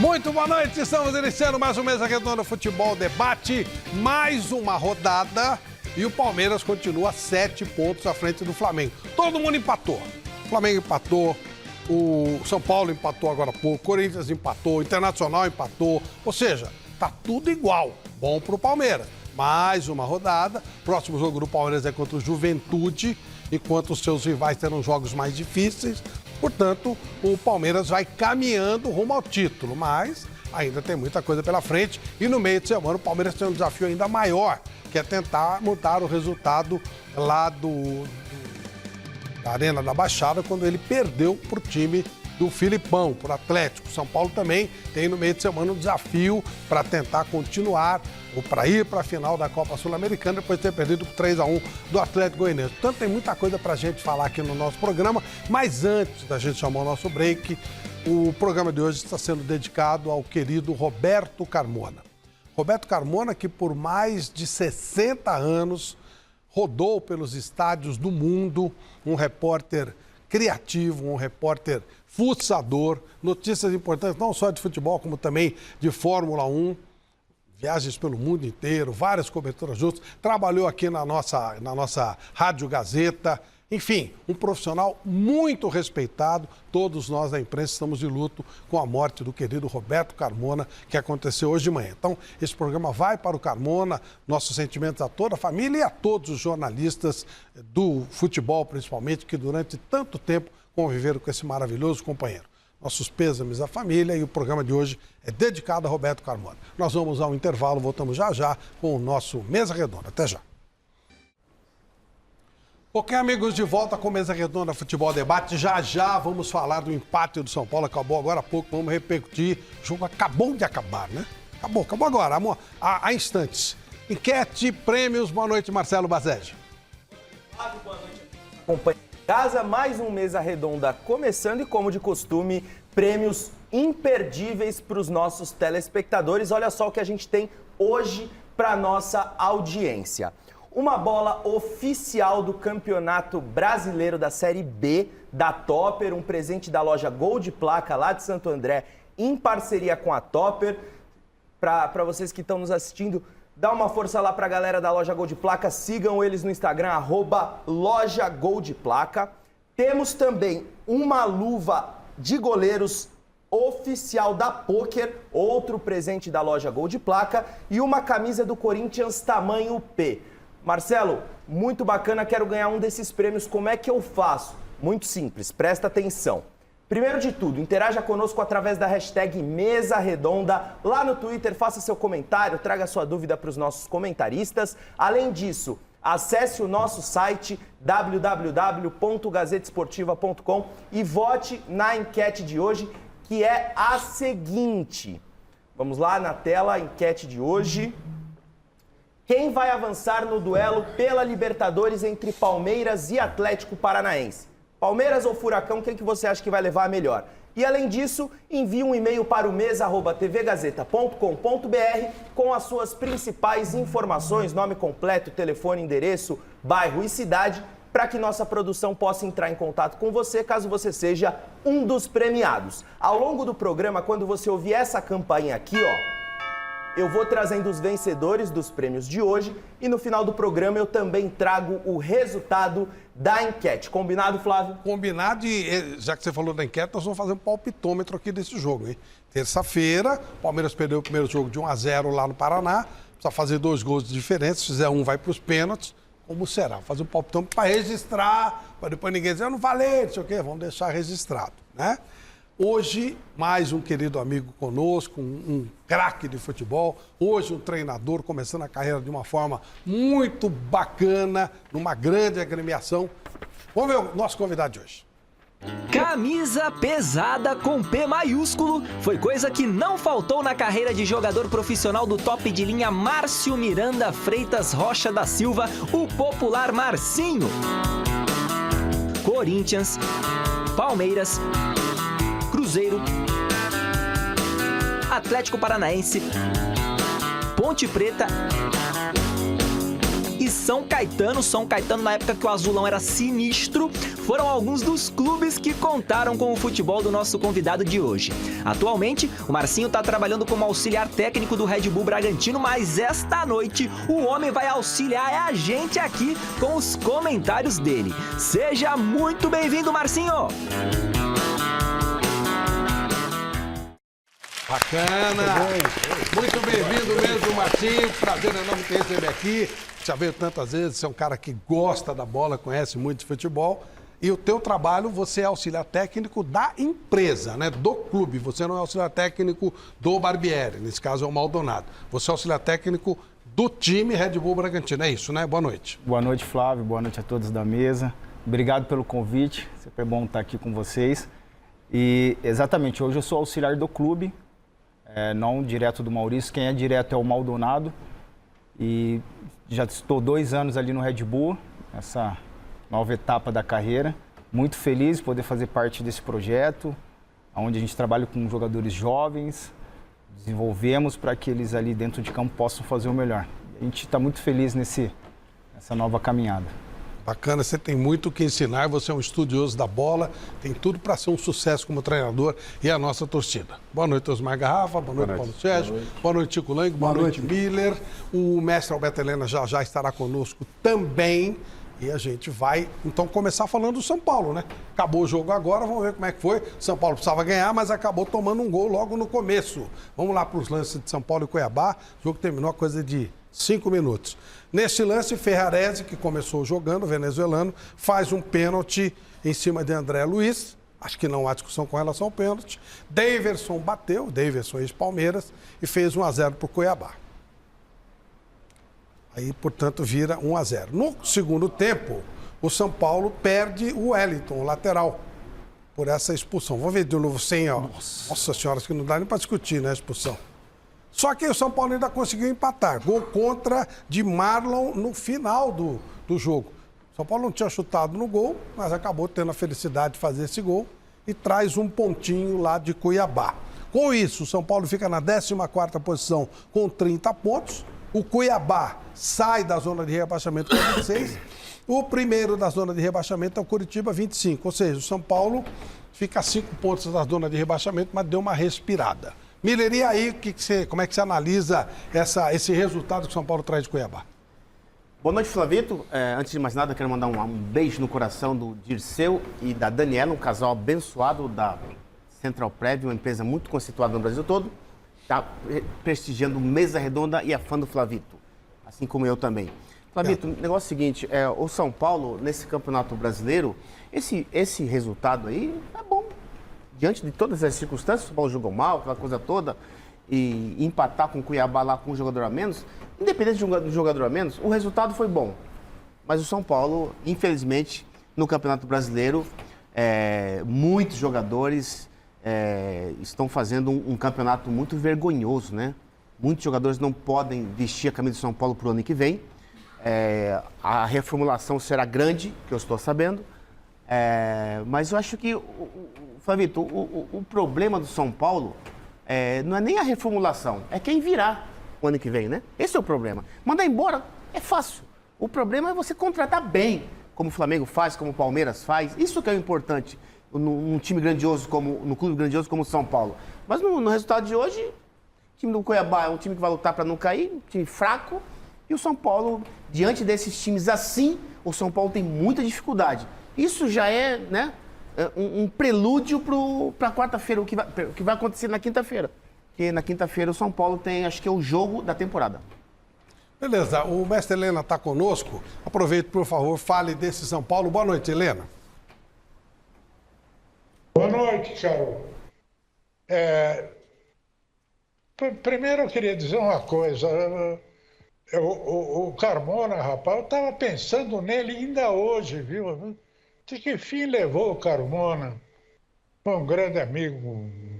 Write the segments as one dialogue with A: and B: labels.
A: Muito boa noite, estamos iniciando mais um Mesa Redonda Futebol Debate, mais uma rodada e o Palmeiras continua 7 pontos à frente do Flamengo. Todo mundo empatou. O Flamengo empatou, o São Paulo empatou agora há pouco, o Corinthians empatou, o Internacional empatou, ou seja, tá tudo igual. Bom pro Palmeiras. Mais uma rodada, próximo jogo do Palmeiras é contra o Juventude, enquanto os seus rivais terão jogos mais difíceis. Portanto, o Palmeiras vai caminhando rumo ao título, mas ainda tem muita coisa pela frente. E no meio de semana o Palmeiras tem um desafio ainda maior, que é tentar mudar o resultado lá da Arena da Baixada, quando ele perdeu para o time do Filipão, por Atlético. São Paulo também tem no meio de semana um desafio para tentar continuar ou para ir para a final da Copa Sul-Americana depois de ter perdido por 3-1 do Atlético Goianiense. Portanto, tem muita coisa para a gente falar aqui no nosso programa, mas antes da gente chamar o nosso break, o programa de hoje está sendo dedicado ao querido Roberto Carmona. Roberto Carmona, que por mais de 60 anos rodou pelos estádios do mundo, um repórter criativo, um repórter fuçador, notícias importantes não só de futebol, como também de Fórmula 1, viagens pelo mundo inteiro, várias coberturas juntos, trabalhou aqui na nossa Rádio Gazeta, enfim, um profissional muito respeitado. Todos nós da imprensa estamos de luto com a morte do querido Roberto Carmona, que aconteceu hoje de manhã. Então, esse programa vai para o Carmona, nossos sentimentos a toda a família e a todos os jornalistas do futebol, principalmente, que durante tanto tempo conviveram com esse maravilhoso companheiro. Nossos pêsames à família, e o programa de hoje é dedicado a Roberto Carmona. Nós vamos ao intervalo, voltamos já já com o nosso Mesa Redonda. Até já. Ok, amigos, de volta com Mesa Redonda Futebol Debate. Já já vamos falar do empate do São Paulo, acabou agora há pouco, vamos repercutir. O jogo acabou de acabar, né? Acabou agora, amor. Há instantes. Enquete, prêmios, boa noite, Marcelo Bazege.
B: Boa noite. Companhia em casa, mais um Mesa Redonda começando e, como de costume, prêmios imperdíveis para os nossos telespectadores. Olha só o que a gente tem hoje para nossa audiência. Uma bola oficial do Campeonato Brasileiro da Série B da Topper, um presente da loja Gol de Placa lá de Santo André, em parceria com a Topper. Para vocês que estão nos assistindo, dá uma força lá para a galera da loja Gol de Placa, sigam eles no Instagram, @loja Gol de Placa. Temos também uma luva de goleiros oficial da Poker, outro presente da loja Gol de Placa, e uma camisa do Corinthians tamanho P. Marcelo, muito bacana, quero ganhar um desses prêmios, como é que eu faço? Muito simples, presta atenção. Primeiro de tudo, interaja conosco através da hashtag Mesa Redonda, lá no Twitter, faça seu comentário, traga sua dúvida para os nossos comentaristas. Além disso, acesse o nosso site www.gazetesportiva.com e vote na enquete de hoje, que é a seguinte. Vamos lá na tela, a enquete de hoje. Quem vai avançar no duelo pela Libertadores entre Palmeiras e Atlético Paranaense? Palmeiras ou Furacão, quem que você acha que vai levar a melhor? E além disso, envie um e-mail para o mesa@tvgazeta.com.br com as suas principais informações, nome completo, telefone, endereço, bairro e cidade, para que nossa produção possa entrar em contato com você, caso você seja um dos premiados. Ao longo do programa, quando você ouvir essa campainha aqui, ó, eu vou trazendo os vencedores dos prêmios de hoje e no final do programa eu também trago o resultado da enquete. Combinado, Flávio?
A: Combinado, e já que você falou da enquete, nós vamos fazer um palpitômetro aqui desse jogo, hein? Terça-feira, o Palmeiras perdeu o primeiro jogo de 1-0 lá no Paraná, precisa fazer 2 gols de diferença, se fizer um vai para os pênaltis. Como será? Fazer um palpitômetro para registrar, para depois ninguém dizer, eu não falei, não sei o quê, vamos deixar registrado, né? Hoje, mais um querido amigo conosco, um craque de futebol. Hoje, um treinador começando a carreira de uma forma muito bacana, numa grande agremiação. Vamos ver o nosso convidado de hoje.
C: Camisa pesada com P maiúsculo foi coisa que não faltou na carreira de jogador profissional do top de linha Márcio Miranda Freitas Rocha da Silva, o popular Marcinho. Corinthians, Palmeiras, Cruzeiro, Atlético Paranaense, Ponte Preta e São Caetano. São Caetano, na época que o azulão era sinistro, foram alguns dos clubes que contaram com o futebol do nosso convidado de hoje. Atualmente, o Marcinho está trabalhando como auxiliar técnico do Red Bull Bragantino, mas esta noite o homem vai auxiliar a gente aqui com os comentários dele. Seja muito bem-vindo, Marcinho!
A: Bacana! Muito bem-vindo mesmo, Marcinho. Prazer enorme te receber aqui. Já veio tantas vezes, você é um cara que gosta da bola, conhece muito de futebol. E o teu trabalho, você é auxiliar técnico da empresa, né? Do clube. Você não é auxiliar técnico do Barbieri, nesse caso é o Maldonado. Você é auxiliar técnico do time Red Bull Bragantino, é isso, né? Boa noite.
D: Boa noite, Flávio. Boa noite a todos da mesa. Obrigado pelo convite. Sempre é bom estar aqui com vocês. E, exatamente, hoje eu sou auxiliar do clube. Não direto do Maurício, quem é direto é o Maldonado. E já estou 2 anos ali no Red Bull, essa nova etapa da carreira. Muito feliz de poder fazer parte desse projeto, onde a gente trabalha com jogadores jovens, desenvolvemos para que eles ali dentro de campo possam fazer o melhor. A gente está muito feliz nessa nova caminhada.
A: Bacana, você tem muito o que ensinar, você é um estudioso da bola, tem tudo para ser um sucesso como treinador e a nossa torcida. Boa noite, Osmar Garrafa, boa noite, Paulo Sérgio, boa noite, Chico Lang, boa noite, Miller. O mestre Alberto Helena já estará conosco também e a gente vai, então, começar falando do São Paulo, né? Acabou o jogo agora, vamos ver como é que foi. São Paulo precisava ganhar, mas acabou tomando um gol logo no começo. Vamos lá para os lances de São Paulo e Cuiabá, o jogo terminou a coisa de 5 minutos. Neste lance, Ferrarese, que começou jogando, venezuelano, faz um pênalti em cima de André Luiz. Acho que não há discussão com relação ao pênalti. Daverson bateu, Daverson ex-Palmeiras, e fez 1-0 para o Cuiabá. Aí, portanto, vira 1-0. No segundo tempo, o São Paulo perde o Wellington, o lateral, por essa expulsão. Vamos ver de novo sem, ó. Nossa senhora, que não dá nem para discutir, né, a expulsão. Só que o São Paulo ainda conseguiu empatar. Gol contra de Marlon no final do jogo. O São Paulo não tinha chutado no gol, mas acabou tendo a felicidade de fazer esse gol e traz um pontinho lá de Cuiabá. Com isso, o São Paulo fica na 14ª posição com 30 pontos. O Cuiabá sai da zona de rebaixamento com 26. O primeiro da zona de rebaixamento é o Curitiba, 25. Ou seja, o São Paulo fica a 5 pontos da zona de rebaixamento, mas deu uma respirada. Miller, e aí, como é que você analisa esse resultado que o São Paulo traz de Cuiabá?
E: Boa noite, Flavito. Antes de mais nada, quero mandar um beijo no coração do Dirceu e da Daniela, um casal abençoado da Central Prévio, uma empresa muito conceituada no Brasil todo. Está prestigiando Mesa Redonda e é fã do Flavito, assim como eu também. Flavito, o negócio é o seguinte, o São Paulo, nesse campeonato brasileiro, esse resultado aí é bom. Diante de todas as circunstâncias, o São Paulo jogou mal, aquela coisa toda, e empatar com o Cuiabá lá com um jogador a menos, independente de um jogador a menos, o resultado foi bom. Mas o São Paulo, infelizmente, no Campeonato Brasileiro, muitos jogadores estão fazendo um campeonato muito vergonhoso, né? Muitos jogadores não podem vestir a camisa do São Paulo para o ano que vem. A reformulação será grande, que eu estou sabendo. Mas eu acho que, Flavito, o problema do São Paulo não é nem a reformulação, é quem virá o ano que vem, né? Esse é o problema. Mandar embora é fácil. O problema é você contratar bem, como o Flamengo faz, como o Palmeiras faz. Isso que é o importante num time grandioso, num clube grandioso como o São Paulo. Mas no resultado de hoje, o time do Cuiabá é um time que vai lutar para não cair, um time fraco. E o São Paulo, diante desses times assim, o São Paulo tem muita dificuldade. Isso já é, né, um prelúdio para quarta-feira, o que vai acontecer na quinta-feira. Porque na quinta-feira o São Paulo tem, acho que é o jogo da temporada.
A: Beleza, o mestre Helena está conosco. Aproveite, por favor, fale desse São Paulo. Boa noite, Helena.
F: Boa noite, Carol. Primeiro eu queria dizer uma coisa. O Carmona, rapaz, eu estava pensando nele ainda hoje, viu? De que fim levou o Carmona? Foi um grande amigo, um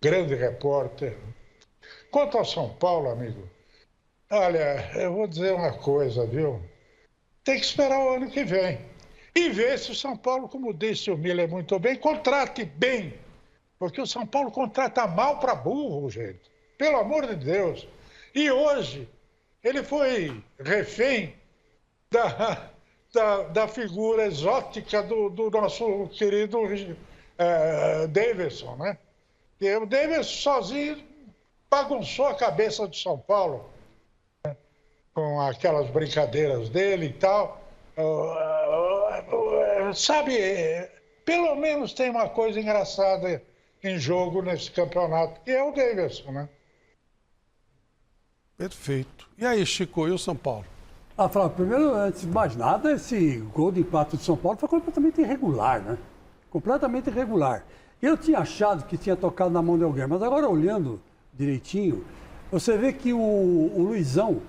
F: grande repórter. Quanto ao São Paulo, amigo, olha, eu vou dizer uma coisa, viu? Tem que esperar o ano que vem. E ver se o São Paulo, como disse o Miller muito bem, contrate bem. Porque o São Paulo contrata mal para burro, gente. Pelo amor de Deus. E hoje ele foi refém da figura exótica do nosso querido Davidson, né? E o Davidson sozinho bagunçou a cabeça de São Paulo, né? Com aquelas brincadeiras dele e tal. Sabe, pelo menos tem uma coisa engraçada em jogo nesse campeonato, que é o Davidson, né?
A: Perfeito. E aí, Chico, e o São Paulo?
G: Flávio, primeiro, antes de mais nada, esse gol de empate do São Paulo foi completamente irregular, né? Completamente irregular. Eu tinha achado que tinha tocado na mão de alguém, mas agora olhando direitinho, você vê que o Luizão,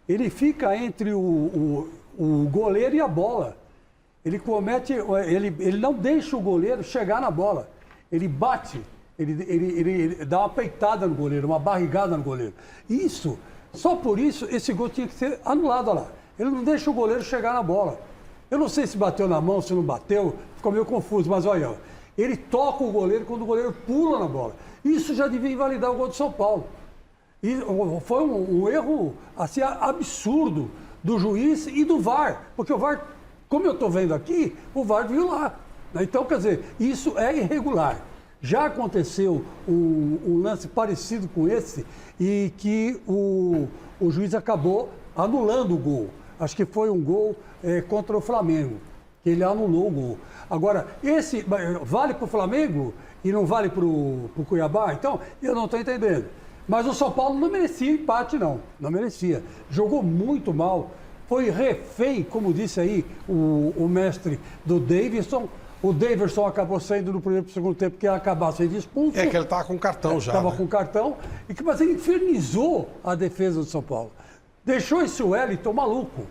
G: ele fica entre o goleiro e a bola. Ele comete, ele não deixa o goleiro chegar na bola. Ele bate, ele dá uma peitada no goleiro, uma barrigada no goleiro. Isso, só por isso, esse gol tinha que ser anulado, olha lá. Ele não deixa o goleiro chegar na bola. Eu não sei se bateu na mão, se não bateu, ficou meio confuso, mas olha, ele toca o goleiro quando o goleiro pula na bola. Isso já devia invalidar o gol do São Paulo. E foi um erro assim, absurdo do juiz e do VAR, porque o VAR, como eu estou vendo aqui, o VAR viu lá. Então, quer dizer, isso é irregular. Já aconteceu um lance parecido com esse e que o juiz acabou anulando o gol. Acho que foi um gol contra o Flamengo, que ele anulou o gol. Agora, esse vale para o Flamengo e não vale para o Cuiabá? Então, eu não estou entendendo. Mas o São Paulo não merecia empate, não. Não merecia. Jogou muito mal. Foi refém, como disse aí o mestre do Davidson. O Davidson acabou saindo no primeiro e segundo tempo, porque ia acabar sendo expulso.
A: É que ele estava com cartão já.
G: Estava
A: né?
G: com cartão. Mas ele infernizou a defesa do São Paulo. Deixou esse Wellington maluco.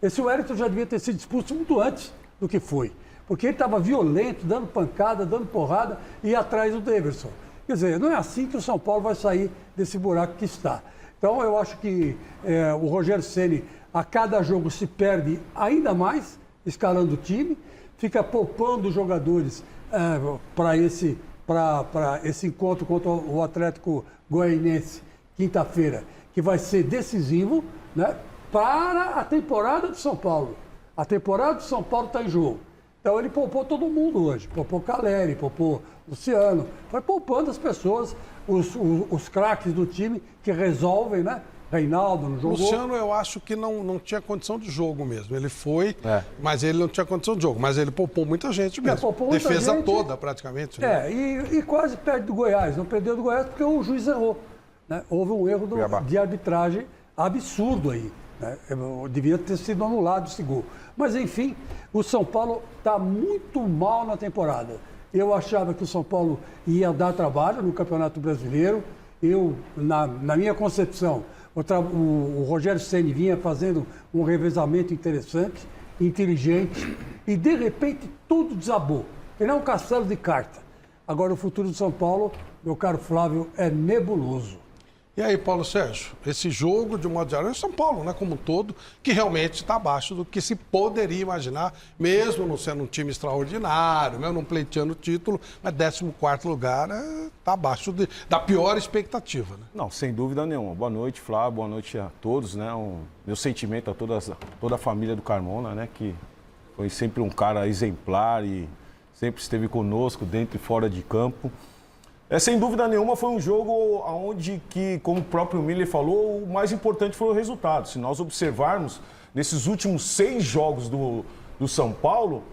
G: Esse Wellington já devia ter sido expulso muito antes do que foi. Porque ele estava violento, dando pancada, dando porrada e ia atrás do Davidson. Quer dizer, não é assim que o São Paulo vai sair desse buraco que está. Então, eu acho que o Rogério Ceni, a cada jogo, se perde ainda mais, escalando o time, fica poupando os jogadores para esse encontro contra o Atlético Goianiense, quinta-feira, que vai ser decisivo, né, para a temporada do São Paulo. A temporada do São Paulo está em jogo. Então ele poupou todo mundo hoje. Poupou Caleri, poupou Luciano. Foi poupando as pessoas, os craques do time que resolvem, né? Reinaldo não jogou.
A: Luciano, eu acho que não tinha condição de jogo mesmo. Ele foi, mas ele não tinha condição de jogo. Mas ele poupou muita gente mesmo.
G: Poupou muita
A: defesa
G: gente,
A: toda, praticamente. Né?
G: E quase perde do Goiás. Não perdeu do Goiás porque o juiz errou. Né? Houve um erro de arbitragem absurdo aí. Né? Devia ter sido anulado esse gol. Mas, enfim, o São Paulo está muito mal na temporada. Eu achava que o São Paulo ia dar trabalho no Campeonato Brasileiro. Na minha concepção, o Rogério Ceni vinha fazendo um revezamento interessante, inteligente, e de repente tudo desabou. Ele é um castelo de carta. Agora o futuro do São Paulo, meu caro Flávio, é nebuloso.
A: E aí, Paulo Sérgio, esse jogo, de um modo geral, é São Paulo, né, como um todo, que realmente está abaixo do que se poderia imaginar, mesmo não sendo um time extraordinário, mesmo não pleiteando o título, mas 14º lugar está abaixo da pior expectativa. Né?
H: Não, sem dúvida nenhuma. Boa noite, Flávio, boa noite a todos, né? Meu sentimento a toda a família do Carmona, né, que foi sempre um cara exemplar e sempre esteve conosco dentro e fora de campo. Sem dúvida nenhuma, foi um jogo onde, como o próprio Miller falou, o mais importante foi o resultado. Se nós observarmos, nesses últimos 6 jogos do São Paulo,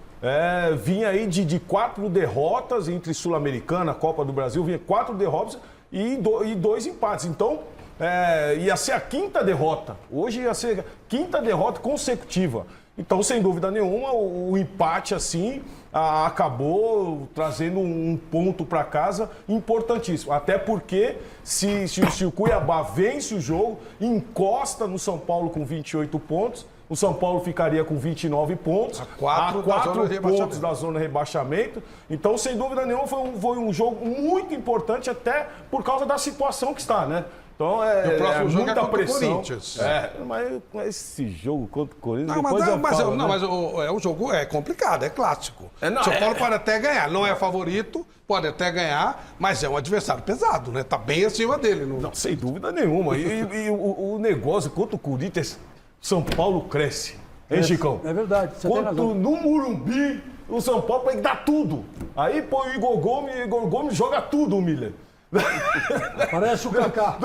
H: vinha aí de 4 derrotas entre Sul-Americana, Copa do Brasil, vinha 4 derrotas e 2 empates. Então, ia ser a 5ª derrota. Hoje ia ser a 5ª derrota consecutiva. Então, sem dúvida nenhuma, o empate, assim, acabou trazendo um ponto para casa importantíssimo. Até porque, se o Cuiabá vence o jogo, encosta no São Paulo com 28 pontos, o São Paulo ficaria com 29 pontos, a 4 pontos da zona de rebaixamento. Então, sem dúvida nenhuma, foi um jogo muito importante, até por causa da situação que está, né? Então,
A: o próximo jogo
H: muita
A: é contra
H: pressão.
A: o Corinthians.
H: Mas esse jogo contra o Corinthians...
A: Não, mas o jogo é complicado, é clássico. São Paulo pode até ganhar, não é favorito, pode até ganhar, mas é um adversário pesado, né? Tá bem acima dele.
H: Não, sem dúvida nenhuma. E o negócio contra o Corinthians, São Paulo cresce. Hein, Chicão?
G: É verdade, você tem
H: Quanto
G: razão.
H: no Morumbi, o São Paulo tem que dar tudo. Aí põe o Igor Gomes joga tudo, Miller.
G: Parece o Kaká.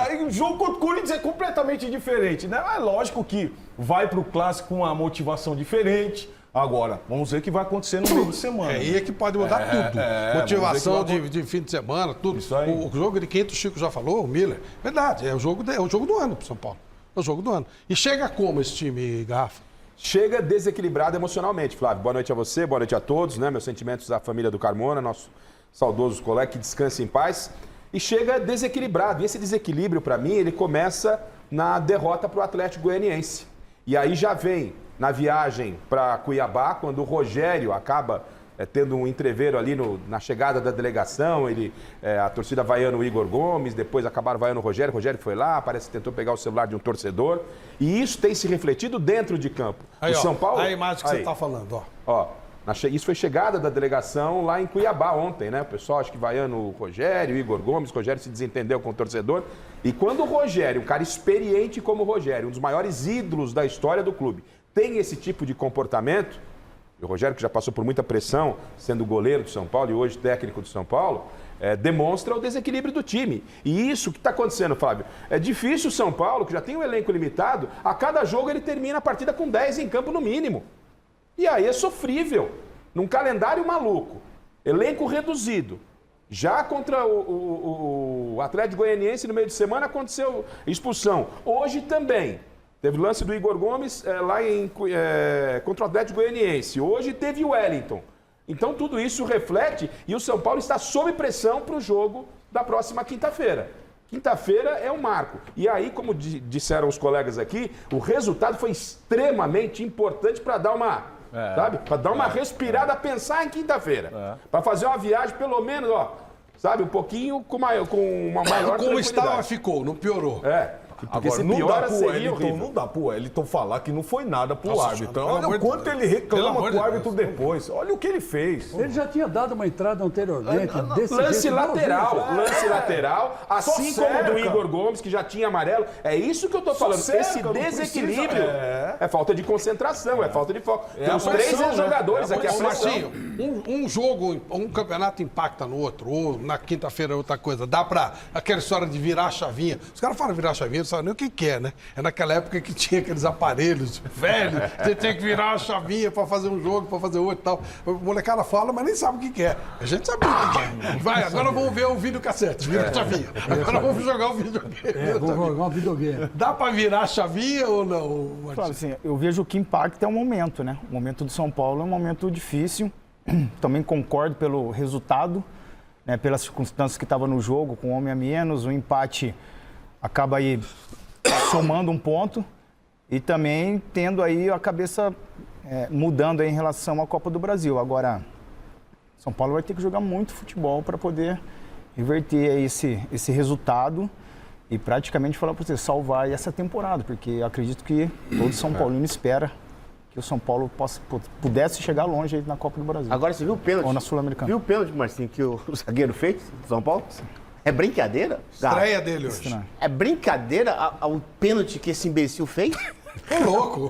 H: Aí o jogo contra o Corinthians é completamente diferente, né? É lógico que vai pro clássico com uma motivação diferente. Agora, vamos ver o que vai acontecer no meio de semana.
A: Aí é que pode mudar tudo. Motivação
H: vamos ver o que
A: de fim de semana, tudo.
H: Isso aí.
A: O jogo de quinto, o Chico já falou, o Miller. Verdade, é o jogo do ano pro São Paulo. É o jogo do ano. E chega como esse time, Garrafa?
I: Chega desequilibrado emocionalmente, Flávio. Boa noite a você, boa noite a todos, né? Meus sentimentos à família do Carmona, nosso saudoso colega, que descanse em paz. E chega desequilibrado. E esse desequilíbrio, para mim, ele começa na derrota para o Atlético Goianiense. E aí já vem na viagem para Cuiabá, quando o Rogério acaba tendo um entreveiro ali na chegada da delegação, a torcida vaiando o Igor Gomes, depois acabaram vaiando o Rogério foi lá, parece que tentou pegar o celular de um torcedor, e isso tem se refletido dentro de campo.
A: Aí,
I: o São Paulo...
A: a imagem que você está falando, ó.
I: Isso foi chegada da delegação lá em Cuiabá ontem, né? O pessoal acho que vaiando o Rogério, o Igor Gomes, o Rogério se desentendeu com o torcedor. E quando o Rogério, um cara experiente como o Rogério, um dos maiores ídolos da história do clube, tem esse tipo de comportamento, o Rogério, que já passou por muita pressão, sendo goleiro do São Paulo e hoje técnico do São Paulo, demonstra o desequilíbrio do time. E isso que está acontecendo, Fábio. É difícil o São Paulo, que já tem um elenco limitado, a cada jogo ele termina a partida com 10 em campo no mínimo. E aí é sofrível. Num calendário maluco, elenco reduzido. Já contra o Atlético Goianiense no meio de semana aconteceu expulsão. Hoje também. Teve o lance do Igor Gomes contra o Atlético Goianiense. Hoje teve o Wellington. Então tudo isso reflete e o São Paulo está sob pressão para o jogo da próxima quinta-feira. Quinta-feira é um marco. E aí, como disseram os colegas aqui, o resultado foi extremamente importante para dar uma, para dar uma respirada, pensar em quinta-feira. Para fazer uma viagem, pelo menos, um pouquinho com uma maior
A: Como
I: tranquilidade.
A: estava, ficou, não piorou.
I: Porque
H: Agora,
I: se
H: não
I: piora,
H: dá pro
I: seria
H: Wellington,
I: horrível.
H: não dá pro Wellington falar que não foi nada pro
A: Nossa,
H: árbitro.
A: pelo
H: Olha
A: amor
H: o
A: de
H: quanto
A: Deus.
H: ele reclama
A: Pelo amor
H: com o
A: de
H: árbitro depois. Olha o que ele fez.
G: Ele já tinha dado uma entrada anteriormente. desse
I: Lance
G: jeito,
I: lateral,
G: igualzinho.
I: lance lateral, assim
H: Só
I: como o do
H: cerca.
I: Igor Gomes, que já tinha amarelo. É isso que eu tô falando.
H: cerca,
I: Esse
H: não
I: desequilíbrio
H: precisa-
I: é falta de concentração, é falta de foco. Tem
H: a
I: os
H: pressão,
I: três
H: né?
I: jogadores
H: É a
I: aqui, a
A: Ô,
I: pressão.
A: Marcinho, um jogo, um campeonato impacta no outro, ou na quinta-feira é outra coisa. Dá pra aquela história de virar a chavinha. Os caras falam virar a chavinha, não sabem nem o que é, né? É naquela época que tinha aqueles aparelhos velhos, você tinha que virar a chavinha pra fazer um jogo, pra fazer outro e tal. O molecada fala, mas nem sabe o que é. A gente sabe o que é. Vai, agora vamos ver o videocassete, vira a chavinha. Agora vamos jogar o videogame.
G: Vou jogar um videogame.
A: Dá pra virar a chavinha ou não, Marcinho?
D: Fala assim, eu vejo que impacta é o momento, né? O momento do São Paulo é um momento difícil. Também concordo pelo resultado, né? Pelas circunstâncias que estava no jogo, com um homem a menos, o empate acaba aí somando um ponto e também tendo aí a cabeça mudando aí em relação à Copa do Brasil. Agora, São Paulo vai ter que jogar muito futebol para poder reverter aí esse resultado e praticamente falar para você, salvar essa temporada, porque eu acredito que todo São Paulino espera que o São Paulo pudesse chegar longe aí na Copa do Brasil.
E: Agora você viu o pênalti?
D: Ou na Sul-Americana.
E: Viu o pênalti, Marcinho, que o zagueiro fez do São Paulo? É brincadeira?
A: Estreia dele hoje.
D: Estranho.
E: É brincadeira o pênalti que esse imbecil fez?
A: Ô, louco.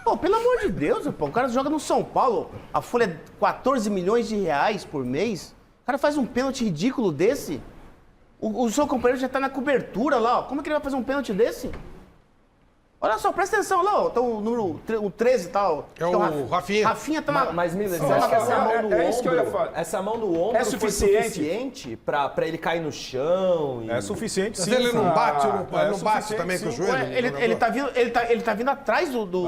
E: Pô, pelo amor de Deus, pô, o cara joga no São Paulo, a folha é 14 milhões de reais por mês, o cara faz um pênalti ridículo desse, o seu companheiro já tá na cobertura lá, ó. Como é que ele vai fazer um pênalti desse? Olha só, presta atenção lá, ó, então o número 13 e tal.
A: É o Rafinha.
E: Rafinha tá na...
C: Mas, Miller, você acha que essa mão no
I: é isso que eu ia
C: ombro,
I: falar.
C: essa mão no ombro
I: É
C: foi
I: suficiente?
C: suficiente pra ele cair no chão?
H: É suficiente,
A: Mas
H: sim.
A: ele não bate,
H: É
A: não bate
H: suficiente,
A: também com o
H: sim.
A: joelho?
E: Ué, ele tá vindo atrás do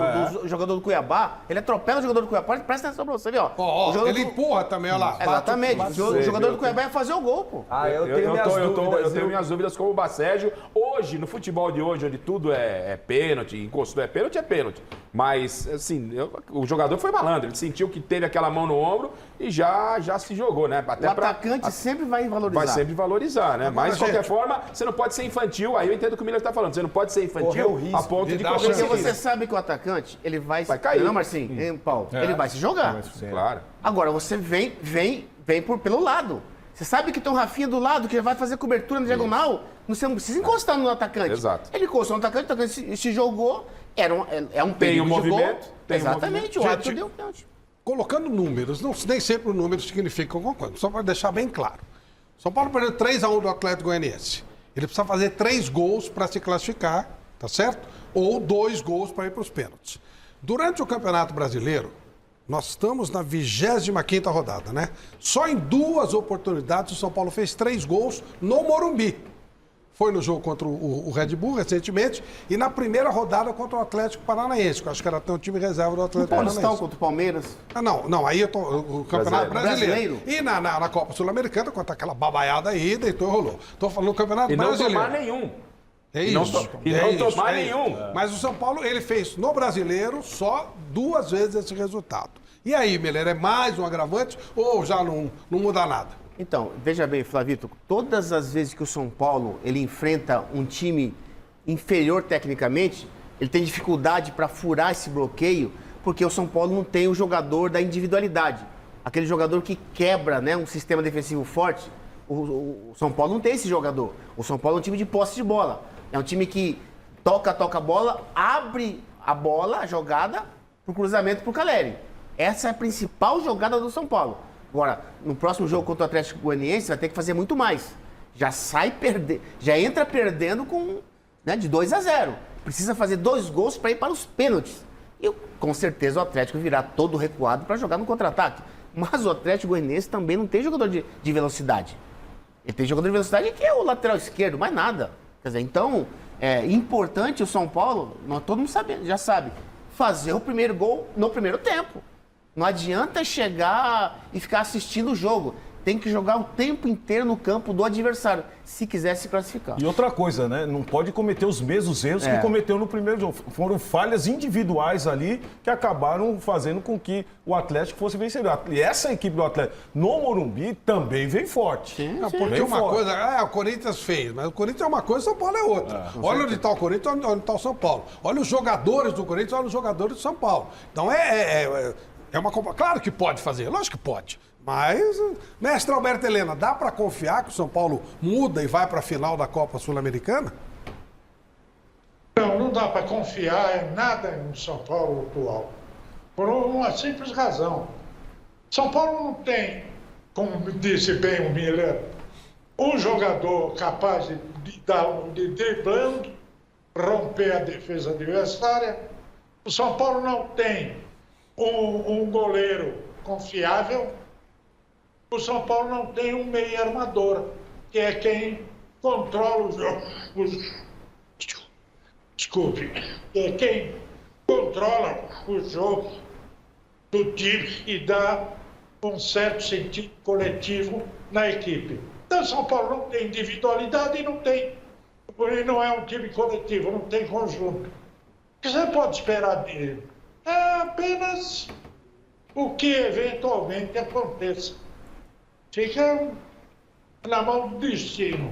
E: jogador do Cuiabá, ele atropela o jogador do Cuiabá, presta atenção pra você ver, ó.
A: Ó,
E: O jogador
A: ele
E: do-
A: empurra também, olha lá. Bate
E: Exatamente, o
I: sei,
E: jogador
I: eu
E: do Cuiabá ia fazer o gol, pô.
C: Ah, eu tenho minhas dúvidas.
I: Eu tenho minhas dúvidas como o Bacégio. Hoje, no futebol de hoje, onde tudo é pênalti, encostou é pênalti. Mas, assim, o jogador foi malandro. Ele sentiu que teve aquela mão no ombro e já se jogou, né? Até
E: O atacante sempre vai valorizar.
I: Vai sempre valorizar, né? Mas, de qualquer
A: gente-
I: forma, você não pode ser infantil. Aí eu entendo o que o Miller tá falando. Você não pode ser
C: Correr
I: infantil
C: o risco
I: a ponto
A: de
I: de
A: dar
I: correr
E: Porque
A: chance.
I: esse
E: você
I: risco.
E: sabe que o atacante, ele vai
I: cair.
E: Não, Marcinho, hein, Paulo? Ele vai se jogar.
I: Claro.
E: Agora, você vem pelo lado. Você sabe que tem um Rafinha do lado, que vai fazer cobertura na diagonal. Você não precisa encostar no atacante.
I: Exato.
E: Ele encostou no atacante, o atacante se jogou é um
I: Tem
E: perigo
I: o
E: de
I: movimento,
E: gol.
I: tem o
E: Exatamente, o
A: movimento.
E: árbitro
A: Gente,
E: deu pênalti.
A: Colocando números, nem sempre os números significam alguma coisa, só para deixar bem claro. São Paulo perdeu 3-1 do Atlético Goianiense. Ele precisa fazer 3 gols para se classificar, tá certo? Ou 2 gols para ir para os pênaltis. Durante o Campeonato Brasileiro, nós estamos na 25ª rodada, né? Só em 2 oportunidades o São Paulo fez 3 gols no Morumbi. Foi no jogo contra o Red Bull, recentemente, e na primeira rodada contra o Atlético Paranaense, que eu acho que era até um time reserva do
E: No
A: Atlético
E: Paulistão
A: Paranaense.
E: contra o Palmeiras.
A: Ah, não, aí eu tô, o Campeonato Brasileiro.
E: Brasileiro?
A: E na Copa Sul-Americana, contra aquela babaiada aí, deitou e rolou. Tô falando do Campeonato
I: E não
A: Brasileiro.
I: tomar nenhum.
A: É
I: E não
A: isso.
I: to- e não tomar nenhum.
A: Mas o São Paulo, ele fez no Brasileiro só 2 vezes esse resultado. E aí, Miller, é mais um agravante ou já não muda nada?
E: Então, veja bem, Flavito, todas as vezes que o São Paulo ele enfrenta um time inferior tecnicamente, ele tem dificuldade para furar esse bloqueio, porque o São Paulo não tem o jogador da individualidade. Aquele jogador que quebra, né, um sistema defensivo forte. O São Paulo não tem esse jogador. O São Paulo é um time de posse de bola. É um time que toca a bola, abre a bola, a jogada, pro cruzamento pro Caleri. Essa é a principal jogada do São Paulo. Agora, no próximo jogo contra o Atlético Goianiense, vai ter que fazer muito mais. Já sai perdendo, já entra perdendo com, né, de 2-0. Precisa fazer 2 gols para ir para os pênaltis. E com certeza o Atlético virá todo recuado para jogar no contra-ataque. Mas o Atlético Goianiense também não tem jogador de velocidade. Ele tem jogador de velocidade que é o lateral esquerdo, mais nada. Quer dizer, então, é importante o São Paulo, todo mundo sabe, já sabe, fazer o primeiro gol no primeiro tempo. Não adianta chegar e ficar assistindo o jogo. Tem que jogar o tempo inteiro no campo do adversário, se quiser se classificar.
H: E outra coisa, né? Não pode cometer os mesmos erros que cometeu no primeiro jogo. Foram falhas individuais ali que acabaram fazendo com que o Atlético fosse vencedor. E essa equipe do Atlético no Morumbi também vem forte.
A: Porque
H: Vem
A: uma
H: forte.
A: coisa, o Corinthians fez, mas o Corinthians é uma coisa, o São Paulo é outra. Olha onde está o Corinthians, onde está o São Paulo. Olha os jogadores do Corinthians, olha os jogadores do São Paulo. Então é uma... Claro que pode fazer, lógico que pode. Mas, mestre Alberto Helena, dá para confiar que o São Paulo muda e vai para a final da Copa Sul-Americana?
F: Não dá para confiar em nada no São Paulo atual. Por uma simples razão. São Paulo não tem, como disse bem o Miller, um jogador capaz de driblando, romper a defesa adversária. O São Paulo não tem um goleiro confiável. O São Paulo não tem um meio armador, que é quem controla o jogo. Desculpe. Que é quem controla o jogo do time e dá um certo sentido coletivo na equipe. Então, São Paulo não tem individualidade e não é um time coletivo, não tem conjunto. O que você pode esperar dele? É apenas o que eventualmente aconteça. Fica na mão do destino.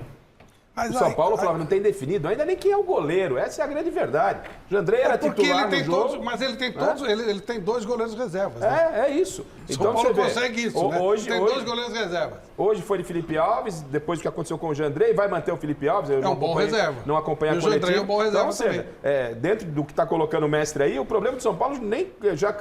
A: Mas
I: O São Paulo, Flávio, não tem definido ainda nem quem é o goleiro. Essa é a grande verdade. O Jandrei era
A: porque
I: titular
A: ele tem
I: no jogo.
A: todos, mas ele tem todos, ele tem 2 goleiros reservas. Né?
I: É isso.
A: São Paulo
I: você vê,
A: consegue isso, né?
I: Hoje,
A: Tem 2 goleiros reservas.
I: Hoje foi de Felipe Alves, depois do que aconteceu com o Jandrei, vai manter o Felipe Alves. Eu
A: É um bom reserva.
I: Não acompanha
A: E
I: a
A: o Jandrei
I: coletiva.
A: é um bom reserva
I: Então, ou seja, dentro do que está colocando o mestre aí, o problema do São Paulo,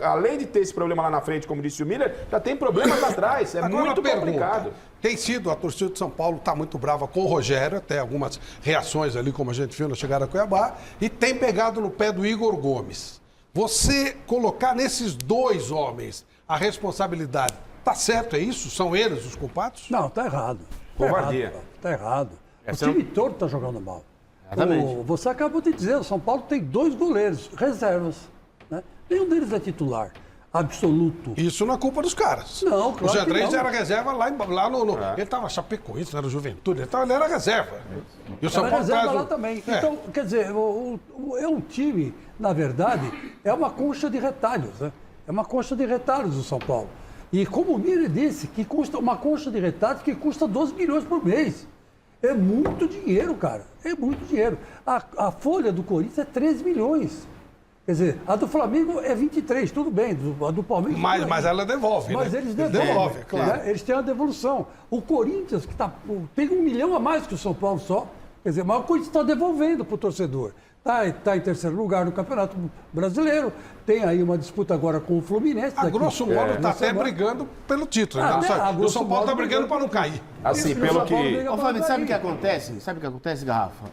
I: além de ter esse problema lá na frente, como disse o Miller, já tem problemas atrás. É
A: Agora,
I: muito
A: uma pergunta.
I: complicado.
A: Tem sido, a torcida de São Paulo está muito brava com o Rogério, até algumas reações ali, como a gente viu na chegada a Cuiabá, e tem pegado no pé do Igor Gomes. Você colocar nesses 2 homens a responsabilidade, tá certo, é isso? São eles os culpados?
G: Não, tá errado.
I: Covardia.
G: Tá errado. O time todo tá jogando mal.
E: Exatamente.
G: Você acabou de dizer, o São Paulo tem 2 goleiros, reservas. Né? Nenhum deles é titular. Absoluto.
A: Isso não é culpa dos caras.
G: Não, claro
A: O Jandrei
G: que não.
A: era reserva lá no... Ele estava Chapecoense, era Juventude, ele era reserva. E o São
G: Era
A: Paulo
G: reserva
A: traz
G: lá
A: o...
G: também.
A: É.
G: Então, quer dizer, é um time, na verdade, é uma concha de retalhos. Né? É uma concha de retalhos do São Paulo. E como o Miller disse, que custa uma concha de retalhos que custa 12 milhões por mês. É muito dinheiro, cara. É muito dinheiro. A folha do Corinthians é 13 milhões. Quer dizer, a do Flamengo é 23, tudo bem. A do Palmeiras...
A: Mas ela devolve,
G: Mas
A: né?
G: eles devolvem,
A: claro.
G: né? Eles têm uma devolução. O Corinthians, que tem 1 milhão a mais que o São Paulo só, quer dizer, mas o Corinthians está devolvendo para o torcedor. Está em terceiro lugar no Campeonato Brasileiro. Tem aí uma disputa agora com o Fluminense.
A: A grosso modo está até brigando pelo título. Né? O São Paulo está brigando para não cair.
I: Assim,
G: Isso,
I: pelo
G: o São Paulo
I: que...
G: briga
E: Ô,
G: pra
E: Flávio,
G: não
E: sabe o que
G: cair.
E: acontece? Sabe o que acontece, Garrafa?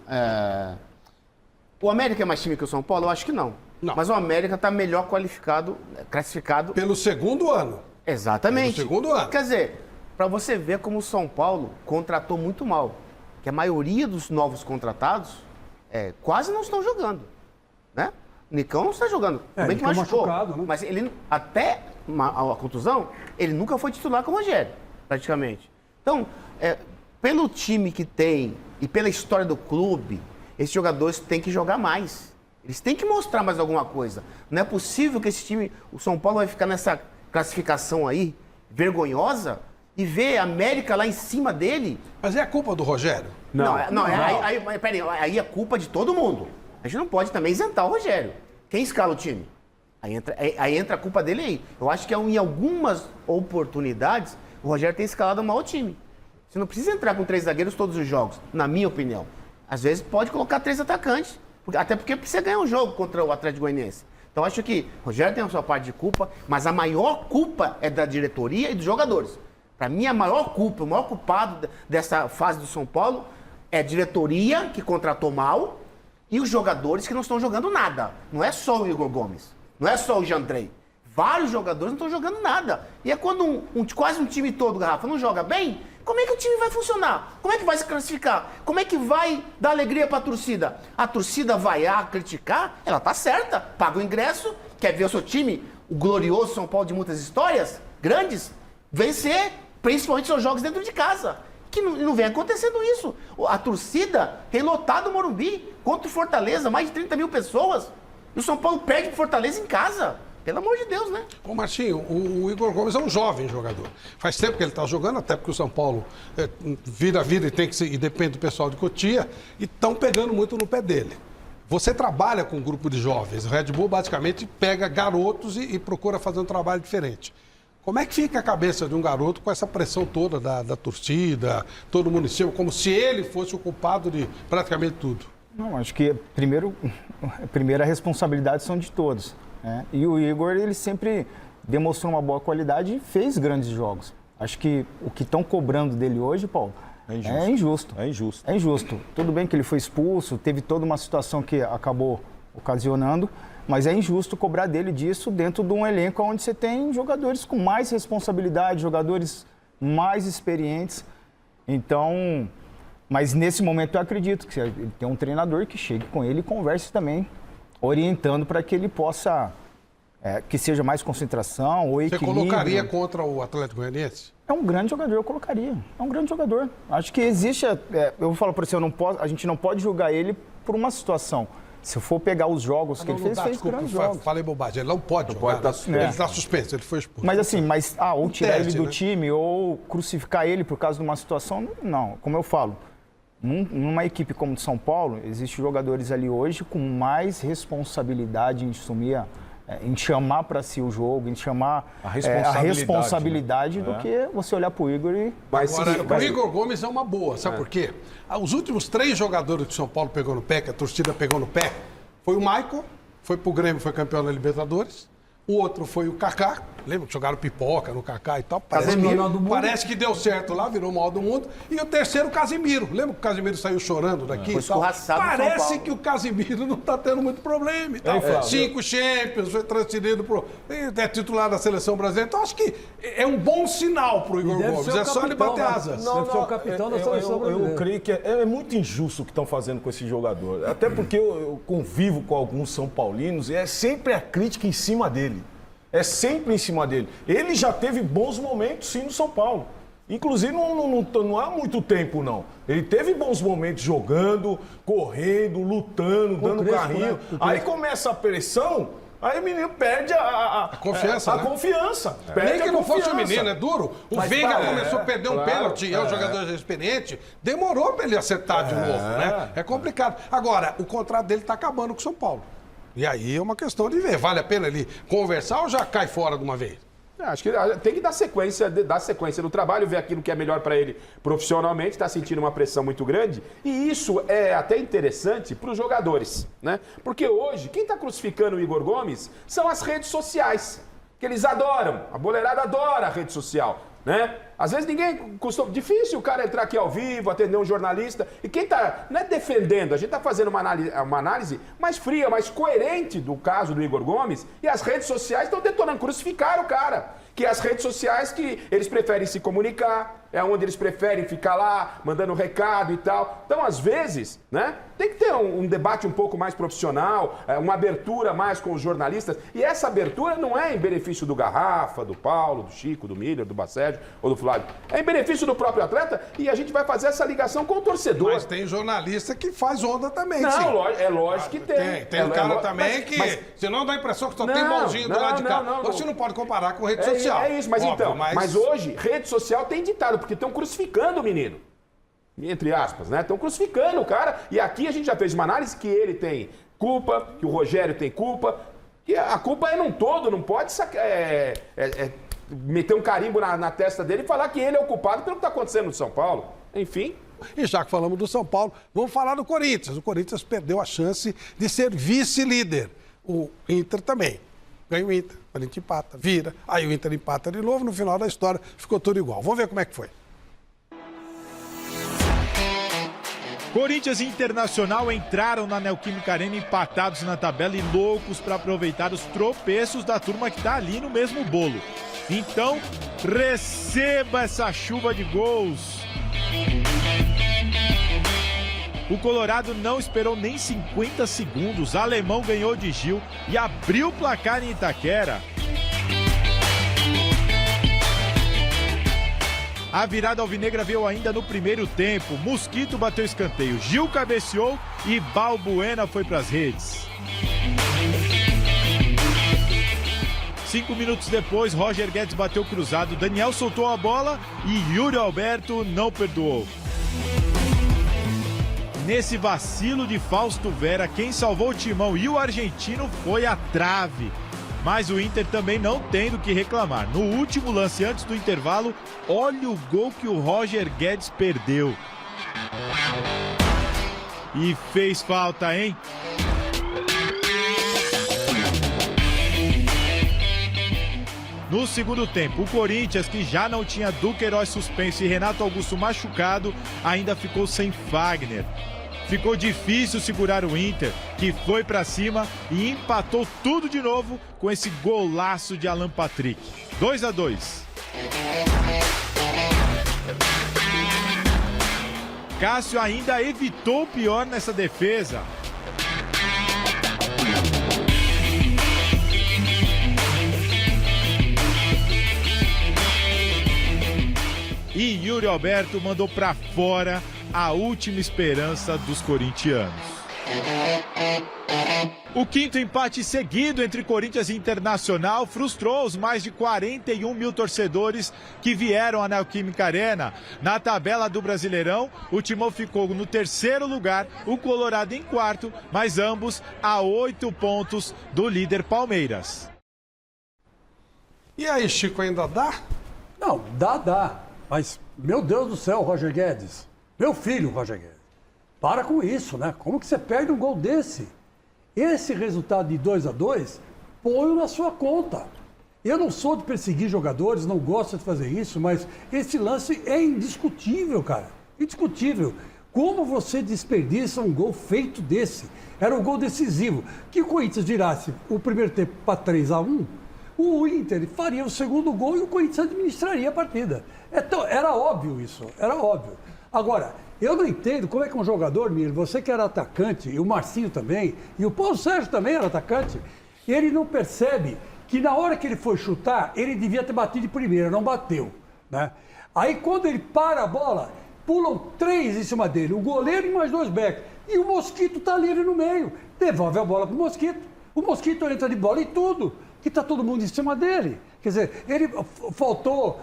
E: O América é mais time que o São Paulo? Eu acho que não.
A: Não.
E: Mas o América está melhor classificado.
A: Pelo segundo ano.
E: Exatamente.
A: Pelo segundo ano.
E: Quer dizer, para você ver como o São Paulo contratou muito mal. Que a maioria dos novos contratados quase não estão jogando. Né? O Nicão não está jogando. Tudo bem que
G: Nicão
E: machucou.
G: machucado, né?
E: Mas ele, até a contusão, ele nunca foi titular com o Rogério, praticamente. Então, pelo time que tem e pela história do clube, esses jogadores têm que jogar mais. Eles têm que mostrar mais alguma coisa. Não é possível que esse time, o São Paulo vai ficar nessa classificação aí, vergonhosa, e ver a América lá em cima dele.
A: Mas é a culpa do Rogério?
E: Aí é culpa de todo mundo. A gente não pode também isentar o Rogério. Quem escala o time? Aí entra a culpa dele aí. Eu acho que em algumas oportunidades, o Rogério tem escalado mal o time. Você não precisa entrar com 3 zagueiros todos os jogos, na minha opinião. Às vezes pode colocar 3 atacantes, até porque precisa ganhar um jogo contra o Atlético Goianiense. Então acho que o Rogério tem a sua parte de culpa, mas a maior culpa é da diretoria e dos jogadores. Para mim, a maior culpa, o maior culpado dessa fase do São Paulo é a diretoria, que contratou mal, e os jogadores que não estão jogando nada. Não é só o Igor Gomes, não é só o Jandrei. Vários jogadores não estão jogando nada. E é quando quase um time todo, Garrafa, não joga bem, como é que o time vai funcionar? Como é que vai se classificar? Como é que vai dar alegria para a torcida? A torcida vai criticar? Ela tá certa. Paga o ingresso, quer ver o seu time, o glorioso São Paulo de muitas histórias grandes, vencer, principalmente seus jogos dentro de casa. Que não vem acontecendo isso. A torcida tem lotado o Morumbi contra o Fortaleza, mais de 30 mil pessoas. E o São Paulo perde pro Fortaleza em casa. Pelo amor de Deus, né?
A: Ô Martinho, o Igor Gomes é um jovem jogador. Faz tempo que ele está jogando, até porque o São Paulo vira e depende do pessoal de Cotia, e estão pegando muito no pé dele. Você trabalha com um grupo de jovens. O Red Bull basicamente pega garotos e procura fazer um trabalho diferente. Como é que fica a cabeça de um garoto com essa pressão toda da torcida, todo o município, como se ele fosse o culpado de praticamente tudo?
D: Não, acho que primeiro a responsabilidade são de todos. Né? E o Igor, ele sempre demonstrou uma boa qualidade e fez grandes jogos. Acho que o que estão cobrando dele hoje, Paulo, é injusto.
H: É injusto.
D: É injusto. Tudo bem que ele foi expulso, teve toda uma situação que acabou ocasionando, mas é injusto cobrar dele disso dentro de um elenco onde você tem jogadores com mais responsabilidade, jogadores mais experientes. Então, mas nesse momento eu acredito que ele tem um treinador que chegue com ele e converse também, orientando para que ele possa, que seja mais concentração ou equilíbrio.
A: Você colocaria contra o Atlético Goianiense?
D: É um grande jogador, eu colocaria. É um grande jogador. Acho que existe, eu falo para você, a gente não pode julgar ele por uma situação. Se eu for pegar os jogos que ele fez grandes jogos.
A: Falei bobagem, ele não pode jogar.
I: Pode estar suspenso.
A: Ele está suspenso, ele foi expulso.
D: Mas assim, ou tirar
A: teste,
D: ele do
A: né?
D: time, ou crucificar ele por causa de uma situação, não. Como eu falo, numa equipe como de São Paulo, existem jogadores ali hoje com mais responsabilidade em assumir, em chamar para si o jogo, em chamar a responsabilidade
H: né?
D: do que você olhar para o Igor e...
A: Agora, o Igor Gomes é uma boa, sabe por quê? Os últimos 3 jogadores que o São Paulo pegou no pé, que a torcida pegou no pé, foi o Maicon, foi pro Grêmio, foi campeão da Libertadores. O outro foi o Kaká, lembra que jogaram pipoca no Kaká e tal? Parece que deu certo lá, virou o maior do mundo. E o terceiro, o Casimiro. Lembra que o Casimiro saiu chorando daqui?
E: Foi
A: e tal?
E: escorraçado no São
A: Parece
E: Paulo.
A: que o Casimiro não tá tendo muito problema e tal. 5 Champions, foi transferido é titular da seleção brasileira. Então acho que é um bom sinal pro Igor Gomes. É só ele bater asas.
G: Deve ser o capitão da seleção brasileira.
H: Eu creio que é muito injusto o que estão fazendo com esse jogador. Até porque eu convivo com alguns São Paulinos e é sempre a crítica em cima dele. É sempre em cima dele. Ele já teve bons momentos, sim, no São Paulo. Inclusive, não há muito tempo, não. Ele teve bons momentos jogando, correndo, lutando, dando
G: Crespo,
H: carrinho.
G: né?
H: Aí começa a pressão, aí o menino perde a
A: confiança, né?
H: confiança.
A: Nem que não fosse o menino, é duro. O Veiga começou a perder um pênalti, é um jogador experiente. Demorou para ele acertar de novo, né? É complicado. Agora, o contrato dele está acabando com o São Paulo. E aí é uma questão de ver. Vale a pena ele conversar ou já cai fora de uma vez?
I: Acho que tem que dar sequência no trabalho, ver aquilo que é melhor para ele profissionalmente, está sentindo uma pressão muito grande. E isso é até interessante para os jogadores, né? Porque hoje, quem está crucificando o Igor Gomes são as redes sociais, que eles adoram, a boleirada adora a rede social, né? Às vezes ninguém costuma... Difícil o cara entrar aqui ao vivo, atender um jornalista. E quem está, não é defendendo, a gente está fazendo uma análise mais fria, mais coerente do caso do Igor Gomes. E as redes sociais estão detonando, crucificaram o cara. Que as redes sociais que eles preferem se comunicar, é onde eles preferem ficar lá, mandando recado e tal. Então, às vezes, né, tem que ter um debate um pouco mais profissional, uma abertura mais com os jornalistas. E essa abertura não é em benefício do Garrafa, do Paulo, do Chico, do Miller, do Bacérgio ou do Flávio. É em benefício do próprio atleta e a gente vai fazer essa ligação com o torcedor.
A: Mas tem jornalista que faz onda também,
I: não,
A: sim.
I: É lógico que tem.
A: Tem um cara também que, senão dá a impressão que só tem bonzinho do lado de cá. Você não pode comparar com rede social.
I: É isso, mas
A: óbvio,
I: então, mas hoje, rede social tem ditado, porque estão crucificando o menino. Entre aspas, né? Estão crucificando o cara. E aqui a gente já fez uma análise que ele tem culpa, que o Rogério tem culpa, que a culpa é num todo, não pode meter um carimbo na testa dele e falar que ele é o culpado pelo que está acontecendo no São Paulo. Enfim.
A: E já que falamos do São Paulo, vamos falar do Corinthians. O Corinthians perdeu a chance de ser vice-líder. O Inter também. Ganha o Inter, o Corinthians empata, vira. Aí o Inter empata de novo, no final da história ficou tudo igual. Vamos ver como é que foi.
J: Corinthians e Internacional entraram na Neoquímica Arena empatados na tabela e loucos para aproveitar os tropeços da turma que está ali no mesmo bolo. Então, receba essa chuva de gols. O Colorado não esperou nem 50 segundos. Alemão ganhou de Gil e abriu o placar em Itaquera. A virada alvinegra veio ainda no primeiro tempo. Mosquito bateu escanteio, Gil cabeceou e Balbuena foi para as redes. 5 minutos depois, Roger Guedes bateu cruzado, Daniel soltou a bola e Yuri Alberto não perdoou. Nesse vacilo de Fausto Vera, quem salvou o timão e o argentino foi a trave. Mas o Inter também não tem do que reclamar. No último lance antes do intervalo, olha o gol que o Roger Guedes perdeu. E fez falta, hein? No segundo tempo, o Corinthians, que já não tinha Duqueiroz suspenso e Renato Augusto machucado, ainda ficou sem Fagner. Ficou difícil segurar o Inter, que foi para cima e empatou tudo de novo com esse golaço de Alan Patrick. 2-2. Cássio ainda evitou o pior nessa defesa. E Yuri Alberto mandou para fora a última esperança dos corintianos. O quinto empate seguido entre Corinthians e Internacional frustrou os mais de 41 mil torcedores que vieram à Neoquímica Arena. Na tabela do Brasileirão, o Timão ficou no terceiro lugar, o Colorado em quarto, mas ambos a 8 pontos do líder Palmeiras.
A: E aí, Chico, ainda dá?
G: Não, dá. Mas, meu Deus do céu, Roger Guedes. Meu filho, Roger Guedes. Para com isso, né? Como que você perde um gol desse? Esse resultado de 2-2, põe na sua conta. Eu não sou de perseguir jogadores, não gosto de fazer isso, mas esse lance é indiscutível, cara. Indiscutível. Como você desperdiça um gol feito desse? Era um gol decisivo. Que o Corinthians virasse o primeiro tempo para 3-1, o Inter faria o segundo gol e o Corinthians administraria a partida. Então, era óbvio isso, era óbvio. Agora, eu não entendo como é que um jogador, Miro, você que era atacante, e o Marcinho também, e o Paulo Sérgio também era atacante, ele não percebe que na hora que ele foi chutar, ele devia ter batido de primeira, não bateu, né? Aí quando ele para a bola, pulam 3 em cima dele, o goleiro e mais 2 backs, e o Mosquito tá livre no meio, devolve a bola pro Mosquito, o Mosquito entra de bola e tudo, que tá todo mundo em cima dele. Quer dizer, ele faltou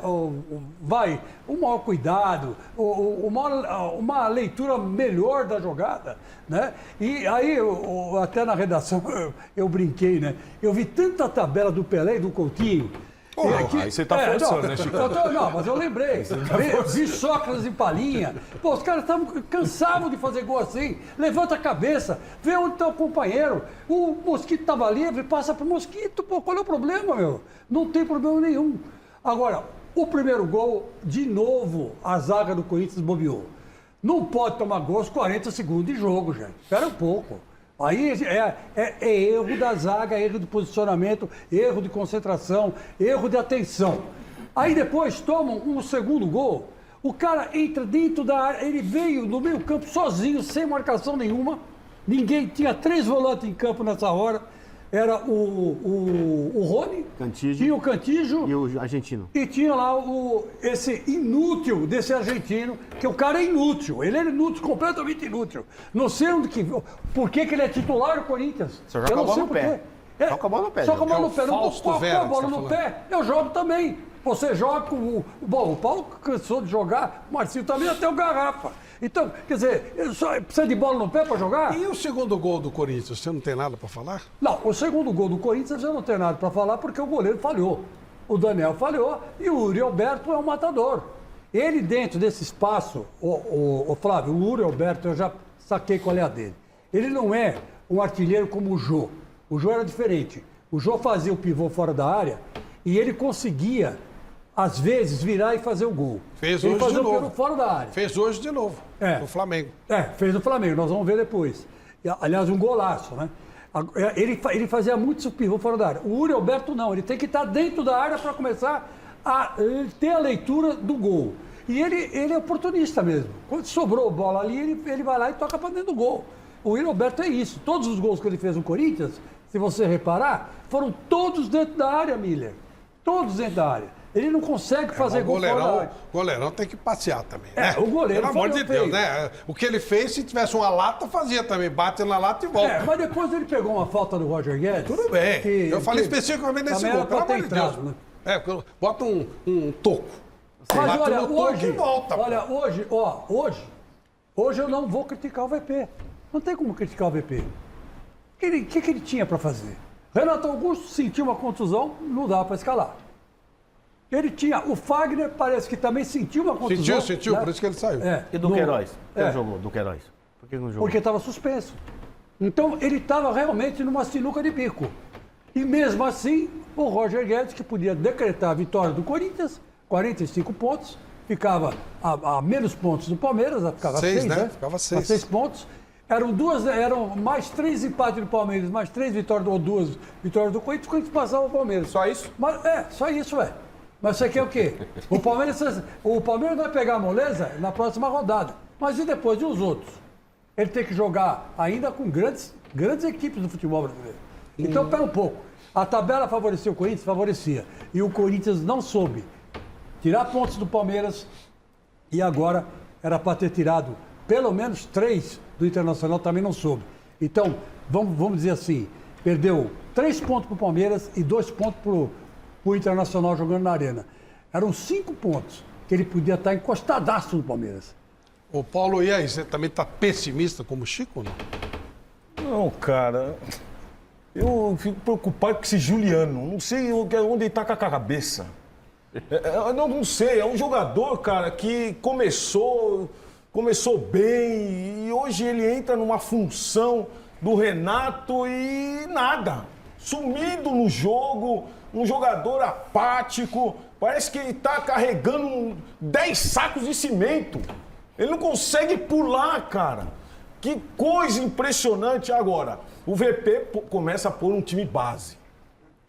G: um maior cuidado, uma leitura melhor da jogada, né? E aí, até na redação, eu brinquei, né? Eu vi tanta tabela do Pelé e do Coutinho,
H: Aí você tá forçando, né, Chico?
G: Não, mas eu lembrei. Vi Sócrates e Palinha. Pô, os caras cansavam de fazer gol assim. Levanta a cabeça, vê onde está o companheiro. O Mosquito estava livre, passa pro Mosquito. Pô, qual é o problema, meu? Não tem problema nenhum. Agora, o primeiro gol, de novo, a zaga do Corinthians bobeou. Não pode tomar gol aos 40 segundos de jogo, gente. Espera um pouco. Aí é erro da zaga, erro de posicionamento, erro de concentração, erro de atenção. Aí depois tomam um segundo gol, o cara entra dentro da área, ele veio no meio campo sozinho, sem marcação nenhuma. Ninguém, tinha 3 volantes em campo nessa hora. Era o Rony,
E: Cantígio.
G: tinha o Cantígio
E: E o argentino.
G: e tinha lá esse inútil desse argentino, que o cara é inútil. Ele é inútil, completamente inútil. Não sei por que ele é titular do Corinthians.
E: Só joga
G: Eu não
E: a bola
G: sei
E: no
G: por
E: pé.
G: quê.
E: Só com a bola no pé,
G: Só com a bola
A: É o
G: no pé. Não,
A: Fausto
G: com a
A: Vera que
G: bola
A: você
G: no
A: tá
G: pé, eu jogo também. Você joga com o... Bom, o Paulo cansou de jogar, o Marcinho também, até o Garrafa. Então, quer dizer, precisa de bola no pé para jogar?
A: E o segundo gol do Corinthians, você não tem nada para falar?
G: Não, o segundo gol do Corinthians eu não tenho nada para falar porque o goleiro falhou. O Daniel falhou e o Uri Alberto é um matador. Ele dentro desse espaço, o Flávio, o Uri Alberto, eu já saquei qual é a dele. Ele não é um artilheiro como o Jô. O Jô era diferente. O Jô fazia o pivô fora da área e ele conseguia, às vezes, virar e fazer o gol.
A: Fez
G: ele
A: hoje
G: fazia
A: de
G: o
A: novo.
G: pivô fora da área.
A: Fez hoje de novo, no Flamengo.
G: Fez no Flamengo, nós vamos ver depois. Aliás, um golaço, né? Ele fazia muito esse pivô fora da área. O Uri Alberto não, ele tem que estar dentro da área para começar a ter a leitura do gol. E ele é oportunista mesmo. Quando sobrou a bola ali, ele vai lá e toca para dentro do gol. O Uri Alberto é isso. Todos os gols que ele fez no Corinthians, se você reparar, foram todos dentro da área, Miller. Todos dentro da área. Ele não consegue fazer gol fora da área.
A: O goleirão tem que passear também, né?
G: O goleiro
A: Pelo amor de
G: feio.
A: Deus, né? O que ele fez, se tivesse uma lata, fazia também. Bate na lata e volta.
G: Mas depois ele pegou uma falta do Roger Guedes.
A: Tudo bem. Eu falei especificamente nesse
G: também
A: gol,
G: era
A: pelo
G: pra
A: amor
G: ter
A: de Deus.
G: entrado, né?
A: Bota um toco.
G: Mas
A: Bate
G: olha,
A: no toco
G: hoje,
A: e volta.
G: olha, hoje eu não vou criticar o VP. Não tem como criticar o VP. O que ele tinha para fazer? Renato Augusto sentiu uma contusão, não dá para escalar. Ele tinha, o Fagner parece que também sentiu uma contusão.
A: Sentiu,
G: né?
A: por isso que ele saiu.
E: E do Queiroz? Por que não jogou do Queiroz? Por que não jogou?
G: Porque estava suspenso. Então ele estava realmente numa sinuca de bico. E mesmo assim, o Roger Guedes, que podia decretar a vitória do Corinthians, 45 pontos, ficava a menos pontos do Palmeiras, ficava 6, né?
A: Ficava 6.
G: 6 pontos. Eram mais 3 empates do Palmeiras, mais 3 vitórias ou 2 vitórias do Corinthians, o Corinthians passava o Palmeiras.
I: Só isso?
G: Mas, só isso, velho. Mas você quer o quê? O Palmeiras vai pegar a moleza na próxima rodada. Mas e depois? E os outros? Ele tem que jogar ainda com grandes equipes do futebol brasileiro. Então, pera um pouco. A tabela favorecia o Corinthians? Favorecia. E o Corinthians não soube tirar pontos do Palmeiras e agora era para ter tirado pelo menos 3 do Internacional, também não soube. Então, vamos dizer assim, perdeu 3 pontos para o Palmeiras e 2 pontos para o Internacional jogando na Arena. Eram 5 pontos que ele podia estar encostadaço no Palmeiras.
A: Ô Paulo, e aí, você também tá pessimista como o Chico ou não?
K: Não, cara. Eu fico preocupado com esse Juliano. Não sei onde ele tá com a cabeça. Não sei, é um jogador, cara, que começou bem e hoje ele entra numa função do Renato e nada. Sumido no jogo, um jogador apático, parece que ele tá carregando 10 sacos de cimento. Ele não consegue pular, cara. Que coisa impressionante agora. O VP começa a pôr um time base.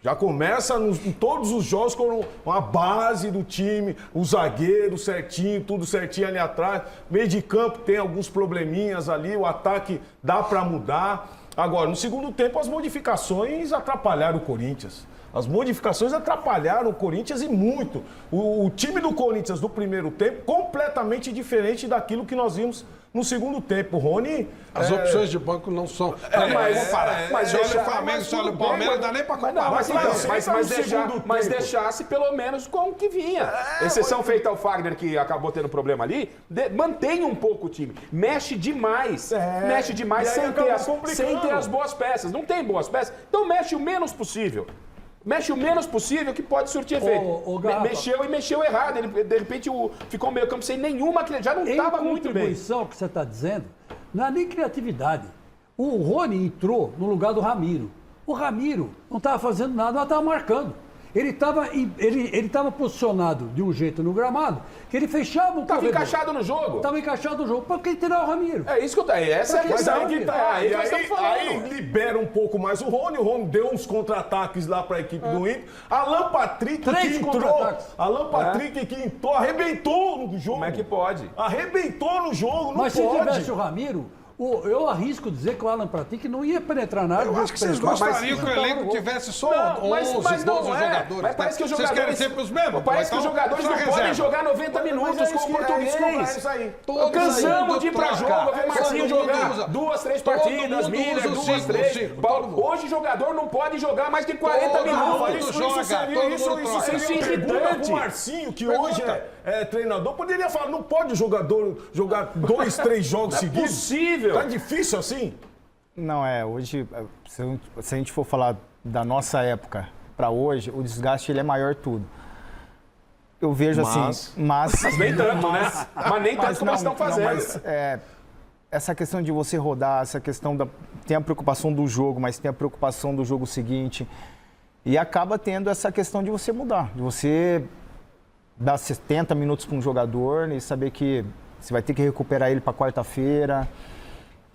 K: Já começa em todos os jogos com a base do time, o zagueiro certinho, tudo certinho ali atrás. Meio de campo tem alguns probleminhas ali, o ataque dá para mudar. Agora, no segundo tempo, as modificações atrapalharam o Corinthians. As modificações atrapalharam o Corinthians e muito. O time do Corinthians do primeiro tempo, completamente diferente daquilo que nós vimos no segundo tempo. O Rony...
A: As opções de banco não são... Mas se olha o Flamengo, se olha o Palmeiras, não dá nem pra comparar.
I: Mas deixasse pelo menos com o que vinha. Exceção feita ao Fagner, que acabou tendo problema ali, mantém um pouco o time. Mexe demais. Mexe demais sem ter as boas peças. Não tem boas peças, então mexe o menos possível. Mexe o menos possível que pode surtir efeito.
G: Garrafa.
I: Mexeu errado. Ele, de repente, ficou meio campo sem nenhuma, já não estava muito bem.
G: A contribuição que você está dizendo não é nem criatividade. O Rony entrou no lugar do Ramiro. O Ramiro não estava fazendo nada, mas estava marcando. Ele estava posicionado de um jeito no gramado que ele fechava o corredor.
I: Estava encaixado no jogo.
G: Estava encaixado no jogo. Para que tirar o Ramiro?
I: É isso que eu tô. Essa é a questão.
K: Aí libera um pouco mais o Rony deu uns contra-ataques lá para a equipe do Inter. Alan Patrick que entrou. Alan Patrick que entrou, arrebentou no jogo.
I: Como é que pode?
K: Arrebentou no jogo, não
G: Mas
K: pode.
G: se tivesse o Ramiro, eu arrisco dizer que o Alan Patrick não ia penetrar na área.
A: Eu acho que vocês gostariam que o elenco tivesse só 11, 12 jogadores.
I: Mas parece que os
A: Vocês querem
I: jogadores...
A: sempre os mesmos?
I: Parece que os jogadores não podem jogar 90 minutos com o português. Cansamos de ir pra jogo, ver Marcinho jogar 2, 3 partidas, Miller, 2, 3. Hoje o jogador não pode jogar mais de 40 minutos.
K: Isso seria irritante. O Marcinho, que hoje é treinador, poderia falar, não pode o jogador jogar 2, 3 jogos seguidos?
I: É possível.
K: Tá difícil assim?
D: Não, hoje, se a gente for falar da nossa época para hoje, o desgaste ele é maior tudo. Eu vejo mas
I: nem tanto, né? Mas nem tanto como eles estão fazendo.
D: Essa questão de você rodar, essa questão tem a preocupação do jogo, mas tem a preocupação do jogo seguinte. E acaba tendo essa questão de você mudar, de você dar 70 minutos para um jogador e saber que você vai ter que recuperar ele para quarta-feira.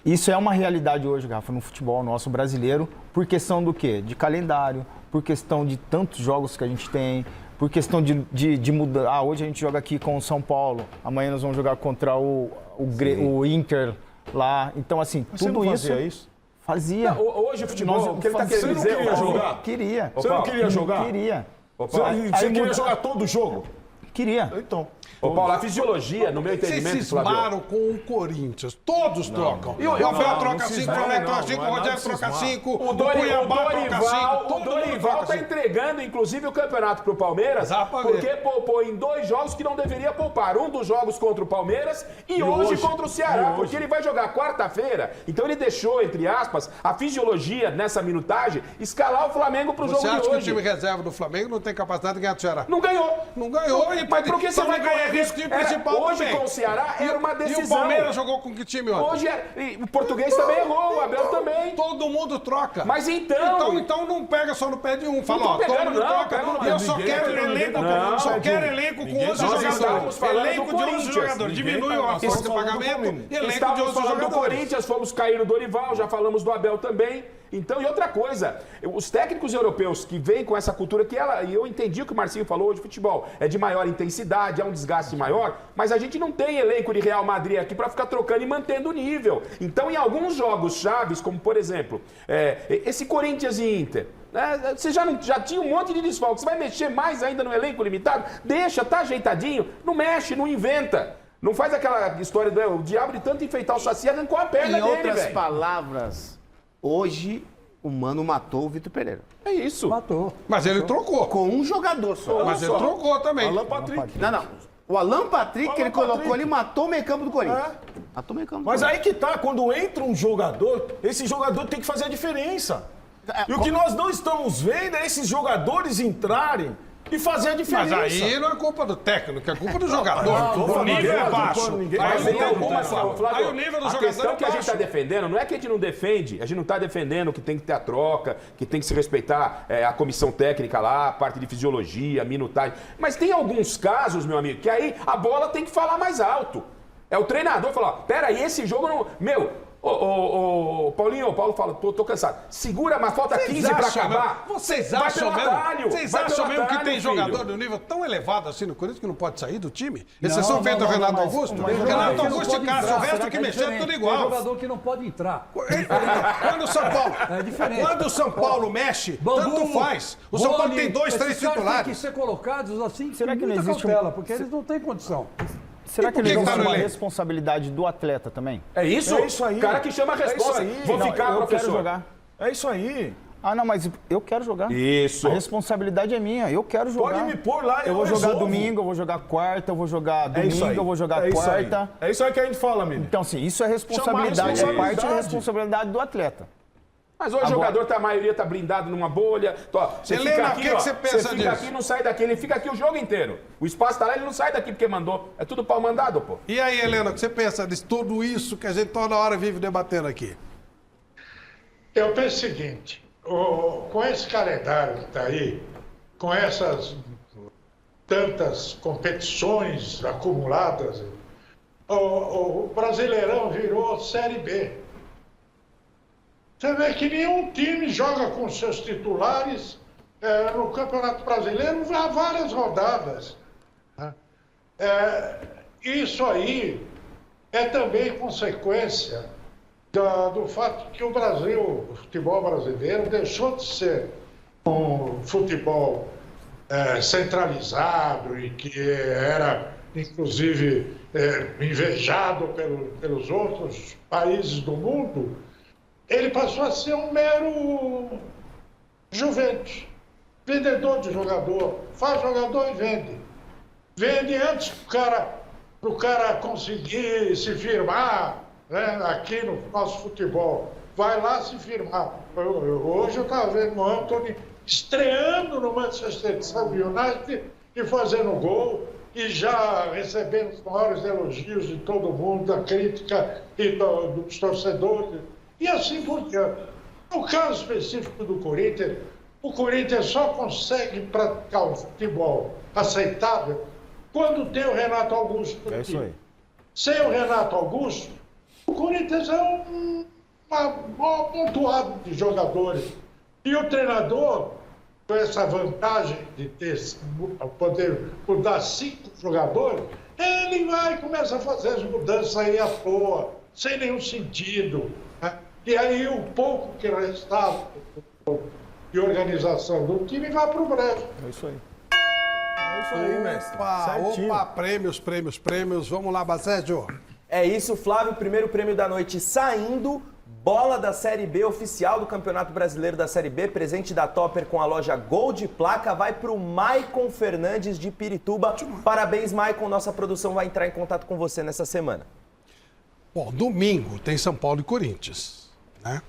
D: Isso é uma realidade hoje, Rafa, no futebol nosso brasileiro, por questão do quê? De calendário, por questão de tantos jogos que a gente tem, por questão de mudar. Hoje a gente joga aqui com o São Paulo, amanhã nós vamos jogar contra o Inter lá. Então, assim,
K: mas
D: tudo
K: você não
D: isso...
K: fazia isso?
D: Fazia.
I: Hoje o futebol, o que ele está querendo dizer...
K: Você não queria jogar?
D: Queria.
K: Você não queria jogar?
D: Queria.
K: Você queria jogar todo o jogo?
D: Queria.
K: Então...
I: Ô, Paulo, a fisiologia, no meu entendimento,
A: Vocês cismaram com o Corinthians. Todos trocam.
I: E o
A: Abel troca 5, o Flamengo troca 5, o Rogério troca 5, o Cuiabá troca 5.
I: O Dorival tá entregando, inclusive, o campeonato pro Palmeiras, porque poupou em 2 jogos que não deveria poupar. Um dos jogos contra o Palmeiras e hoje contra o Ceará, porque ele vai jogar quarta-feira. Então ele deixou, entre aspas, a fisiologia nessa minutagem escalar o Flamengo pro jogo de hoje.
A: Você acha que o time reserva do Flamengo não tem capacidade de ganhar do Ceará?
I: Não ganhou.
A: Não ganhou.
I: Mas por que você vai ganhar?
A: Time principal
I: hoje
A: também.
I: com o Ceará era uma decisão.
A: E o Palmeiras jogou com que time ontem?
I: Hoje o português também errou, o Abel também.
A: Todo mundo troca.
I: Mas então
A: não pega só no pé de um. Fala,
I: não tô pegando,
A: todo mundo troca. Eu só quero elenco com 11 jogadores. Elenco de 11 jogadores. Diminui a folga de pagamento. Elenco de 11
I: falando do
A: jogadores.
I: Corinthians, fomos cair no Dorival, já falamos do Abel também. Então, e outra coisa, os técnicos europeus que vêm com essa cultura e eu entendi o que o Marcinho falou hoje, futebol é de maior intensidade, é um desgaste maior, mas a gente não tem elenco de Real Madrid aqui para ficar trocando e mantendo o nível. Então, em alguns jogos chaves, como por exemplo, esse Corinthians e Inter, você já tinha um monte de desfalques, você vai mexer mais ainda no elenco limitado? Deixa, tá ajeitadinho, não mexe, não inventa. Não faz aquela história do diabo de tanto enfeitar o saci, arrancou a perna dele, velho.
E: Em outras palavras, hoje o Mano matou o Vitor Pereira.
I: É isso.
G: Matou.
A: Mas ele trocou.
E: Com um jogador só.
A: Mas ele trocou também.
K: Alan Patrick.
E: Não. O Alan Patrick, que ele colocou, ele matou o meio campo do Corinthians. Matou o meio campo do
K: Mas
E: Corinthians.
K: aí que tá, quando entra um jogador, esse jogador tem que fazer a diferença. E o que nós não estamos vendo é esses jogadores entrarem e fazer a diferença.
A: Mas aí não é culpa do técnico, é culpa do jogador. O nível é baixo.
I: Mas tem algumas, Flávio,
A: Aí o nível do
I: a
A: jogador
I: questão
A: é
I: que a gente
A: baixo.
I: está defendendo não é que a gente não defende, a gente não está defendendo que tem que ter a troca, que tem que se respeitar a comissão técnica lá, a parte de fisiologia, minutagem. Mas tem alguns casos, meu amigo, que aí a bola tem que falar mais alto. É o treinador falar, peraí, esse jogo não... Paulinho, o Paulo fala, tô cansado. Segura, mas falta 15 pra acabar.
A: Vocês
I: Vai
A: acham
I: pelo
A: mesmo?
I: atalho,
A: Vocês
I: vai
A: acham
I: pelo
A: mesmo que
I: atalho,
A: tem
I: filho.
A: jogador de um nível tão elevado assim no Corinthians que não pode sair do time?
G: Não,
A: Exceção feita ao Renato
G: mas-
A: Augusto?
G: mas
A: Renato
G: jogador que não
A: Augusto e
G: pode
A: Cássio,
G: entrar,
A: o resto
G: será
A: que
G: é
A: mexendo
G: diferente?
A: tudo
G: Tem
A: igual.
G: jogador que não pode entrar.
A: Quando o São Paulo,
G: É diferente.
A: quando o São Paulo mexe, tanto faz. O São Paulo tem 2, 3
G: esses caras
A: titulares.
G: têm que ser colocados assim,
D: Será
G: com
D: que não
G: muita
D: existe
G: cautela, porque eles não têm condição.
D: Será que
A: por que
D: eles
A: que
D: não
A: tá no
D: são uma
A: elenco?
D: responsabilidade do atleta também?
I: É isso?
K: É isso aí.
I: O cara que chama a resposta.
K: É isso aí.
I: Vou
D: Não,
I: ficar,
D: eu
I: professor.
D: quero jogar.
K: É isso aí.
D: Ah, não, mas eu quero jogar.
I: Isso.
D: A responsabilidade é minha, eu quero jogar.
K: Pode me pôr lá,
D: Eu vou jogar
K: resolvo.
D: domingo, eu vou jogar quarta, eu vou jogar
K: É isso
D: domingo,
K: aí.
D: eu vou jogar
K: É isso aí.
D: quarta.
K: É isso aí que a gente fala, amigo.
D: Então, assim, isso é responsabilidade, é parte da responsabilidade do atleta.
I: Mas hoje o jogador, a maioria tá blindado numa bolha. Você
A: Helena,
I: fica
A: o
I: aqui,
A: que você pensa
I: você fica
A: disso?
I: aqui, não sai daqui. Ele fica aqui o jogo inteiro. O espaço tá lá, ele não sai daqui porque mandou. É tudo pau mandado, pô.
A: E aí, Helena, o que você pensa de tudo isso que a gente toda hora vive debatendo aqui?
F: Eu penso o seguinte, com esse calendário que está aí, com essas tantas competições acumuladas, o Brasileirão virou Série B. Você vê que nenhum time joga com seus titulares no Campeonato Brasileiro há várias rodadas. Né? Isso aí é também consequência do fato que o Brasil, o futebol brasileiro, deixou de ser um futebol centralizado e que era, inclusive, invejado pelos outros países do mundo. Ele passou a ser um mero Juventus, vendedor de jogador, faz jogador e vende. Vende antes para o cara conseguir se firmar, né, aqui no nosso futebol. Vai lá se firmar. Hoje eu estava vendo o Antony estreando no Manchester United e fazendo gol e já recebendo os maiores elogios de todo mundo, da crítica e dos torcedores. E assim por diante. No caso específico do Corinthians, o Corinthians só consegue praticar o futebol aceitável quando tem o Renato Augusto.
K: É isso aí.
F: Sem o Renato Augusto, o Corinthians é um amontoado de jogadores. E o treinador, com essa vantagem de poder mudar 5 jogadores, ele vai e começa a fazer as mudanças aí à toa, sem nenhum sentido. Né? E aí o pouco que restava de organização do time vai para o brejo.
K: É isso aí. É isso aí, mestre. Certinho.
A: Opa, prêmios. Vamos lá, Bacédio.
B: É isso, Flávio. Primeiro prêmio da noite saindo. Bola da Série B oficial do Campeonato Brasileiro da Série B. Presente da Topper com a loja Gol de Placa. Vai para o Maicon Fernandes de Pirituba. Parabéns, Maicon. Nossa produção vai entrar em contato com você nessa semana.
A: Bom, domingo tem São Paulo e Corinthians, né?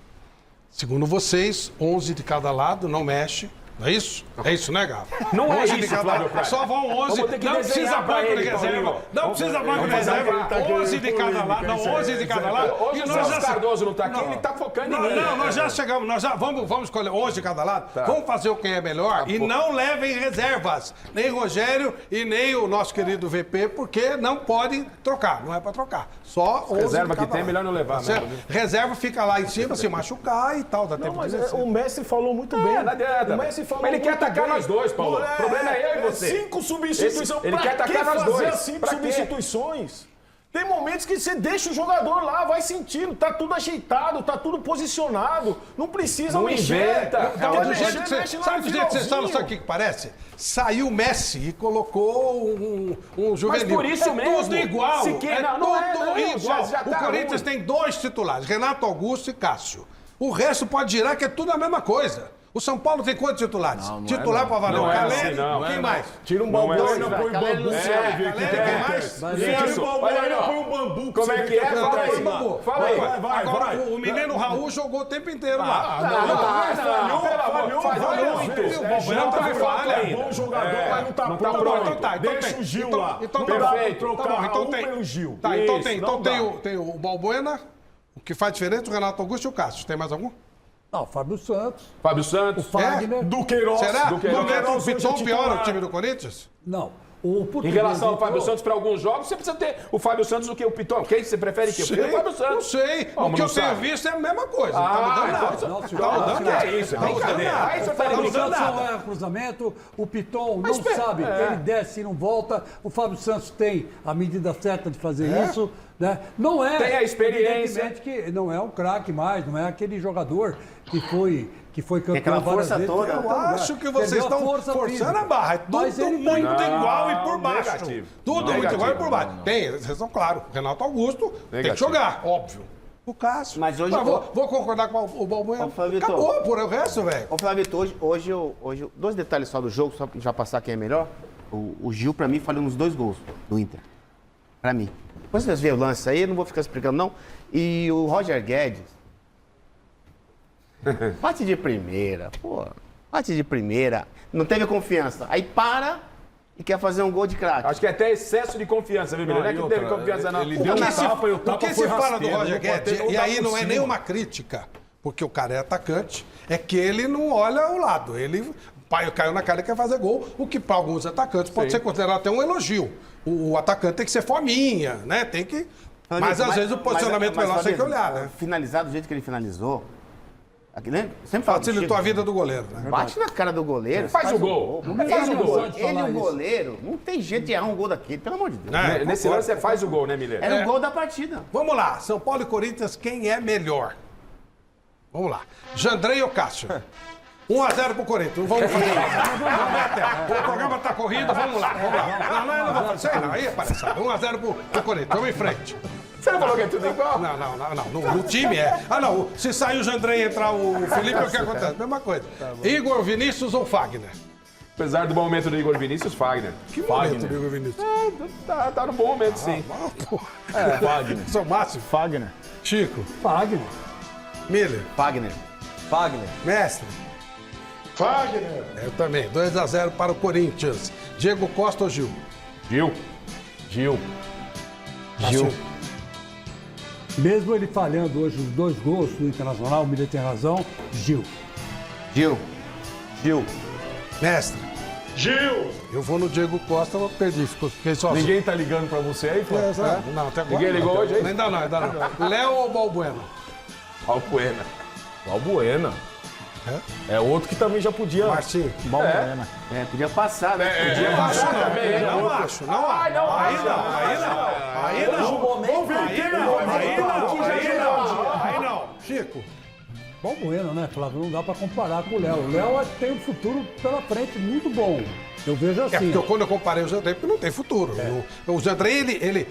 A: Segundo vocês, 11 de cada lado, não mexe. Não é isso? É isso, né, Galo?
I: Não é
A: 11 de
I: isso,
A: cada
I: Flávio
A: lado.
I: Prado.
A: Só vão 11.
I: Vamos ter que
A: Não precisa
I: desenhar pra
A: banco de
I: ele,
A: reserva.
I: Paulinho.
A: Não precisa banco de reserva. 11 de cada lado. Não, 11 de cada lado.
I: Hoje o Celso Cardoso não tá aqui, ele tá focando em mim.
A: Não, nós já chegamos. Vamos escolher 11 de cada lado.
I: Tá.
A: Vamos fazer o que é melhor e não levem reservas. Nem Rogério e nem o nosso querido VP, porque não podem trocar. Não é pra trocar. Só 11
I: Reserva
A: de
I: que
A: cada
I: tem,
A: lado.
I: melhor não levar,
A: Certo?
I: né?
A: Reserva fica lá em cima, se machucar e tal. Dá
K: Não,
A: tempo
K: mas
A: de descer.
K: o Messi falou muito bem.
I: não adianta.
K: O Messi falou
I: Mas ele quer
K: muito
I: atacar
K: bem.
I: nós dois, Paulo. O problema é eu e você.
K: 5 substituições.
I: Ele
K: Pra
I: quer atacar
K: que
I: nós
K: fazer
I: dois?
K: as 5
I: Pra quê?
K: substituições? Tem momentos que você deixa o jogador lá, vai sentindo, tá tudo ajeitado, tá tudo posicionado. Não precisa
I: Não
K: mexer.
I: inventa.
A: Porque do jeito que
K: mexe
A: você,
K: lá
A: sabe
K: no
A: do jeito que você fala,
K: finalzinho.
A: sabe o que parece? Saiu o Messi e colocou um juvenil.
I: por isso
A: é
I: mesmo.
A: tudo igual.
I: Se que-
A: é
I: não,
A: tudo
I: não é, não,
A: igual.
I: já
A: O
I: tá
A: Corinthians
I: ruim.
A: tem 2 titulares, Renato Augusto e Cássio. O resto pode girar, que é tudo a mesma coisa. O São Paulo tem quantos titulares? Titular para valer.
I: Não
A: o
I: é
A: Caleri,
I: assim, não.
A: quem mais?
K: Tira um
I: Não
K: bambu
I: é
K: e
I: assim,
K: não
I: não.
K: põe bambu. Você vai ver que
A: Caleri, quem mais?
K: Tira o bambu e não põe um bambu.
I: Como é que é?
K: Não,
I: Fala aí,
K: põe
I: Bambu. Fala aí.
K: Vai.
A: Agora, o menino Raul jogou o tempo inteiro lá.
K: Falhou muito.
A: O Balbuena também falha.
K: É bom jogador, mas não tá
I: não tá
K: pronto.
I: pronto.
A: Então tá, então
K: Deixa
A: tem.
K: o Gil
A: Então-
K: lá.
A: então
K: Não
A: tá
K: dá pra
I: perfeito.
K: trocar
A: Tá bom, então
K: Raul
A: tem.
K: pelo Gil.
A: Tá, então
K: Isso,
A: tem.
K: não
A: Então
K: dá.
A: tem o Balbuena, o que faz diferença, o Renato Augusto e o Cássio. Tem mais algum?
G: Não, Fábio Santos,
I: Fábio Santos.
G: Fagner.
K: Duqueiroz.
A: Será?
I: Duqueiroz.
A: O
K: hoje é
A: Piton piora
K: titular.
A: o time do Corinthians?
G: Não. O
I: Em
G: português
I: relação ao
G: entrou-
I: Fábio Santos para alguns jogos, você precisa ter o Fábio Santos do que o Piton. Quem você prefere que? Eu prefiro o Fábio Santos.
A: Não sei.
I: Como
A: O que
I: não
A: eu tenho
I: sabe?
A: visto é a mesma coisa. Não tá mudando nada.
G: Não,
A: Tá
G: senhor.
A: mudando
I: Que
A: nada.
I: é isso? É
A: Tá mudando
I: brincadeira.
A: nada.
I: Aí você
G: O
I: tá
G: Fábio
I: mudando
G: Santos não
I: nada.
G: erra cruzamento, o Piton
I: Mas
G: não
I: espera,
G: sabe, ele desce e não volta. O Fábio Santos tem a medida certa de fazer isso. Né? Não é.
I: Tem a experiência.
G: Evidentemente que não é um craque mais, não é aquele jogador que foi campeão
E: aquela
G: várias
E: força
G: vezes.
E: toda.
G: Em qualquer
A: Eu
G: lugar.
A: acho que vocês
G: Perdeu a
A: estão
G: força
A: forçando
G: física.
A: a barra. É
G: Mas
A: tudo
G: ele tá
A: muito
G: indo-
A: igual e por baixo.
I: negativo.
A: Tudo muito
I: Negativo.
A: igual e por baixo. Tem, vocês são claros. Renato Augusto tem que
I: Negativo.
A: jogar, óbvio. O Cássio.
E: Mas hoje-
A: vou concordar com o Balbuena.
E: Ô, Flávio Vitor.
A: Acabou por o resto, velho.
E: Ô, Flávio, hoje, 2 detalhes só do jogo, só pra já passar quem é melhor. O Gil, pra mim, falhou nos 2 gols do Inter. Pra mim. Depois vocês verem o lance aí, eu não vou ficar explicando, não. E o Roger Guedes, Bate de primeira, pô. Bate de primeira. Não teve confiança. Aí para e quer fazer um gol de craque.
I: Acho que é até excesso de confiança, viu, Mineiro? Não é que não teve confiança, não.
K: Ele deu um tapa e o
A: O
K: tapa
A: que
K: foi
A: se fala do
K: rasteiro,
A: Roger
K: não pode ter-
A: Guedes, e
K: dar
A: aí
K: por
A: não é
K: cima.
A: nenhuma crítica, porque o cara é atacante, é que ele não olha o lado. Ele caiu na cara e quer fazer gol, o que para alguns atacantes pode ser considerado até um elogio. O atacante tem que ser fominha, né? Tem que... Mas às vezes o posicionamento melhor tem que olhar, né?
E: Finalizar do jeito que ele finalizou. Aqui, né? Sempre fala.
A: Facilitou a vida do goleiro, né?
E: Bate na cara do goleiro.
I: Faz o gol.
E: Faz o gol.
G: Ele
E: Ele,
G: falar
E: o
G: isso.
E: goleiro, não tem jeito de errar um gol daquele, pelo amor de Deus.
A: É,
I: Nesse
A: concordo.
I: lance você faz o gol, né, Mineiro?
E: Era o gol da partida.
A: Vamos lá, São Paulo e Corinthians, quem é melhor? Vamos lá. Jandrei ou Cássio? 1-0 pro Corinthians. Vamos fazer isso. Vamos ver até. O programa tá corrido, vamos lá. Vamos lá. Não, eu não vou fazer isso aí, não. Aí é palhaçada. 1-0 pro Corinthians. Vamos em frente.
I: Você não falou que é tudo igual?
A: Não. No time é. Ah, não. Se sair o Jandrei e entrar o Felipe, o que acontece? Mesma coisa. Igor, Vinícius ou Fagner?
I: Apesar do bom momento do Igor Vinícius, Fagner.
A: Que momento do Igor Vinícius?
I: Tá no bom momento, sim.
A: Fagner. São Márcio.
D: Fagner.
A: Chico.
G: Fagner.
A: Miller.
B: Fagner.
A: Mestre.
F: Fagner.
A: Eu também. 2-0 para o Corinthians. Diego Costa ou Gil?
I: Gil.
K: Gil.
G: Mesmo ele falhando hoje os 2 gols do Internacional, o Miller tem razão, Gil.
B: Gil.
A: Mestre.
F: Gil.
A: Eu vou no Diego Costa, eu perdi, fiquei sozinho.
K: Ninguém tá ligando pra você aí, Flávio?
A: Não, até agora.
I: Ninguém ligou
A: não.
I: hoje, hein?
A: Ainda não. Léo ou Balbuena?
I: Alpuena.
K: Balbuena. É outro que também já podia.
A: Marcinho.
D: Balbuena.
E: É, podia passar, né?
A: Não acho, não. Não acho. Não acho. Aí não. Chico.
G: Bom Bueno, né, Flávio? Não dá para comparar com o Léo. O Léo tem um futuro pela frente muito bom. Eu vejo assim.
A: Porque quando eu comparei o Jandrei, porque não tem futuro. O Jandrei,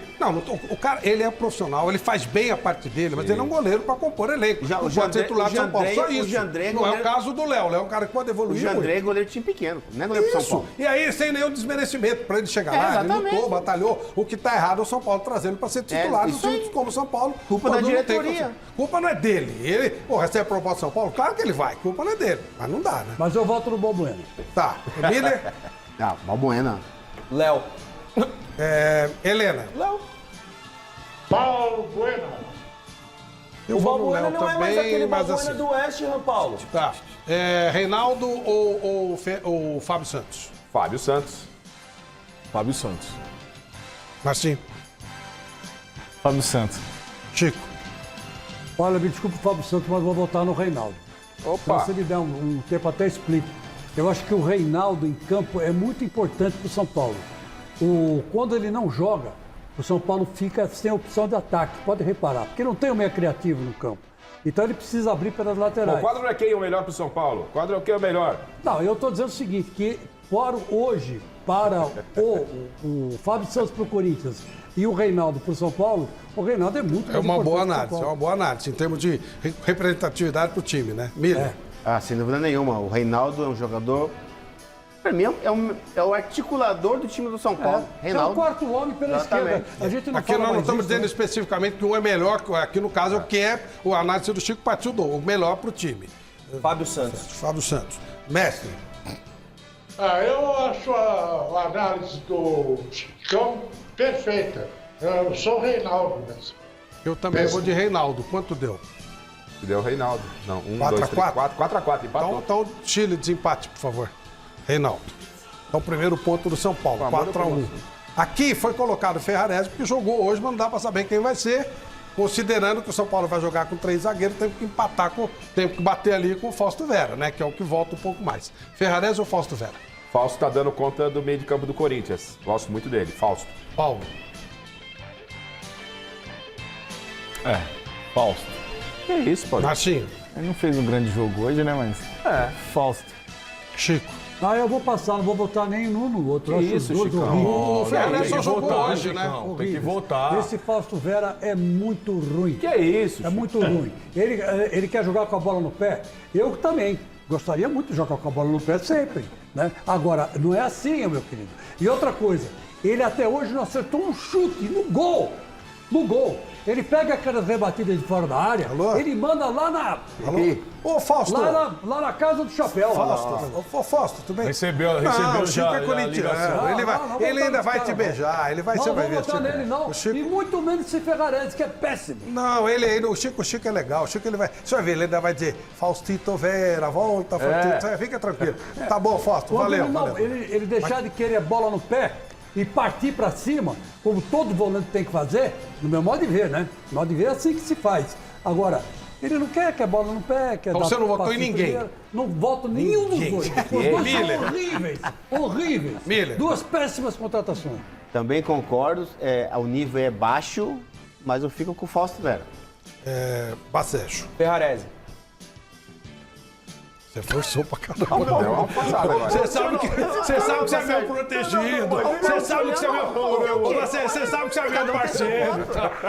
A: o cara, ele é profissional, ele faz bem a parte dele, mas ele é um goleiro para compor elenco.
E: Já, o
A: não pode
E: Jandrei-
A: ser titular
E: o
A: de São Paulo, só
E: Jandrei- o
A: isso.
E: Jandrei é
A: não é o
E: goleiro-
A: caso do Léo. O Léo é um cara que pode
E: O
A: evoluir
E: Jandrei é
A: muito.
E: goleiro de time pequeno, não é goleiro pro São
A: Isso.
E: Paulo.
A: E aí, sem nenhum desmerecimento, para ele chegar lá, ele
E: exatamente.
A: lutou, batalhou. O que tá errado é o São Paulo trazendo para ser titular do
E: isso aí.
A: time como São Paulo.
E: Culpa da
A: quando não tem
E: diretoria.
A: condição. Culpa não é dele. Ele, recebe a proposta do São Paulo? Claro que ele vai. Culpa não é dele. Mas não dá, né?
G: Mas eu voto no Bom Bueno.
A: Tá. Miller,
E: Ah, Balbuena.
B: Léo.
A: Helena.
F: Paulo Bueno.
A: Eu
B: O
A: vou no
B: Balbuena
A: Léo
B: não é mais aquele
A: mas
B: Balbuena
A: assim.
B: do Oeste, João Paulo.
A: Tá. Reinaldo ou Fábio Santos?
I: Fábio Santos.
K: Fábio Santos.
A: Marcinho.
D: Fábio Santos.
A: Chico.
G: Olha, me desculpe, Fábio Santos, mas vou votar no Reinaldo. Se
I: Opa.
G: você me der um tempo, até explico. Eu acho que o Reinaldo em campo é muito importante para o São Paulo. Quando ele não joga, o São Paulo fica sem opção de ataque, pode reparar, porque não tem o meio criativo no campo. Então ele precisa abrir pelas
I: Bom,
G: laterais.
I: o quadro é quem é o melhor pro São Paulo? O quadro é quem é o melhor?
G: Não, eu estou dizendo o seguinte, que hoje, para o Fábio Santos para o Corinthians e o Reinaldo para o São Paulo, o Reinaldo é muito
A: É
G: mais
A: uma
G: importante
A: boa
G: que o São
A: análise, é
G: Paulo.
A: uma boa análise em termos de representatividade pro time, né? Miller.
E: Ah, sem dúvida nenhuma. O Reinaldo é um jogador. Pra mim, é o articulador do time do São Paulo.
G: É o
E: Reinaldo.
G: quarto homem pela
E: Exatamente.
G: esquerda. A gente não
A: Aqui
G: fala
A: nós não
G: mais
A: estamos
G: isso,
A: dizendo
G: né?
A: especificamente que um é melhor, aqui no caso é o que é a análise do Chico partiu o melhor pro time.
B: Fábio Santos.
A: Fábio Santos. Mestre.
F: Eu acho a análise do Chicão perfeita. Eu sou o Reinaldo mesmo.
A: Eu também vou de Reinaldo. Quanto deu?
I: Deu Reinaldo. Não, 1,
A: 4
I: 2,
A: a
I: 3,
A: 4?
I: 4. 4x4, empatou.
A: Então, Chile, desempate, por favor. Reinaldo. Então, primeiro ponto do São Paulo,
I: Amor,
A: 4-1. Aqui foi colocado o Ferrarese, porque jogou hoje, mas não dá para saber quem vai ser. Considerando que o São Paulo vai jogar com 3 zagueiros, tem que empatar tem que bater ali com o Fausto Vera, né? Que é o que volta um pouco mais. Ferrarese ou Fausto Vera?
I: Fausto tá dando conta do meio de campo do Corinthians. Gosto muito dele, Fausto.
A: Paulo.
D: Fausto.
I: Que isso, Paulo?
A: Marcinho.
D: Ele não fez um grande jogo hoje, né, mas... Fausto.
A: Chico.
G: Eu vou passar, não vou votar nem um no outro. Eu acho
I: isso,
G: os dois
I: Chicão?
G: horríveis.
A: O Ferrarese só jogou
K: votar,
A: hoje, né?
K: Chicão. Tem que
G: Horríveis.
K: votar.
G: Esse Fausto Vera é muito ruim.
I: Que isso?
G: É muito ruim. Ele quer jogar com a bola no pé? Eu também. Gostaria muito de jogar com a bola no pé sempre. Né? Agora, não é assim, meu querido. E outra coisa, ele até hoje não acertou um chute no gol. no gol. Ele pega aquelas rebatidas de fora da área,
A: Alô?
G: ele manda lá na...
A: Ô, Fausto.
G: Lá na casa do chapéu.
A: Ô, Fausto, tudo bem?
K: Recebeu
A: Não,
K: já
A: o Chico é
K: a
A: corintiano.
K: ligação.
A: Ele ainda vai te beijar. Ele vai,
G: Não,
A: você
G: não
A: vai
G: vou
A: ver.
G: votar nele, não.
A: O Chico...
G: E muito menos esse Ferrarese, que é péssimo.
A: Não, o Chico é legal. O Chico, ele vai... Você vai ver, ele ainda vai dizer, Faustito Vera, volta, Faustito. Fica tranquilo. Tá bom, Fausto,
G: Quando
A: valeu.
G: ele, não,
A: valeu.
G: ele deixar de querer bola no pé e partir pra cima, como todo volante tem que fazer, no meu modo de ver, né? No modo de ver é assim que se faz. Agora, ele não quer que a bola no pé, quer
A: Então
G: dar
A: você não votou
G: passe
A: em ninguém?
G: primeiro. Não voto nenhum dos dois. Os dois
A: Miller.
G: são horríveis. Horríveis.
A: Miller.
G: Duas péssimas contratações.
E: Também concordo, o nível é baixo, mas eu fico com o Fausto Vera.
A: Bacejo.
B: Ferrarese.
A: Você forçou pra caramba.
I: Deu uma passada agora.
A: Você sabe que você é meu protegido. Você sabe que você é meu. Você sabe que você é meu parceiro.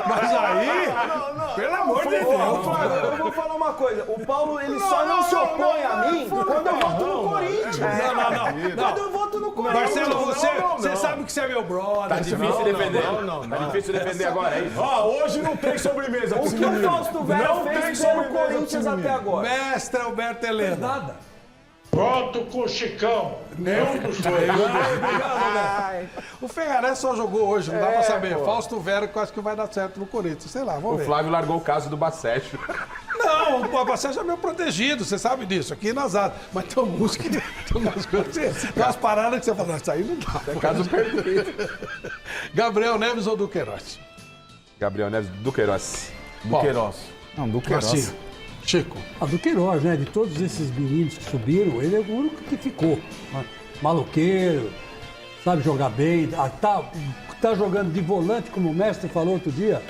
A: Mas aí, pelo amor de Deus.
B: Eu vou falar uma coisa. O Paulo, ele só não se opõe a mim quando eu voto no Corinthians.
A: Não.
B: Quando eu voto no Corinthians.
A: Marcelo, você sabe que você é meu brother.
I: Tá difícil defender. Tá difícil defender agora, é isso?
K: Hoje não tem sobremesa pra
B: O
K: esse
B: que o
K: menino.
B: Fausto Vera
K: Não tem
B: fez pelo
K: sobremesa pra esse
B: Corinthians
K: menino.
B: até agora?
A: Mestre Alberto Helena.
G: Nada.
F: Voto com o Chicão. Nenhum dos dois.
A: O Ferrarese só jogou hoje, não dá pra saber. Fausto Vera, que eu acho que vai dar certo no Corinthians. Sei lá,
I: O
A: vamos ver.
I: Flávio largou o caso do Bacejo.
A: Não, o Bacejo é meu protegido, você sabe disso, aqui nas asas. Mas tem música, tem umas coisas, tem umas paradas que você fala, isso aí não dá.
I: É caso perdido.
A: Gabriel Neves ou Duqueiroz?
I: Gabriel Neves do Queiroz.
K: Queiroz.
D: Não, do Queiroz.
A: Marcinho. Chico.
G: A do Queiroz, né? De todos esses meninos que subiram, ele é o único que ficou. Né? Maloqueiro, sabe jogar bem, tá jogando de volante, como o mestre falou outro dia,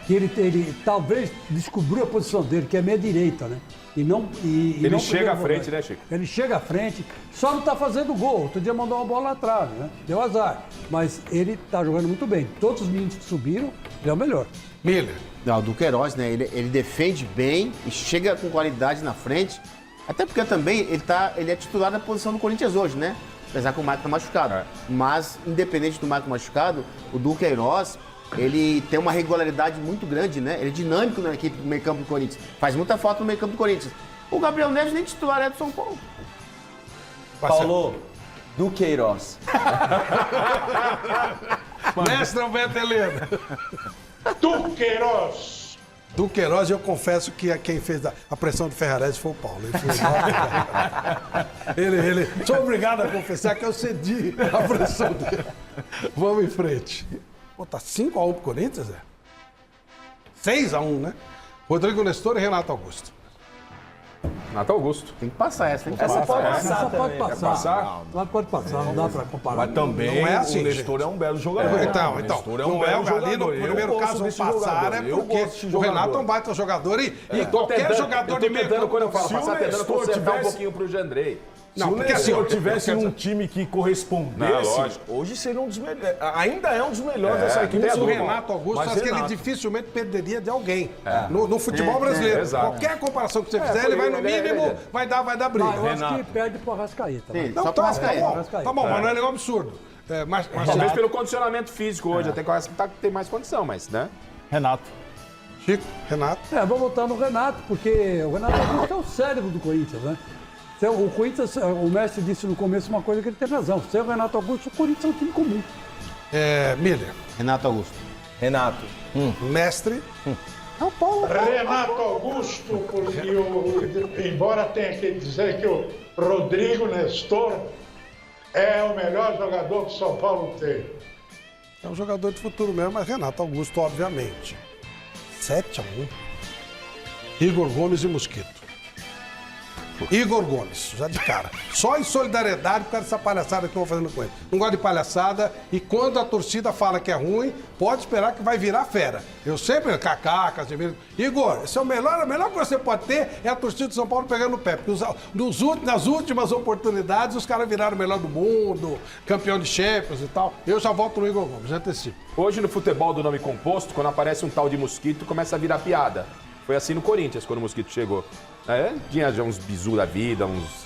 G: que ele talvez descobriu a posição dele, que é meia direita, né?
I: Ele chega à frente, né, Chico?
G: Ele chega à frente, só não tá fazendo gol. Outro dia mandou uma bola atrás, né? Deu azar. Mas ele tá jogando muito bem. Todos os meninos que subiram, ele é o melhor.
A: Miller.
E: Não, do Queiroz, né? Ele defende bem e chega com qualidade na frente. Até porque também ele é titular da posição do Corinthians hoje, né? Apesar que o Marco tá machucado. Mas, independente do Marco machucado, o do Queiroz, ele tem uma regularidade muito grande, né? Ele é dinâmico na equipe do meio-campo do Corinthians. Faz muita falta no meio-campo do Corinthians. O Gabriel Neves nem titular é do São Paulo.
B: Paulo, do Queiroz.
A: Mestre Alberto Helena.
F: Duqueiroz.
A: Duqueiroz, eu confesso que quem fez a pressão do Ferrarese foi o Paulo. Ele sou obrigado a confessar que eu cedi a pressão dele. Vamos em frente. Pô, tá 5-1 pro Corinthians, é? 6-1, né? Rodrigo Nestor e Renato Augusto.
I: Renato Augusto.
E: Tem que passar essa, tem que
B: Essa
E: passar.
B: pode
G: Essa
B: passar
G: pode
B: também.
G: passar. Ela pode passar, não dá pra comparar.
K: Mas também
A: Não é assim,
K: o Nestor
A: gente.
K: é um belo jogador.
A: Então,
K: O Nestor é um
A: não é
K: belo
A: o Galino,
K: jogador.
A: no
K: Eu
A: primeiro
K: gosto
A: caso,
K: desse
A: passar
K: jogador.
A: é
K: Eu
A: porque
K: gosto desse
A: o Renato é
K: jogador.
A: um baita jogador e qualquer jogador de meio campo...
I: Quando eu falo
K: Se o
I: passar, tentando
K: Nestor
I: consertar um
K: tivesse-
I: pouquinho pro Jandrei.
A: Não,
K: Se o
A: porque assim,
K: Nestor tivesse
A: eu-
K: um time que correspondesse,
I: Não, lógico.
K: hoje seria um dos melhores. Ainda é um dos melhores dessa equipe.
A: Mas o
K: Mas
A: Renato Augusto, acho que ele
K: Renato.
A: dificilmente perderia de alguém no futebol brasileiro.
I: exato.
A: Qualquer comparação que você fizer, ele vai no mínimo, vai dar briga.
G: Ah, eu acho que perde pro Arrascaeta. né?
E: Sim,
A: Não,
E: só pra
A: tá
E: Arrascaeta.
A: bom, mas não é nenhum absurdo. Mas
I: Talvez pelo condicionamento físico hoje, até que eu acho que tem mais condição, mas, né?
D: Renato.
A: Chico, Renato.
G: Vou votar no Renato, porque o Renato Augusto é o cérebro do Corinthians, né? O Corinthians, o mestre disse no começo uma coisa que ele tem razão. Sem o Renato Augusto, o Corinthians é um time comum.
A: Miller,
E: Renato Augusto.
B: Renato.
A: mestre.
F: Renato Augusto, porque embora tenha que dizer que o Rodrigo Nestor é o melhor jogador que o São Paulo tem.
A: É um jogador de futuro mesmo, mas Renato Augusto, obviamente. 7-1. Igor Gomes e Mosquito. Igor Gomes, já de cara. Só em solidariedade por causa dessa palhaçada que eu vou fazendo com ele. Não gosto de palhaçada e quando a torcida fala que é ruim, pode esperar que vai virar fera. Eu sempre, Kaká, Casemiro. Igor, esse é a melhor coisa que você pode ter é a torcida de São Paulo pegando no pé. Porque nas últimas oportunidades os caras viraram o melhor do mundo, campeão de Champions e tal. Eu já voto no Igor Gomes, já antecipo.
I: Hoje no futebol do nome composto, quando aparece um tal de Mosquito, começa a virar piada. Foi assim no Corinthians, quando o Mosquito chegou. Tinha já uns Bizu da vida, uns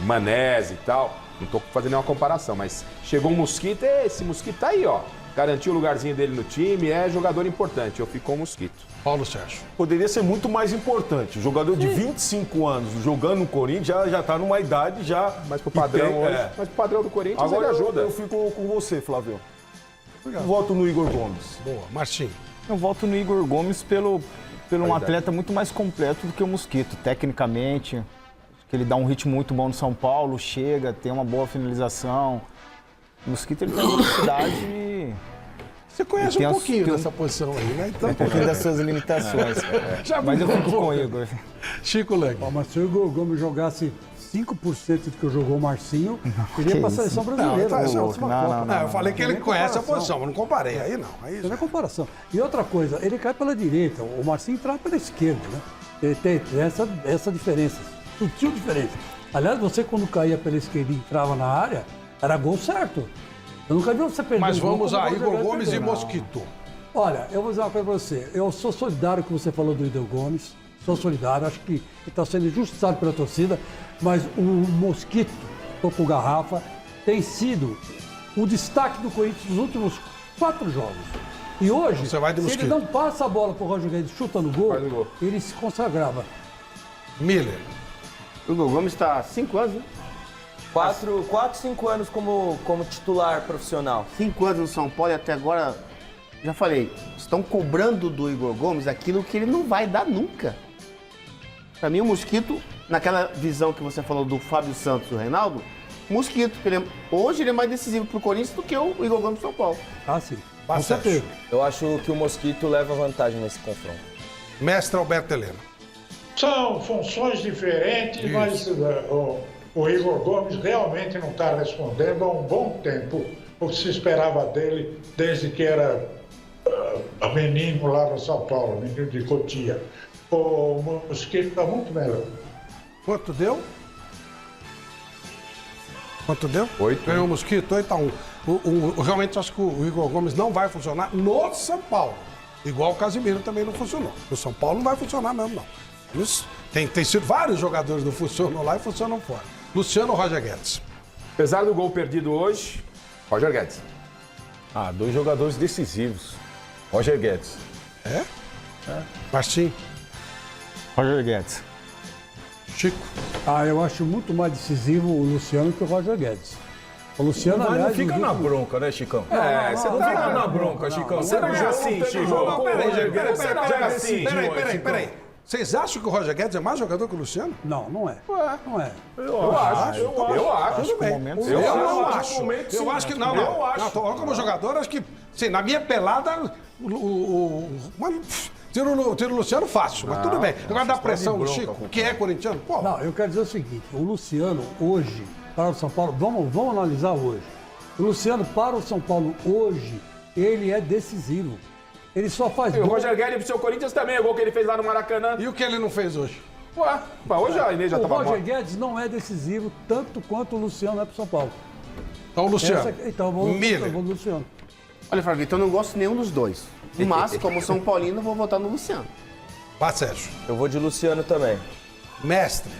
I: Manés e tal. Não tô fazendo nenhuma comparação, mas chegou um Mosquito, esse Mosquito tá aí, ó. garantiu o lugarzinho dele no time, é jogador importante. Eu fico com o Mosquito.
A: Paulo Sérgio.
K: Poderia ser muito mais importante. Um jogador de 25 anos jogando no Corinthians já tá numa idade já.
I: Mas pro padrão
K: que tem,
I: hoje, mas pro padrão do Corinthians
K: Agora
I: ele ajuda.
K: eu fico com você, Flávio. Eu voto no Igor Gomes.
A: Boa. Marcinho.
D: Eu voto no Igor Gomes pelo um atleta muito mais completo do que o Mosquito. Tecnicamente, acho que ele dá um ritmo muito bom no São Paulo, chega, tem uma boa finalização. O Mosquito ele tem velocidade e...
A: Você conhece um pouquinho dessa posição aí, né? Então,
D: um pouquinho das suas limitações. Mas eu fico com o Igor.
A: Chico Lang.
G: Mas se o Igor Gomes jogasse 5% do que jogou o Marcinho, ele ia para a seleção brasileira.
A: Não, eu falei que ele conhece a posição, mas não comparei. Aí não. Aí
G: não é comparação. E outra coisa, ele cai pela direita, o Marcinho entrava pela esquerda, né? Ele tem essa diferença, sutil diferença. Aliás, você quando caía pela esquerda e entrava na área, era gol certo. Eu nunca vi você perder.
A: Mas
G: um gol
A: vamos a
G: como
A: Igor Gomes e
G: não.
A: Mosquito.
G: Olha, eu vou dizer uma coisa pra você. Eu sou solidário com o que você falou do Igor Gomes. Sou solidário, acho que ele está sendo injustiçado pela torcida. Mas o Mosquito, tô com garrafa, tem sido o destaque do Corinthians nos últimos 4 jogos. E hoje,
A: Você vai de
G: se
A: Mosquito.
G: ele não passa a bola pro Roger Guedes chuta no gol, ele se consagrava.
A: Miller.
E: O Igor Gomes está há 5 anos, né?
B: 4, 5 anos como titular profissional.
E: 5 anos no São Paulo e até agora, já falei, estão cobrando do Igor Gomes aquilo que ele não vai dar nunca. Para mim, o Mosquito, naquela visão que você falou do Fábio Santos e do Reinaldo, Mosquito, hoje ele é mais decisivo pro Corinthians do que o Igor Gomes do São Paulo.
G: Ah, sim. Com certeza.
B: Eu acho que o Mosquito leva vantagem nesse confronto.
A: Mestre Alberto Heleno.
F: São funções diferentes, mas o Igor Gomes realmente não está respondendo há um bom tempo o que se esperava dele desde que era menino lá no São Paulo, menino de Cotia. O Mosquito está muito melhor.
A: Quanto deu?
I: 8.
A: Ganhou o Mosquito, 8-1. Realmente acho que o Igor Gomes não vai funcionar no São Paulo. Igual o Casimiro também não funcionou. No São Paulo não vai funcionar mesmo, não. Isso, tem sido vários jogadores não funcionam lá e funcionam fora. Luciano ou Roger Guedes?
I: Apesar do gol perdido hoje, Roger Guedes.
K: 2 jogadores decisivos. Roger Guedes.
A: É? Marcinho?
D: Roger Guedes.
A: Chico?
G: Eu acho muito mais decisivo o Luciano que o Roger Guedes. O Luciano,
K: Mas
G: aliás,
K: não fica na bronca, né, Chicão? Você não fica na bronca, Chicão.
I: Você não joga assim, Chico.
A: Peraí. Vocês acham que o Roger Guedes é mais jogador que o Luciano?
G: Não, não é. Não é.
I: Eu acho.
A: Tudo bem. Eu acho que não. Tô falando como jogador, acho que, sim, na minha pelada, tiro o Luciano fácil, mas tudo bem. Agora dá pressão no Chico, que é corintiano, pô.
G: Não, eu quero dizer o seguinte, o Luciano hoje, para o São Paulo, vamos analisar hoje. O Luciano para o São Paulo hoje, ele é decisivo. Ele só faz
I: E o
G: gol.
I: Roger Guedes pro seu Corinthians também, o gol que ele fez lá no Maracanã.
A: E o que ele não fez hoje?
I: Ué, mas hoje a Inês já
G: O
I: tava
G: Roger
I: morta.
G: Guedes não é decisivo tanto quanto o Luciano é para o São Paulo.
A: Então o Luciano.
G: Então eu vou no Luciano.
E: Olha, Flávio, então eu não gosto de nenhum dos dois. Mas, como São Paulino, eu vou votar no Luciano.
A: Vá, Sérgio.
B: Eu vou de Luciano também.
A: Mestre.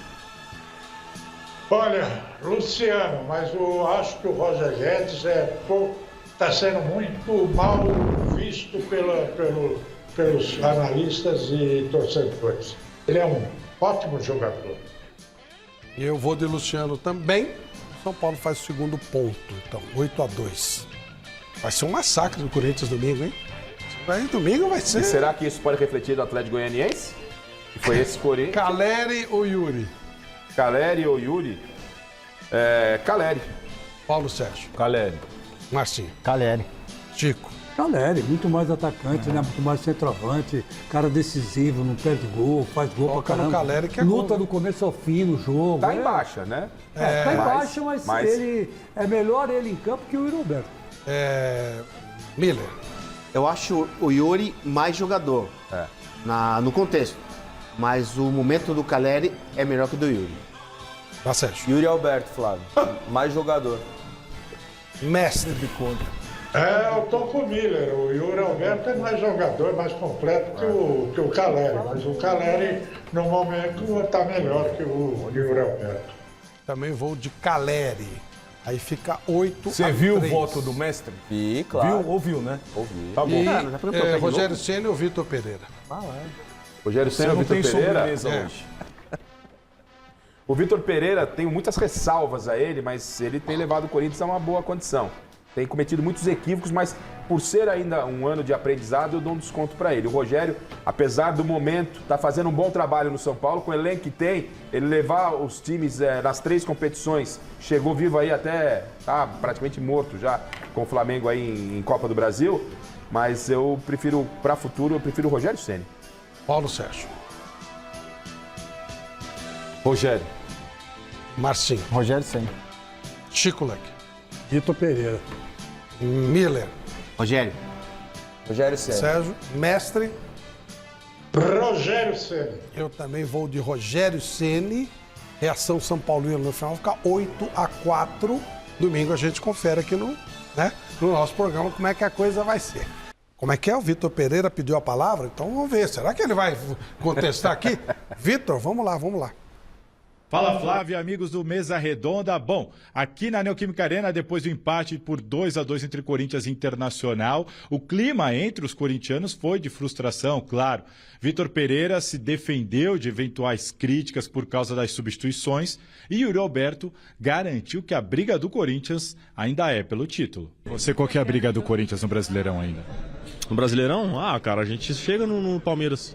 F: Olha, Luciano, mas eu acho que o Roger Guedes está sendo muito mal visto pelos analistas e torcedores. Ele é um ótimo jogador.
A: E eu vou de Luciano também. São Paulo faz o segundo ponto, então, 8-2. Vai ser um massacre do Corinthians domingo, hein? Aí domingo vai ser.
I: E será que isso pode refletir do Atlético Goianiense? Que foi esse Corinthians?
A: Caleri ou Yuri?
I: Caleri ou Yuri? Caleri.
A: Paulo Sérgio.
K: Caleri.
A: Marcinho.
D: Caleri.
A: Chico.
G: Caleri, muito mais atacante, né? Muito mais centroavante, cara decisivo, não perde gol, faz gol
A: Toca
G: pra
A: no
G: caramba.
A: Caleri que é
G: luta
A: gol.
G: do começo ao fim no jogo.
I: Tá em baixa, né?
G: Tá em baixa, mas ele é melhor ele em campo que o Yuri Alberto.
A: Miller.
E: Eu acho o Yuri mais jogador no contexto. Mas o momento do Caleri é melhor que o do Yuri.
A: Vá, Sérgio.
B: Yuri Alberto, Flávio. Mais jogador.
A: Mestre.
F: Eu tô com o Miller. O Yuri Alberto é mais jogador, mais completo que o Caleri. Mas o Caleri, no momento, está melhor que o Yuri Alberto.
A: Também vou de Caleri. Aí fica 8
K: Você
A: a
K: viu
A: 3.
K: o voto do mestre?
B: E, claro.
K: Viu? Ouviu, né?
B: Ouvi.
K: Tá bom.
A: E
E: já perguntou pra ele de
A: Rogério
E: novo?
A: Ceni ou Vitor Pereira?
I: Rogério
K: Você
I: Ceni,
K: não
I: Vitor
K: tem
I: Pereira.
K: sobremesa
A: É.
K: hoje.
I: O Vitor Pereira tem muitas ressalvas a ele, mas ele tem levado o Corinthians a uma boa condição. Tem cometido muitos equívocos, mas por ser ainda um ano de aprendizado, eu dou um desconto para ele. O Rogério, apesar do momento, está fazendo um bom trabalho no São Paulo, com o elenco que tem, ele levar os times nas 3 competições, chegou vivo aí até, tá praticamente morto já com o Flamengo aí em Copa do Brasil, mas eu prefiro, para futuro, eu prefiro o Rogério Ceni.
A: Paulo Sérgio.
H: Rogério.
A: Marcinho.
D: Rogério Ceni.
A: Chico Leque.
G: Vitor Pereira.
A: Miller.
E: Rogério.
B: Rogério Ceni.
A: Sérgio. Mestre.
F: Rogério Ceni.
A: Eu também vou de Rogério Ceni. Reação São Paulino no final fica 8 a 4. Domingo a gente confere aqui no nosso programa como é que a coisa vai ser. Como é que é? O Vitor Pereira pediu a palavra? Então vamos ver. Será que ele vai contestar aqui? Vitor, vamos lá, vamos lá.
J: Fala Flávio e amigos do Mesa Redonda. Bom, aqui na Neoquímica Arena, depois do empate por 2-2 entre Corinthians e Internacional, o clima entre os corintianos foi de frustração, claro. Vitor Pereira se defendeu de eventuais críticas por causa das substituições e Yuri Alberto garantiu que a briga do Corinthians ainda é pelo título. Você, qual que é a briga do Corinthians no Brasileirão ainda?
L: No Brasileirão? Ah, cara, a gente chega no Palmeiras.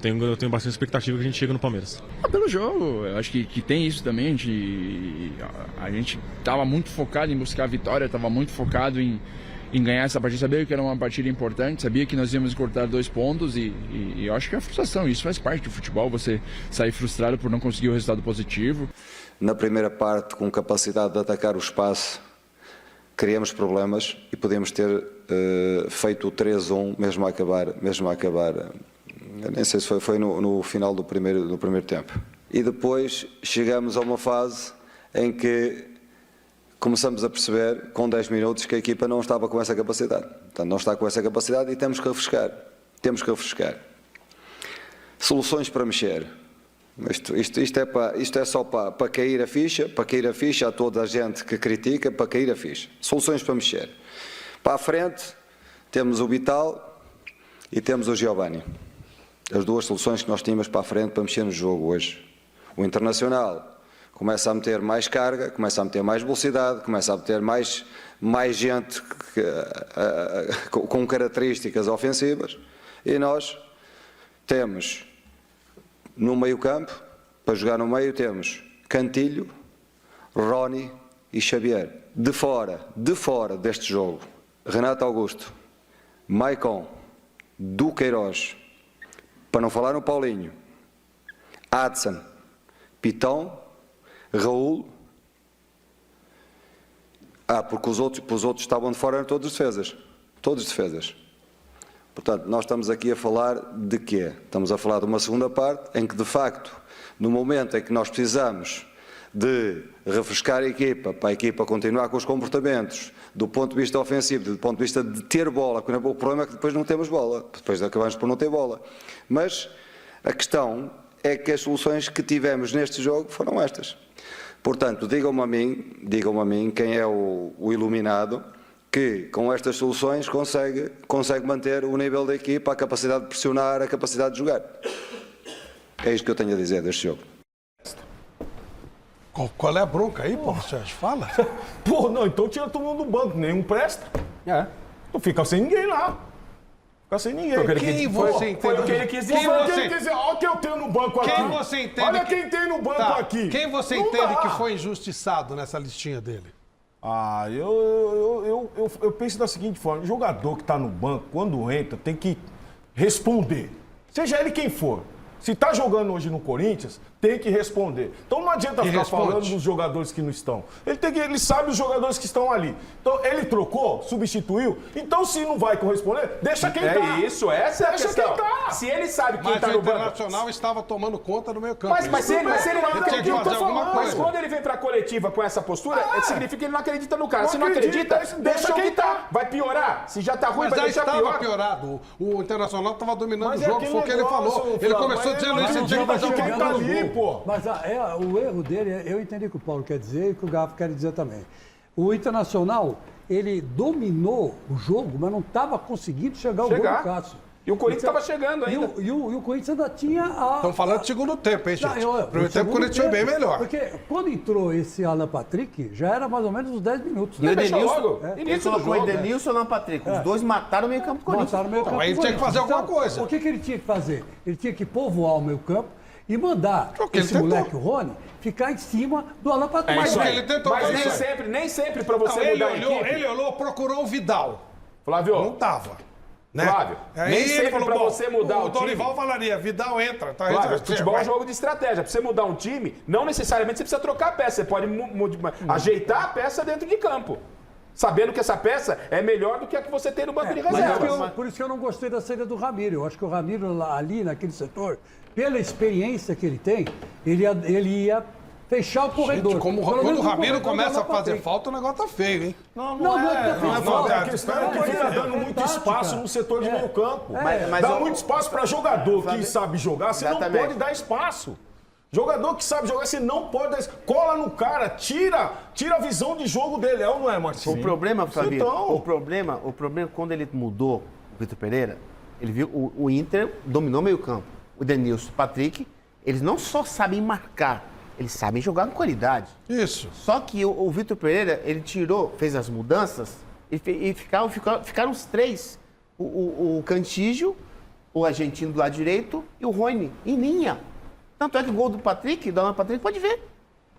L: Eu tenho bastante expectativa que a gente chega no Palmeiras.
M: Pelo jogo, eu acho que tem isso também. A gente estava muito focado em buscar a vitória, estava muito focado em ganhar essa partida. Sabia que era uma partida importante, sabia que nós íamos cortar 2 pontos e eu acho que é a frustração. Isso faz parte do futebol, você sair frustrado por não conseguir o resultado positivo.
N: Na primeira parte, com capacidade de atacar o espaço, criamos problemas e podemos ter feito o 3-1 mesmo a acabar. Nem sei se foi no final do primeiro tempo. E depois chegamos a uma fase em que começamos a perceber, com 10 minutos, que a equipa não estava com essa capacidade. Portanto, não está com essa capacidade e temos que refrescar. Soluções para mexer. Isto é só para cair a ficha a toda a gente que critica, para cair a ficha. Soluções para mexer. Para a frente, temos o Vital e temos o Giovani. As 2 soluções que nós tínhamos para a frente para mexer no jogo hoje. O Internacional começa a meter mais carga, começa a meter mais velocidade, começa a meter mais gente com características ofensivas. E nós temos no meio-campo, para jogar no meio, temos Cantilho, Rony e Xavier. De fora deste jogo, Renato Augusto, Maicon, Duqueiroz, para não falar no Paulinho, Adson, Pitão, Raul. Porque os outros estavam de fora, eram todos defesas. Portanto, nós estamos aqui a falar de quê? Estamos a falar de uma segunda parte em que, de facto, no momento em que nós precisamos de refrescar a equipa, para a equipa continuar com os comportamentos, do ponto de vista ofensivo, do ponto de vista de ter bola, porque o problema é que depois não temos bola, depois acabamos por não ter bola. Mas a questão é que as soluções que tivemos neste jogo foram estas. Portanto, digam-me a mim quem é o iluminado que com estas soluções consegue manter o nível da equipa, a capacidade de pressionar, a capacidade de jogar. É isto que eu tenho a dizer deste jogo.
A: Qual é a bronca aí, Paulo Sérgio? Fala.
K: Pô, não, então tira todo mundo do banco, nenhum presta. Então fica sem ninguém lá. Fica sem ninguém.
A: Quem você entende?
K: Foi o que ele quis dizer. Olha o que eu tenho no banco aqui.
A: Quem você entende?
K: Olha quem tem no banco aqui.
A: Quem você
K: não
A: entende
K: dá.
A: que foi injustiçado nessa listinha dele?
K: Eu penso da seguinte forma: o jogador que está no banco, quando entra, tem que responder. Seja ele quem for. Se está jogando hoje no Corinthians, tem que responder. Então não adianta ficar falando dos jogadores que não estão. Ele sabe os jogadores que estão ali. Então ele trocou, substituiu. Então se não vai corresponder, deixa quem tá.
I: É isso, essa é a
K: deixa
I: questão.
K: Quem tá.
I: Se ele sabe quem está
A: Mas
I: no
A: o
I: banco...
A: Internacional estava tomando conta do meio campo.
I: Mas se ele não
A: tinha que fazer alguma coisa.
I: Mas quando ele vem pra coletiva com essa postura, significa que ele não acredita no cara.
K: Não
I: Se não acredita,
K: acredita,
I: deixa quem tá. Vai piorar. Se já tá ruim,
A: Mas
I: vai
A: já
I: deixar
A: estava
I: pior.
A: piorado. O Internacional estava dominando
K: Mas
A: o jogo, foi o que ele falou. Ele começou dizendo isso, tinha que fazer alguma coisa.
K: ali, pô.
G: Mas o erro dele, eu entendi o que o Paulo quer dizer e o que o Gafo quer dizer também. O Internacional, ele dominou o jogo, mas não estava conseguindo chegar ao gol do Cássio.
I: E o Corinthians estava chegando ainda.
G: E o Corinthians ainda tinha a...
A: Estão falando de segundo tempo, hein, gente? Primeiro tempo o Corinthians foi bem melhor.
G: Porque quando entrou esse Alan Patrick, já era mais ou menos uns 10 minutos.
E: E o Edenilson,
I: ele
E: colocou o Edenilson e o Alan Patrick. Os dois mataram o meio campo do Corinthians.
G: Mataram o meio campo
A: Aí ele tinha que fazer alguma coisa.
G: O que ele tinha que fazer? Ele tinha que povoar o meio campo e mandar esse
A: ele
G: moleque, o Rony, ficar em cima do Alan Patrick.
A: Mas ele tentou
I: Mas
A: fazer.
I: nem sempre para você
A: Não,
I: mudar a equipe.
A: ele olhou, procurou o Vidal.
I: Flávio,
A: Não tava. Né?
I: Flávio,
A: Aí
I: nem
A: ele
I: sempre
A: falou,
I: para
A: bom,
I: você mudar o time...
A: O Dorival falaria, Vidal entra. Tá,
I: Flávio, futebol é um jogo de estratégia. Para você mudar um time, não necessariamente você precisa trocar a peça. Você pode ajeitar a peça dentro de campo. Sabendo que essa peça é melhor do que a que você tem no banco de reservas.
G: Por isso que eu não gostei da saída do Ramiro. Eu acho que o Ramiro ali naquele setor, pela experiência que ele tem, ele ia fechar o corredor.
A: Gente, quando o Ramiro começa a fazer falta, o negócio tá feio, hein?
G: Não é falta.
K: A questão é que ele está dando muito espaço no setor de meio campo.
E: Mas
K: dá muito espaço para jogador que sabe jogar, você não pode dar espaço. Jogador que sabe jogar, você não pode dar espaço. Cola no cara, tira a visão de jogo dele, é ou não é, Marcinho?
E: O problema, Flavio,
K: Então...
E: o problema quando ele mudou o Vitor Pereira, ele viu o Inter dominou meio campo. O Edenilson e o Patrick, eles não só sabem marcar, eles sabem jogar com qualidade.
A: Isso.
E: Só que o Vitor Pereira, ele fez as mudanças e ficaram os três. O Cantígio, o argentino do lado direito e o Rony, em linha. Tanto é que o gol do Patrick, do Alan Patrick, pode ver.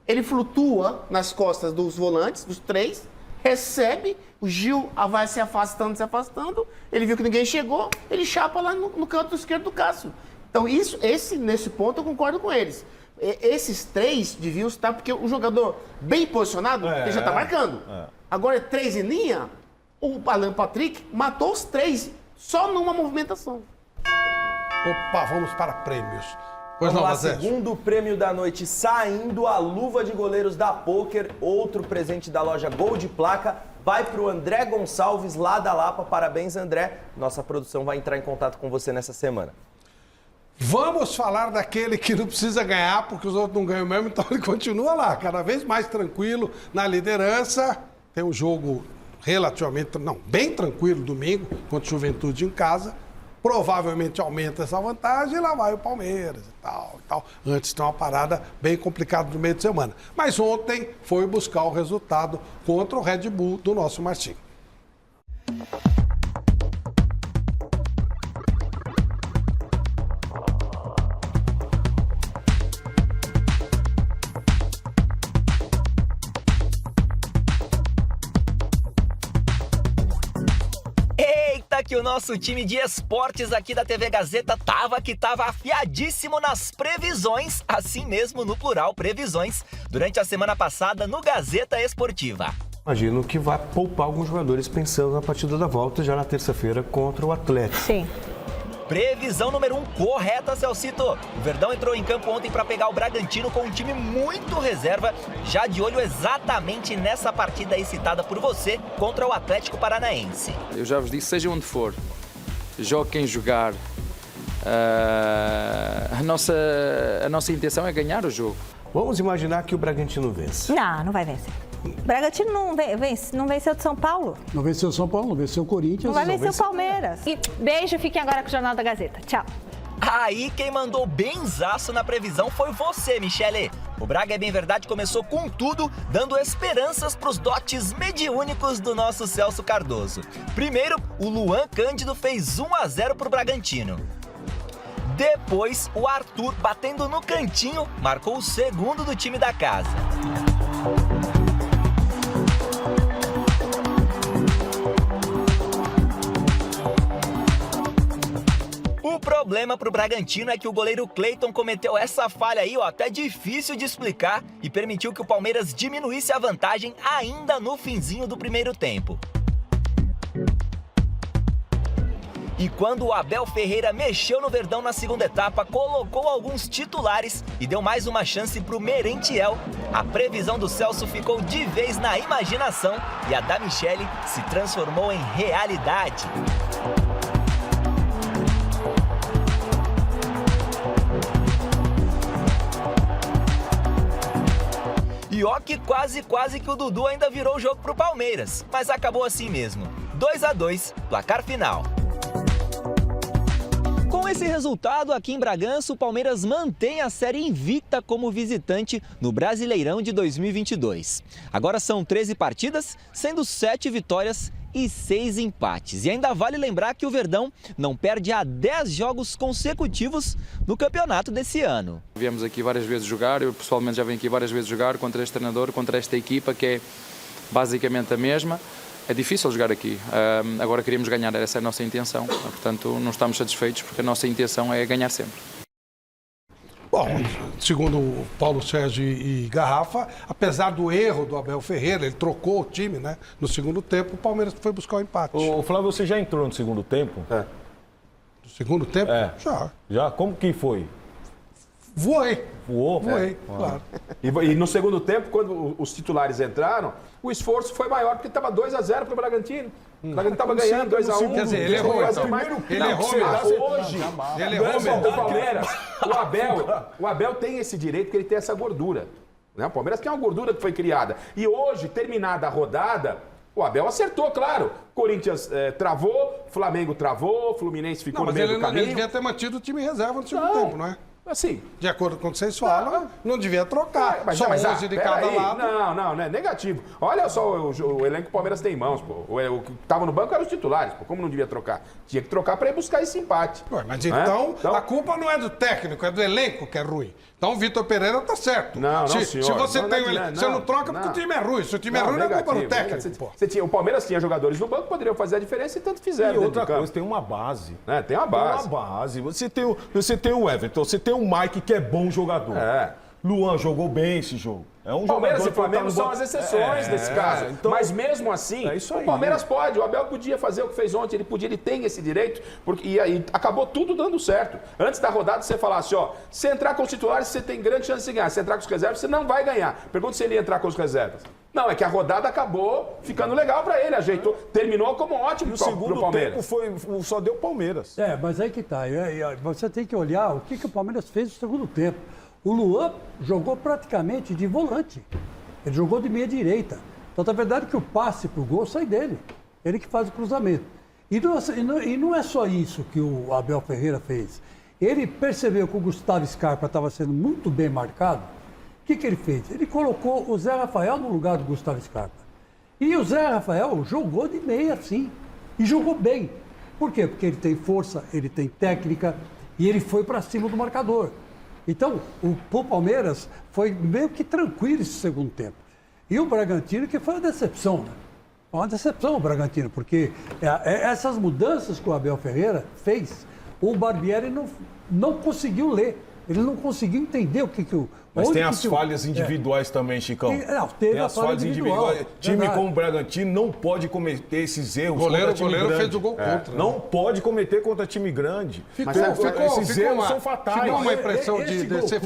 E: Ele flutua nas costas dos volantes, dos três, recebe, o Gil vai se afastando, ele viu que ninguém chegou, ele chapa lá no canto esquerdo do Cássio. Então, nesse ponto eu concordo com eles. Esses três deviam estar, porque o jogador bem posicionado, ele já está marcando. Agora, três em linha, o Alan Patrick matou os três só numa movimentação.
A: Opa, vamos para prêmios. Pois
B: Vamos
A: não,
B: lá,
A: Mazete.
B: segundo prêmio da noite, saindo a luva de goleiros da Poker, outro presente da loja Gol de Placa, vai para o André Gonçalves, lá da Lapa. Parabéns, André. Nossa produção vai entrar em contato com você nessa semana.
A: Vamos falar daquele que não precisa ganhar, porque os outros não ganham mesmo, então ele continua lá, cada vez mais tranquilo na liderança. Tem um jogo bem tranquilo domingo, contra o Juventude em casa. Provavelmente aumenta essa vantagem e lá vai o Palmeiras e tal. Antes tem uma parada bem complicada no meio de semana. Mas ontem foi buscar o resultado contra o Red Bull do nosso Marcinho.
C: Que o nosso time de esportes aqui da TV Gazeta tava afiadíssimo nas previsões, assim mesmo no plural, previsões, durante a semana passada no Gazeta Esportiva.
K: Imagino que vai poupar alguns jogadores pensando na partida da volta já na terça-feira contra o Atlético.
O: Sim.
C: Previsão número 1 correta, Celcito. O Verdão entrou em campo ontem para pegar o Bragantino com um time muito reserva, já de olho exatamente nessa partida aí citada por você contra o Atlético Paranaense.
P: Eu já vos disse, seja onde for, jogue quem jogar, a nossa intenção é ganhar o jogo.
K: Vamos imaginar que o Bragantino vence.
O: Não vai vencer. O Bragantino não venceu de São Paulo.
G: Não venceu o São Paulo, não venceu o Corinthians.
O: Não vai vencer o Palmeiras. E beijo, fiquem agora com o Jornal da Gazeta. Tchau.
C: Aí quem mandou benzaço na previsão foi você, Michele. O Braga é bem verdade, começou com tudo, dando esperanças para os dotes mediúnicos do nosso Celso Cardoso. Primeiro, o Luan Cândido fez 1-0 para o Bragantino. Depois, o Arthur, batendo no cantinho, marcou o segundo do time da casa. O problema pro Bragantino é que o goleiro Cleiton cometeu essa falha aí, até difícil de explicar, e permitiu que o Palmeiras diminuísse a vantagem ainda no finzinho do primeiro tempo. E quando o Abel Ferreira mexeu no Verdão na segunda etapa, colocou alguns titulares e deu mais uma chance pro Merentiel, a previsão do Celso ficou de vez na imaginação e a da Michele se transformou em realidade. E ó que quase que o Dudu ainda virou o jogo pro Palmeiras, mas acabou assim mesmo. 2-2, placar final. Com esse resultado, aqui em Bragança, o Palmeiras mantém a série invicta como visitante no Brasileirão de 2022. Agora são 13 partidas, sendo 7 vitórias e 6 empates. E ainda vale lembrar que o Verdão não perde há 10 jogos consecutivos no campeonato desse ano.
P: Viemos aqui várias vezes jogar, eu pessoalmente já venho aqui várias vezes jogar contra este treinador, contra esta equipa que é basicamente a mesma. É difícil jogar aqui, agora queríamos ganhar, essa é a nossa intenção, portanto não estamos satisfeitos porque a nossa intenção é ganhar sempre.
A: Bom, segundo o Paulo Sérgio e Garrafa, apesar do erro do Abel Ferreira, ele trocou o time, né? No segundo tempo, o Palmeiras foi buscar o empate.
K: Ô, Flávio, você já entrou no segundo tempo?
A: No segundo tempo?
K: É.
A: Já.
K: Já? Como que foi?
A: Voei.
K: Voou?
A: Voei, claro.
I: E no segundo tempo, quando os titulares entraram, o esforço foi maior, porque estava 2-0 para o Bragantino. O Bragantino estava ganhando 2-1.
A: Quer dizer, ele errou. Ele errou mesmo.
I: Hoje,
A: ele errou mesmo.
I: O Palmeiras, o Abel tem esse direito, porque ele tem essa gordura. Né? O Palmeiras tem uma gordura que foi criada. E hoje, terminada a rodada, o Abel acertou, claro. Corinthians travou, Flamengo travou, Fluminense ficou no meio do caminho.
A: Ele devia ter mantido o time reserva no segundo tempo, não é?
I: Assim,
A: de acordo com o que vocês falam, não devia trocar.
I: Mas,
A: só 11 de cada lado.
I: Não, é negativo. Olha só o elenco que o Palmeiras tem em mãos, pô. O que estava no banco eram os titulares, pô. Como não devia trocar? Tinha que trocar para ir buscar esse empate.
A: Ué, mas então, a culpa não é do técnico, é do elenco que é ruim. Então o Vitor Pereira tá certo.
I: Não, senhor.
A: Se você tem o elenco, você não troca porque o time é ruim. Se o time é ruim, não é culpa do técnico.
I: O Palmeiras tinha jogadores no banco que poderiam fazer a diferença e tanto fizeram.
K: E outra coisa, tem uma base.
I: Tem uma base.
K: Tem uma base. Você tem o Everton, você tem o Mike, que é bom jogador. Luan jogou bem esse jogo. É um
I: Palmeiras
K: jogador
I: e Flamengo são as exceções nesse caso.
K: Então,
I: mas mesmo assim, o Palmeiras pode. O Abel podia fazer o que fez ontem. Ele tem esse direito. E aí acabou tudo dando certo. Antes da rodada, você falasse, ó, se entrar com os titulares, você tem grande chance de ganhar. Se entrar com os reservas, você não vai ganhar. Pergunta se ele ia entrar com os reservas. Não, é que a rodada acabou ficando legal para ele. Ajeitou, terminou como ótimo pro Palmeiras.
K: O segundo tempo só deu Palmeiras.
G: Mas aí que tá. Você tem que olhar o que o Palmeiras fez no segundo tempo. O Luan jogou praticamente de volante. Ele jogou de meia direita. Então, na verdade, que o passe pro gol sai dele. Ele que faz o cruzamento. E não é só isso que o Abel Ferreira fez. Ele percebeu que o Gustavo Scarpa estava sendo muito bem marcado. O que ele fez? Ele colocou o Zé Rafael no lugar do Gustavo Scarpa. E o Zé Rafael jogou de meia, sim. E jogou bem. Por quê? Porque ele tem força, ele tem técnica e ele foi para cima do marcador. Então, o Palmeiras foi meio que tranquilo esse segundo tempo. E o Bragantino, que foi uma decepção, né? Uma decepção o Bragantino, porque essas mudanças que o Abel Ferreira fez, o Barbieri não conseguiu ler. Ele não conseguiu entender o que o...
K: Mas tem as falhas individuais também, Chicão. Tem as falhas individuais. Time como o Bragantino não pode cometer esses erros.
A: O goleiro fez o gol contra.
K: Não pode cometer contra time grande.
A: Esses
K: erros são fatais.
A: Ficou uma impressão
G: esse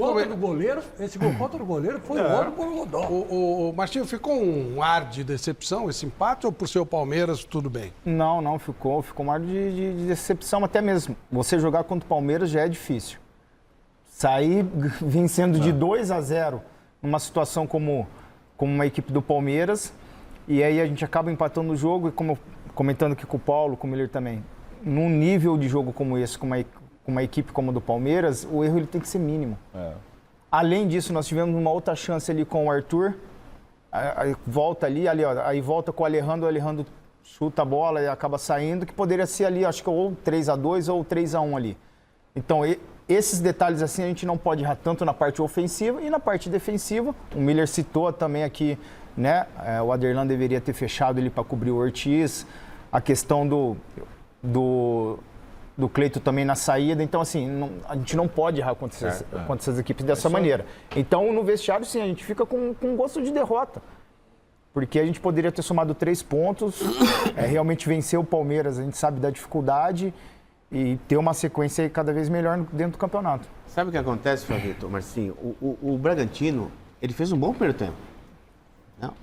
G: gol contra o goleiro foi o ano por Rodó.
A: O Martinho, ficou um ar de decepção esse empate ou por ser o Palmeiras tudo bem?
D: Não ficou um ar de decepção até mesmo. Você jogar contra o Palmeiras já é difícil. Sair vencendo de 2-0 numa situação como uma equipe do Palmeiras, e aí a gente acaba empatando o jogo, e como comentando aqui com o Paulo, com o Miller também, num nível de jogo como esse, com uma equipe como a do Palmeiras, o erro ele tem que ser mínimo. Além disso, nós tivemos uma outra chance ali com o Arthur, aí volta ali, ó, aí volta com o Alejandro chuta a bola e acaba saindo, que poderia ser ali, acho que ou 3-2 ou 3-1 ali. Então, esses detalhes assim a gente não pode errar tanto na parte ofensiva e na parte defensiva. O Miller citou também aqui, né? O Aderlan deveria ter fechado ele para cobrir o Ortiz. A questão do Cleito também na saída. Então, assim, a gente não pode errar contra essas equipes dessa maneira. Então, no vestiário, sim, a gente fica com gosto de derrota. Porque a gente poderia ter somado 3 pontos, realmente vencer o Palmeiras, a gente sabe da dificuldade, e ter uma sequência cada vez melhor dentro do campeonato.
E: Sabe o que acontece, Flavito, Marcinho? O Bragantino, ele fez um bom primeiro tempo.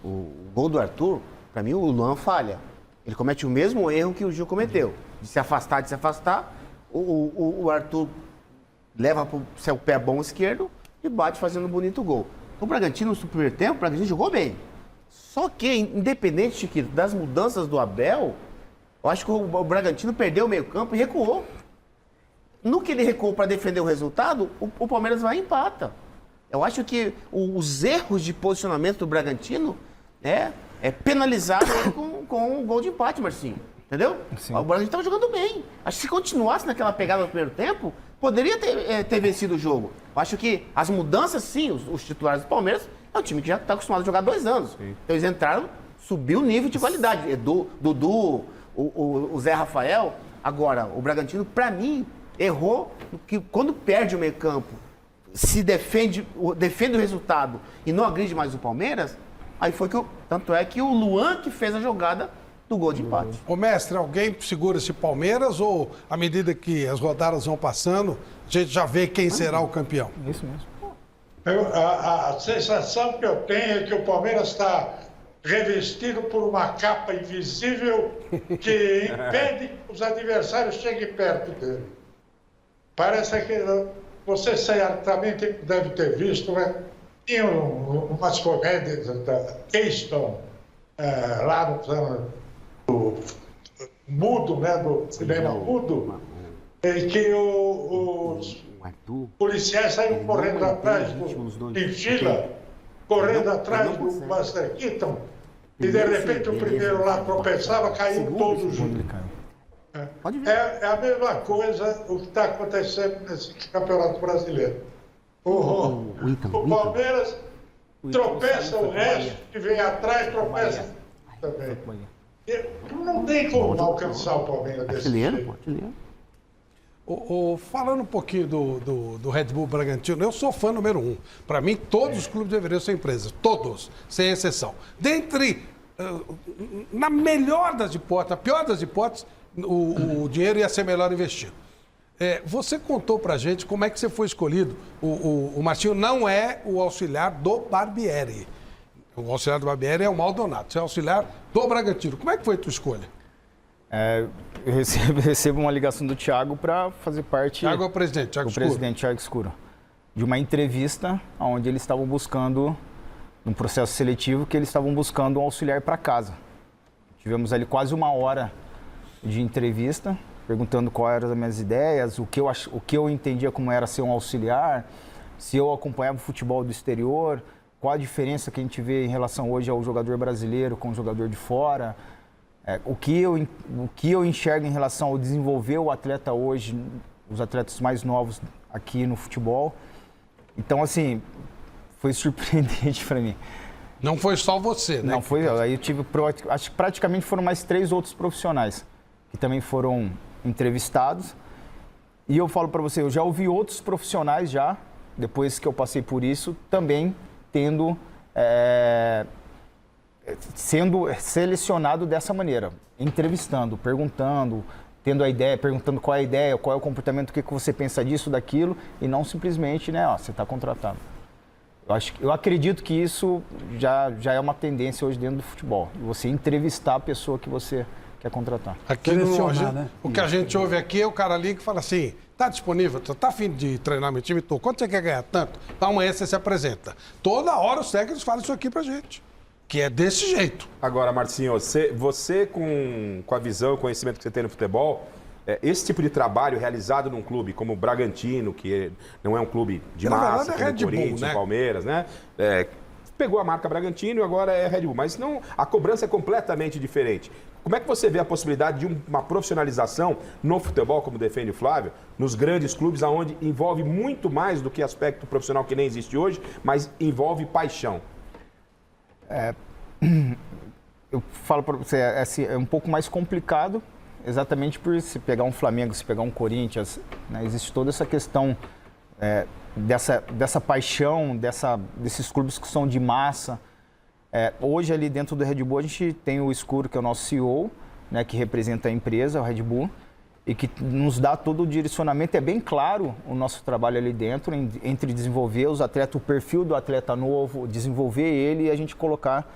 E: O gol do Arthur, para mim, o Luan falha. Ele comete o mesmo erro que o Gil cometeu. De se afastar. O Arthur leva para o seu pé bom esquerdo e bate fazendo um bonito gol. o Bragantino, no primeiro tempo, o Bragantino jogou bem. Só que, independente, Chiquito, das mudanças do Abel, eu acho que o Bragantino perdeu o meio-campo e recuou. No que ele recuou para defender o resultado, o Palmeiras vai e empata. Eu acho que os erros de posicionamento do Bragantino é penalizado com um gol de empate, Marcinho. Entendeu? Sim. O Bragantino estava jogando bem. Acho que se continuasse naquela pegada no primeiro tempo, poderia ter vencido o jogo. Eu acho que as mudanças, sim, os titulares do Palmeiras, é um time que já está acostumado a jogar 2 anos. Sim. Então eles entraram, subiu o nível de qualidade. Dudu, o Zé Rafael. Agora, o Bragantino, para mim, errou que quando perde o meio-campo, se defende o resultado e não agride mais o Palmeiras, aí foi tanto é que o Luan que fez a jogada do gol de empate.
A: Ô mestre, alguém segura esse Palmeiras ou à medida que as rodadas vão passando, a gente já vê quem será o campeão?
D: Isso mesmo.
F: A sensação que eu tenho é que o Palmeiras está revestido por uma capa invisível que impede que os adversários cheguem perto dele. Parece que você certamente deve ter visto, né? Tinha umas comédias da Keystone, lá no Mudo, né? Do cinema Mudo, em que os policiais saíram correndo atrás em fila, correndo atrás do Buster Keaton, e de repente o primeiro lá tropeçava, caíram todos juntos. É a mesma coisa o que está acontecendo nesse Campeonato Brasileiro. O Palmeiras tropeça o resto, que vem atrás tropeça também. Não tem como alcançar o Palmeiras desse jeito.
A: Falando um pouquinho do Red Bull Bragantino, eu sou fã número 1. Para mim, todos os clubes deveriam ser empresas. Todos, sem exceção. Na melhor das hipóteses, na pior das hipóteses, o dinheiro ia ser melhor investido. Você contou pra gente como é que você foi escolhido. O Martinho não é o auxiliar do Barbieri. O auxiliar do Barbieri é o Maldonado. Você é auxiliar do Bragantino. Como é que foi a tua escolha?
D: Eu recebo uma ligação do Thiago para fazer parte...
A: Thiago é o presidente, Thiago Escuro.
D: O presidente, Thiago Escuro. De uma entrevista onde eles estavam buscando, num processo seletivo, que eles estavam buscando um auxiliar para casa. Tivemos ali quase 1 hora de entrevista, perguntando quais eram as minhas ideias, o que eu entendia como era ser um auxiliar, se eu acompanhava o futebol do exterior, qual a diferença que a gente vê em relação hoje ao jogador brasileiro com o jogador de fora, o que eu enxergo em relação ao desenvolver o atleta hoje, os atletas mais novos aqui no futebol. Então, assim, foi surpreendente para mim.
A: Não foi só você, né?
D: Não, foi eu. Aí eu tive, acho que praticamente foram mais 3 outros profissionais que também foram entrevistados. E eu falo para você, eu já ouvi outros profissionais já, depois que eu passei por isso, também sendo selecionado dessa maneira, entrevistando, perguntando, tendo a ideia, perguntando qual é a ideia, qual é o comportamento, o que você pensa disso, daquilo, e não simplesmente, né, você está contratado. Eu acredito que isso já é uma tendência hoje dentro do futebol, você entrevistar a pessoa que você quer contratar.
A: Aqui o que a gente ouve aqui é o cara ali que fala assim, tá disponível, tá afim de treinar meu time? Tô. Quanto você quer ganhar? Tanto. Então amanhã você se apresenta. Toda hora os técnicos falam isso aqui pra gente, que é desse jeito.
I: Agora, Marcinho, você com a visão e conhecimento que você tem no futebol, esse tipo de trabalho realizado num clube como o Bragantino, que não é um clube de massa, como o Corinthians, o Palmeiras, né? Pegou a marca Bragantino e agora é Red Bull. Mas não, a cobrança é completamente diferente. Como é que você vê a possibilidade de uma profissionalização no futebol, como defende o Flávio, nos grandes clubes, onde envolve muito mais do que aspecto profissional que nem existe hoje, mas envolve paixão?
D: Eu falo para você, é um pouco mais complicado, exatamente por se pegar um Flamengo, se pegar um Corinthians, né, existe toda essa questão dessa paixão, desses clubes que são de massa. Hoje ali dentro do Red Bull a gente tem o Escuro, que é o nosso CEO, né, que representa a empresa, o Red Bull, e que nos dá todo o direcionamento. É bem claro o nosso trabalho ali dentro, entre desenvolver os atletas, o perfil do atleta novo, desenvolver ele e a gente colocar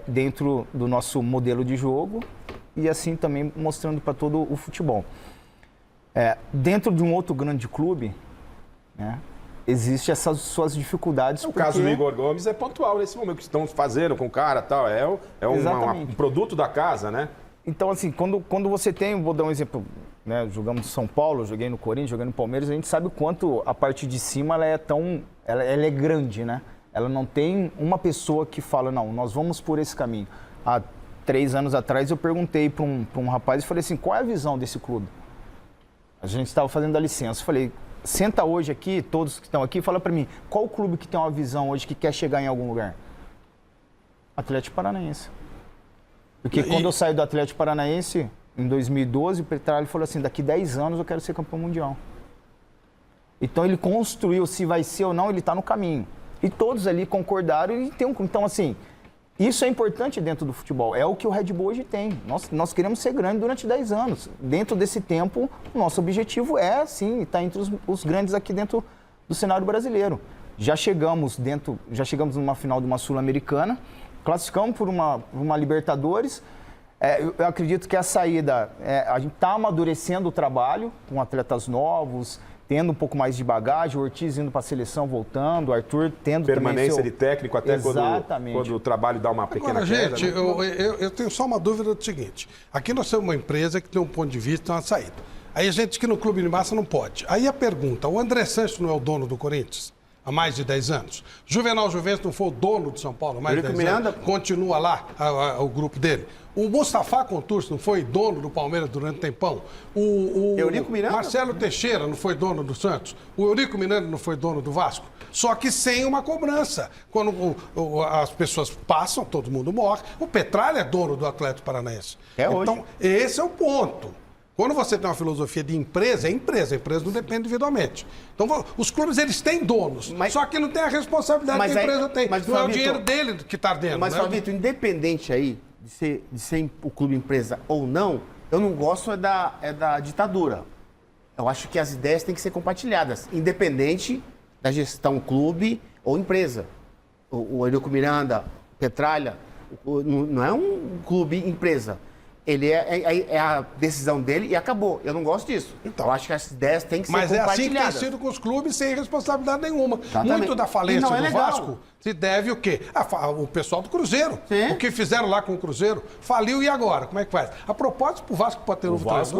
D: dentro do nosso modelo de jogo e assim também mostrando para todo o futebol. Dentro de um outro grande clube, né, existe essas suas dificuldades.
I: O caso do Igor Gomes é pontual nesse momento, que estão fazendo com o cara e tal. É um produto da casa, né?
D: Então, assim, quando você tem, vou dar um exemplo, né? Jogamos em São Paulo, joguei no Corinthians, joguei no Palmeiras, a gente sabe o quanto a parte de cima ela é grande, né? Ela não tem uma pessoa que fala, não, nós vamos por esse caminho. Há 3 anos atrás eu perguntei para um rapaz e falei assim, qual é a visão desse clube? A gente estava fazendo a licença, falei, senta hoje aqui, todos que estão aqui, fala para mim, qual o clube que tem uma visão hoje que quer chegar em algum lugar? Atlético Paranaense. Porque quando eu saí do Atlético Paranaense, em 2012, o Petralha falou assim, daqui 10 anos eu quero ser campeão mundial. Então ele construiu, se vai ser ou não, ele está no caminho. E todos ali concordaram e tem Então, assim, isso é importante dentro do futebol. É o que o Red Bull hoje tem. Nós queremos ser grande durante 10 anos. Dentro desse tempo, o nosso objetivo é, sim, estar entre os grandes aqui dentro do cenário brasileiro. Já chegamos numa final de uma Sul-Americana, classificamos por uma Libertadores. Eu acredito que a saída, a gente está amadurecendo o trabalho com atletas novos, tendo um pouco mais de bagagem, o Ortiz indo para a seleção, voltando, o Arthur tendo
I: permanência de técnico até
D: Exatamente.
I: quando o trabalho dá uma pequena
A: Agora,
I: queda.
A: gente,
I: né?
A: eu tenho só uma dúvida do seguinte. Aqui nós temos uma empresa que tem um ponto de vista e uma saída. Aí a gente que no Clube de Massa não pode. Aí a pergunta, o André Sanches não é o dono do Corinthians? Há mais de 10 anos. Juvenal Juventus não foi o dono de São Paulo há mais de 10 anos. Continua lá o grupo dele. O Mustafa Contursi não foi dono do Palmeiras durante um tempão. O Marcelo Teixeira não foi dono do Santos. O Eurico Miranda não foi dono do Vasco. Só que sem uma cobrança. Quando as pessoas passam, todo mundo morre. O Petralha é dono do Atlético Paranaense. Então, esse é o ponto. Quando você tem uma filosofia de empresa, é empresa. A empresa não depende individualmente. Então, os clubes, eles têm donos. Só que não tem a responsabilidade que a empresa tem. Não é o dinheiro dele que está dentro.
E: Mas, Fabito, independente aí de ser o clube empresa ou não, eu não gosto é da ditadura. Eu acho que as ideias têm que ser compartilhadas, independente da gestão clube ou empresa. O Eurico Miranda, o Petralha, não é um clube empresa. Ele é a decisão dele e acabou. Eu não gosto disso. Então, eu acho que as ideias têm que ser compartilhadas.
A: Mas é assim que tem sido com os clubes sem responsabilidade nenhuma.
E: Exatamente.
A: Muito da falência do Vasco se deve o quê? O pessoal do Cruzeiro. Sim. O que fizeram lá com o Cruzeiro faliu e agora? Como é que faz? A propósito, o Vasco pode ter
K: o Vasco,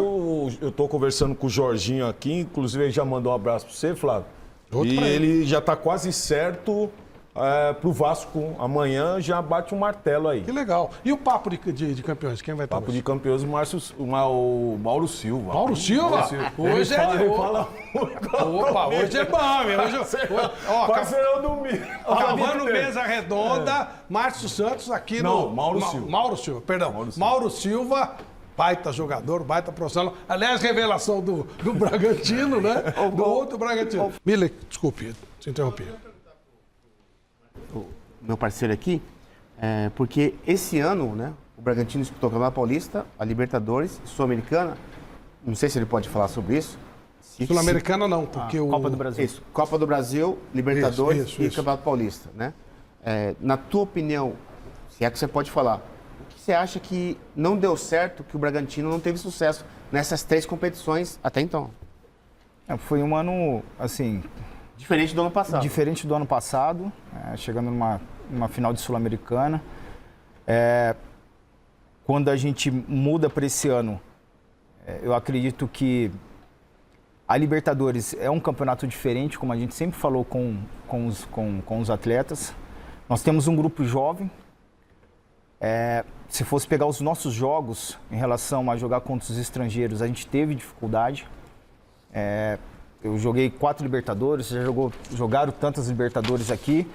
K: eu estou conversando com o Jorginho aqui, inclusive ele já mandou um abraço para você, Flávio. Ele já está quase certo para o Vasco. Amanhã já bate um martelo aí.
A: Que legal. E o papo de campeões? Quem vai estar?
K: Papo de campeões, o Mauro Silva.
A: Mauro Silva? Hoje Opa, hoje é bom, meu.
K: Parceirão do Milho.
A: Acabando mesa redonda, Márcio Santos aqui no...
K: Mauro Silva.
A: Mauro Silva, perdão. Mauro Silva, baita jogador, baita profissional. Aliás, revelação do Bragantino, né? Do outro Bragantino. Miller, desculpe, te interrompi.
E: Meu parceiro aqui, porque esse ano, né, o Bragantino disputou o Campeonato Paulista, a Libertadores, Sul-Americana, não sei se ele pode falar sobre isso.
A: Sul-Americana não, porque
E: Copa do Brasil. Isso, Copa do Brasil, Libertadores e Campeonato Paulista, né? Na tua opinião, se é que você pode falar, o que você acha que não deu certo, que o Bragantino não teve sucesso nessas 3 competições até então?
D: Foi um ano, assim...
E: Diferente do ano passado.
D: Diferente do ano passado, chegando numa final de Sul-Americana. Quando a gente muda para esse ano, eu acredito que a Libertadores é um campeonato diferente, como a gente sempre falou com os atletas. Nós temos um grupo jovem. Se fosse pegar os nossos jogos em relação a jogar contra os estrangeiros, a gente teve dificuldade. Eu joguei 4 Libertadores, vocês já jogaram tantas Libertadores aqui,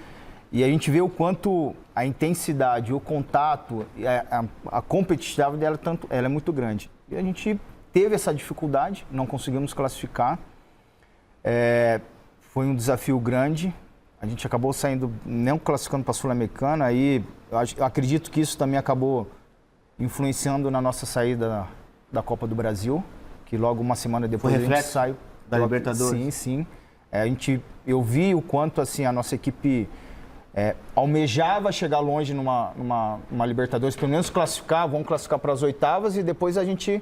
D: e a gente vê o quanto a intensidade, o contato, a competitividade dela ela é muito grande. E a gente teve essa dificuldade, não conseguimos classificar. Foi um desafio grande, a gente acabou saindo, não classificando para a Sul-Americana, aí eu acredito que isso também acabou influenciando na nossa saída da Copa do Brasil, que logo uma semana depois a gente saiu.
E: Da Libertadores?
D: Sim. Eu vi o quanto assim, a nossa equipe almejava chegar longe numa Libertadores, pelo menos vamos classificar para as oitavas e depois a gente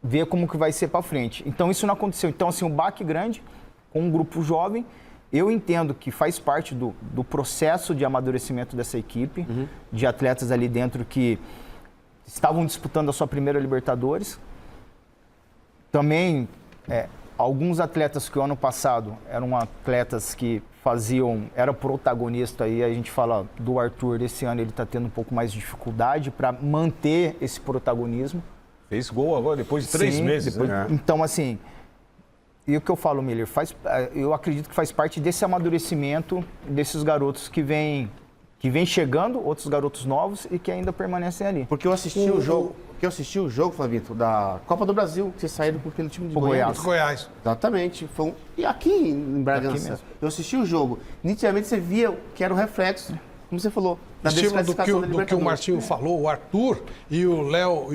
D: vê como que vai ser para frente. Então isso não aconteceu. Então assim, um baque grande, com um grupo jovem, Eu entendo que faz parte do processo de amadurecimento dessa equipe, de atletas ali dentro que estavam disputando a sua primeira Libertadores. Também, alguns atletas que o ano passado eram atletas que era protagonista aí, a gente fala do Arthur, esse ano ele está tendo um pouco mais de dificuldade para manter esse protagonismo.
K: Fez gol agora, depois de 3 meses. Né?
D: Então, assim, e o que eu falo, Miller, eu acredito que faz parte desse amadurecimento desses garotos que vêm chegando, outros garotos novos e que ainda permanecem ali.
E: Porque eu assisti o jogo, Flavito, da Copa do Brasil, que vocês saíram com aquele time de
A: Goiás.
E: Exatamente. E aqui em Bragança, eu assisti o jogo. Nitidamente você via que era um reflexo, como você falou, da desclassificação da Libertadores.
A: Do que o Martinho falou, o Arthur e o Léo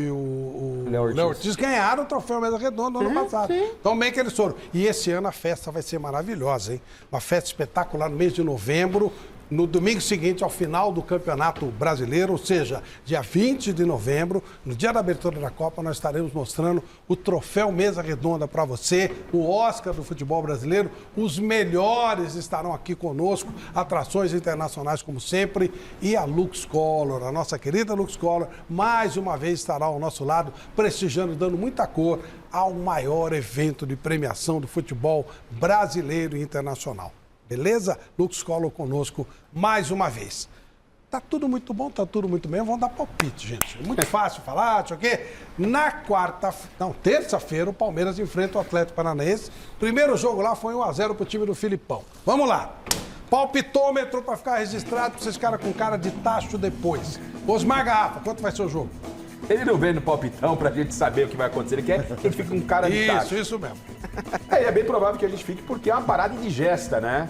A: Ortiz ganharam o troféu Mesa Redonda no ano passado. Então, bem que eles foram. E esse ano a festa vai ser maravilhosa, hein? Uma festa espetacular no mês de novembro. No domingo seguinte ao final do Campeonato Brasileiro, ou seja, dia 20 de novembro, no dia da abertura da Copa, nós estaremos mostrando o troféu Mesa Redonda para você, o Oscar do futebol brasileiro. Os melhores estarão aqui conosco, atrações internacionais como sempre, e a Lux Color, a nossa querida Lux Color, mais uma vez estará ao nosso lado, prestigiando, dando muita cor ao maior evento de premiação do futebol brasileiro e internacional. Beleza? Lux Color conosco mais uma vez. Tá tudo muito bom, tá tudo muito bem. Vamos dar palpite, gente. É muito fácil falar, não sei o quê. Terça-feira, o Palmeiras enfrenta o Atlético Paranaense. Primeiro jogo lá foi 1-0 pro time do Filipão. Vamos lá. Palpitômetro para ficar registrado, pra vocês ficarem com cara de tacho depois. Osmar Garrafa, quanto vai ser o jogo?
I: Ele não vem no palpitão pra gente saber o que vai acontecer. Ele quer que a gente fique com cara de tacho.
A: Isso mesmo.
I: É bem provável que a gente fique porque é uma parada indigesta, né?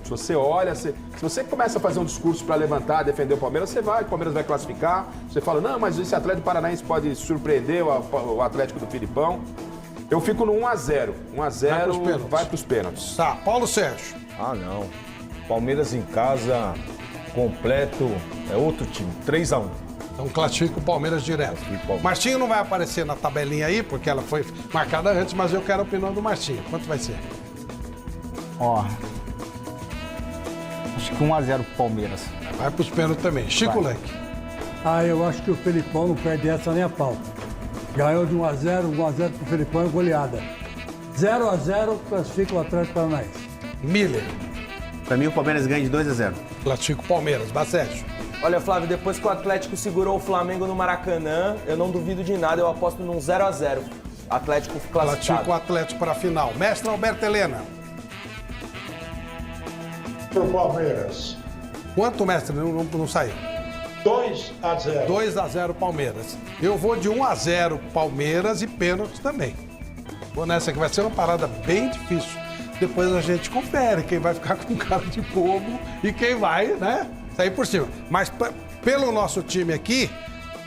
I: Se você olha, se você começa a fazer um discurso para levantar, defender o Palmeiras, o Palmeiras vai classificar. Você fala, não, mas esse Atlético Paranaense pode surpreender o Atlético do Filipão. Eu fico no 1-0. 1-0 vai pros pênaltis.
A: Tá, Paulo Sérgio.
K: Ah, não. Palmeiras em casa, completo, é outro time. 3-1.
A: Então classifica o Palmeiras direto. Marcinho não vai aparecer na tabelinha aí, porque ela foi marcada antes, mas eu quero a opinião do Marcinho. Quanto vai ser?
D: Acho que 1-0 pro Palmeiras.
A: Vai pros pênaltis também. Chico Leque.
G: Eu acho que o Felipão não perde essa nem a pau. Ganhou de 1-0 pro Felipão é goleada. 0-0 classifica o Atlético Paranaense.
A: Miller.
E: Pra mim o Palmeiras ganha de 2-0.
A: Classifica o Palmeiras. Bacérgio.
B: Olha, Flávio, depois que o Atlético segurou o Flamengo no Maracanã, eu não duvido de nada, eu aposto num 0-0. Atlético classificado.
A: Classifica o Atlético para a final. Mestre Alberto Helena.
F: Pro Palmeiras.
A: Quanto, mestre? Não saiu.
F: 2-0.
A: 2-0 Palmeiras. Eu vou de 1-0 Palmeiras e pênaltis também. Vou nessa que vai ser uma parada bem difícil. Depois a gente confere quem vai ficar com cara de fogo e quem vai, né? Sair por cima. Mas pelo nosso time aqui,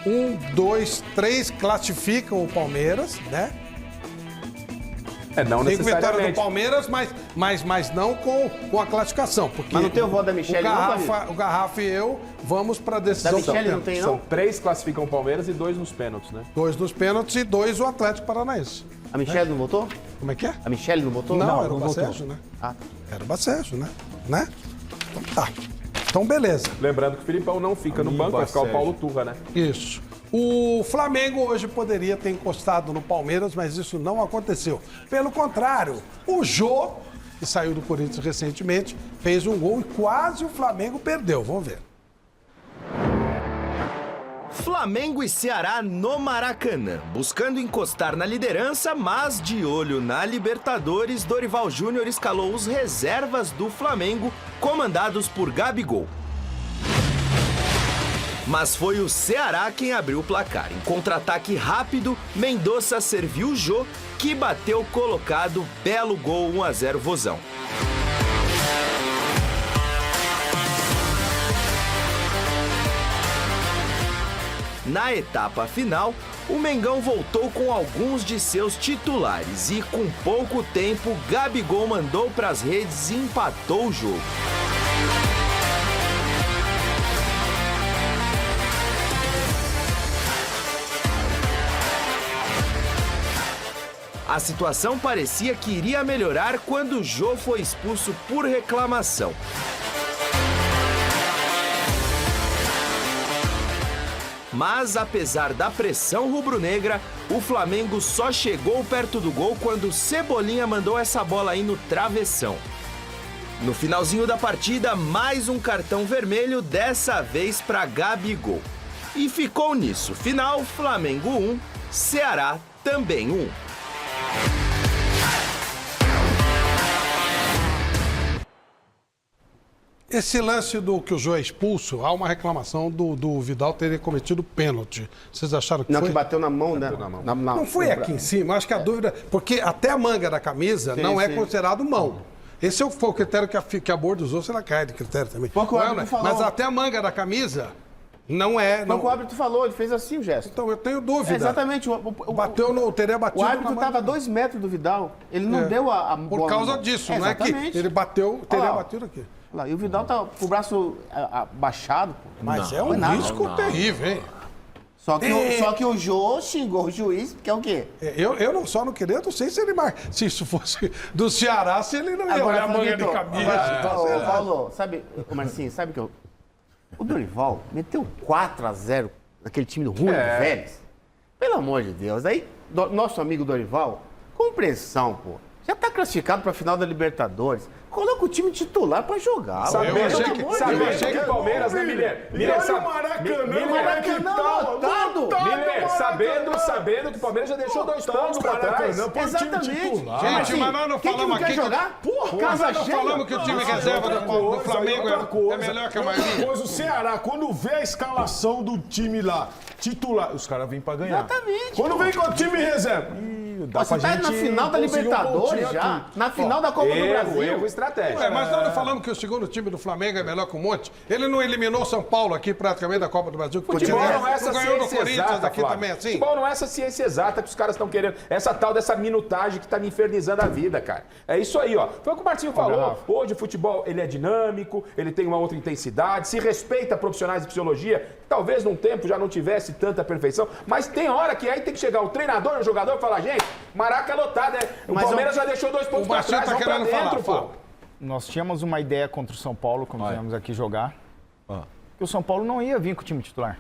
A: 1, 2, 3 classificam o Palmeiras, né?
I: Não
A: 5 vitórias do Palmeiras, mas não com a classificação. Porque
E: mas não tem o voto da Michele,
A: o Garrafa e eu vamos para a decisão.
E: Da Michele não tem, não?
I: São 3 classificam o Palmeiras e 2 nos pênaltis, né?
A: 2 nos pênaltis e 2 o Atlético Paranaense.
E: A Michele não votou?
A: Como é que é?
E: A Michele não votou?
A: Não, era o Bacérgio, né? Era o Bacérgio, né? Então tá. Então, beleza.
I: Lembrando que o Filipão não fica no banco, vai ficar o Paulo Turra, né?
A: Isso. O Flamengo hoje poderia ter encostado no Palmeiras, mas isso não aconteceu. Pelo contrário, o Jô, que saiu do Corinthians recentemente, fez um gol e quase o Flamengo perdeu. Vamos ver.
B: Flamengo e Ceará no Maracanã, buscando encostar na liderança, mas de olho na Libertadores, Dorival Júnior escalou os reservas do Flamengo, comandados por Gabigol. Mas foi o Ceará quem abriu o placar. Em contra-ataque rápido, Mendonça serviu o Jô, que bateu colocado, belo gol 1-0 Vozão. Na etapa final, o Mengão voltou com alguns de seus titulares e, com pouco tempo, Gabigol mandou para as redes e empatou o jogo. A situação parecia que iria melhorar quando Jô foi expulso por reclamação. Mas, apesar da pressão rubro-negra, o Flamengo só chegou perto do gol quando Cebolinha mandou essa bola aí no travessão. No finalzinho da partida, mais um cartão vermelho, dessa vez para Gabigol. E ficou nisso. Final, Flamengo 1, Ceará também 1.
A: Esse lance do que o Jô é expulso, há uma reclamação do Vidal ter cometido pênalti. Vocês acharam que
E: não,
A: foi?
E: que bateu na mão, né?
A: Não foi aqui em cima, acho que a dúvida... Porque até a manga da camisa não é considerado mão. Esse foi o critério que a Bordo usou, se ela cai de critério também.
E: Foi o que o árbitro falou.
A: Mas até a manga da camisa não é...
E: Foi o que o árbitro falou, ele fez assim o gesto.
A: Então, eu tenho dúvida.
E: Exatamente.
A: Bateu no... Teria batido...
E: O árbitro estava a 2 metros do Vidal, ele não deu a bola.
A: Por causa disso, não é que ele bateu, teria batido aqui.
E: Lá, e o Vidal tá com o braço abaixado.
A: Mas é um risco terrível, hein?
E: Só que o Jô xingou o juiz, que é o quê?
A: Eu não queria, eu não sei se ele se isso fosse do Ceará, se ele não ia olhar a manga de camisa.
E: Paulo, sabe, o Marcinho, sabe que o Dorival meteu 4-0 naquele time ruim do Vélez. Pelo amor de Deus. Aí, nosso amigo Dorival, com pressão, pô. Já tá classificado pra final da Libertadores. Coloca o time titular pra jogar.
I: Sabendo que o Palmeiras, né, Miller? Sabendo que o Palmeiras já deixou 2 pontos pra trás.
E: Exatamente.
A: Gente, mas nós não falamos aqui...
E: jogar? Porra,
A: nós não falamos que o time reserva do Flamengo é melhor que a maioria.
K: O Ceará, quando vê a escalação do time lá, titular, os caras vêm pra ganhar.
E: Exatamente.
K: Quando vem com o time reserva...
E: Você tá na final da Libertadores já, na final da Copa do Brasil.
I: Erro estratégico.
A: Mas nós não falamos que o segundo time do Flamengo é melhor que o Monte? Ele não eliminou São Paulo aqui praticamente da Copa do Brasil?
I: Futebol não é essa
A: ganhou do
I: ciência
A: Corinthians
I: exata,
A: aqui
I: Flávio.
A: também, assim?
I: Futebol não é essa ciência exata que os caras estão querendo. Essa tal dessa minutagem que tá me infernizando a vida, cara. É isso aí, ó. Foi o que o Marcinho falou. Hoje o futebol, ele é dinâmico, ele tem uma outra intensidade, se respeita profissionais de fisiologia. Talvez num tempo já não tivesse tanta perfeição, mas tem hora que aí tem que chegar o treinador e o jogador e falar, gente, Maraca é lotada, né? O Palmeiras já deixou 2 pontos pra trás, vamos pra dentro, pô.
D: Nós tínhamos uma ideia contra o São Paulo, quando viemos aqui jogar, que o São Paulo não ia vir com o time titular.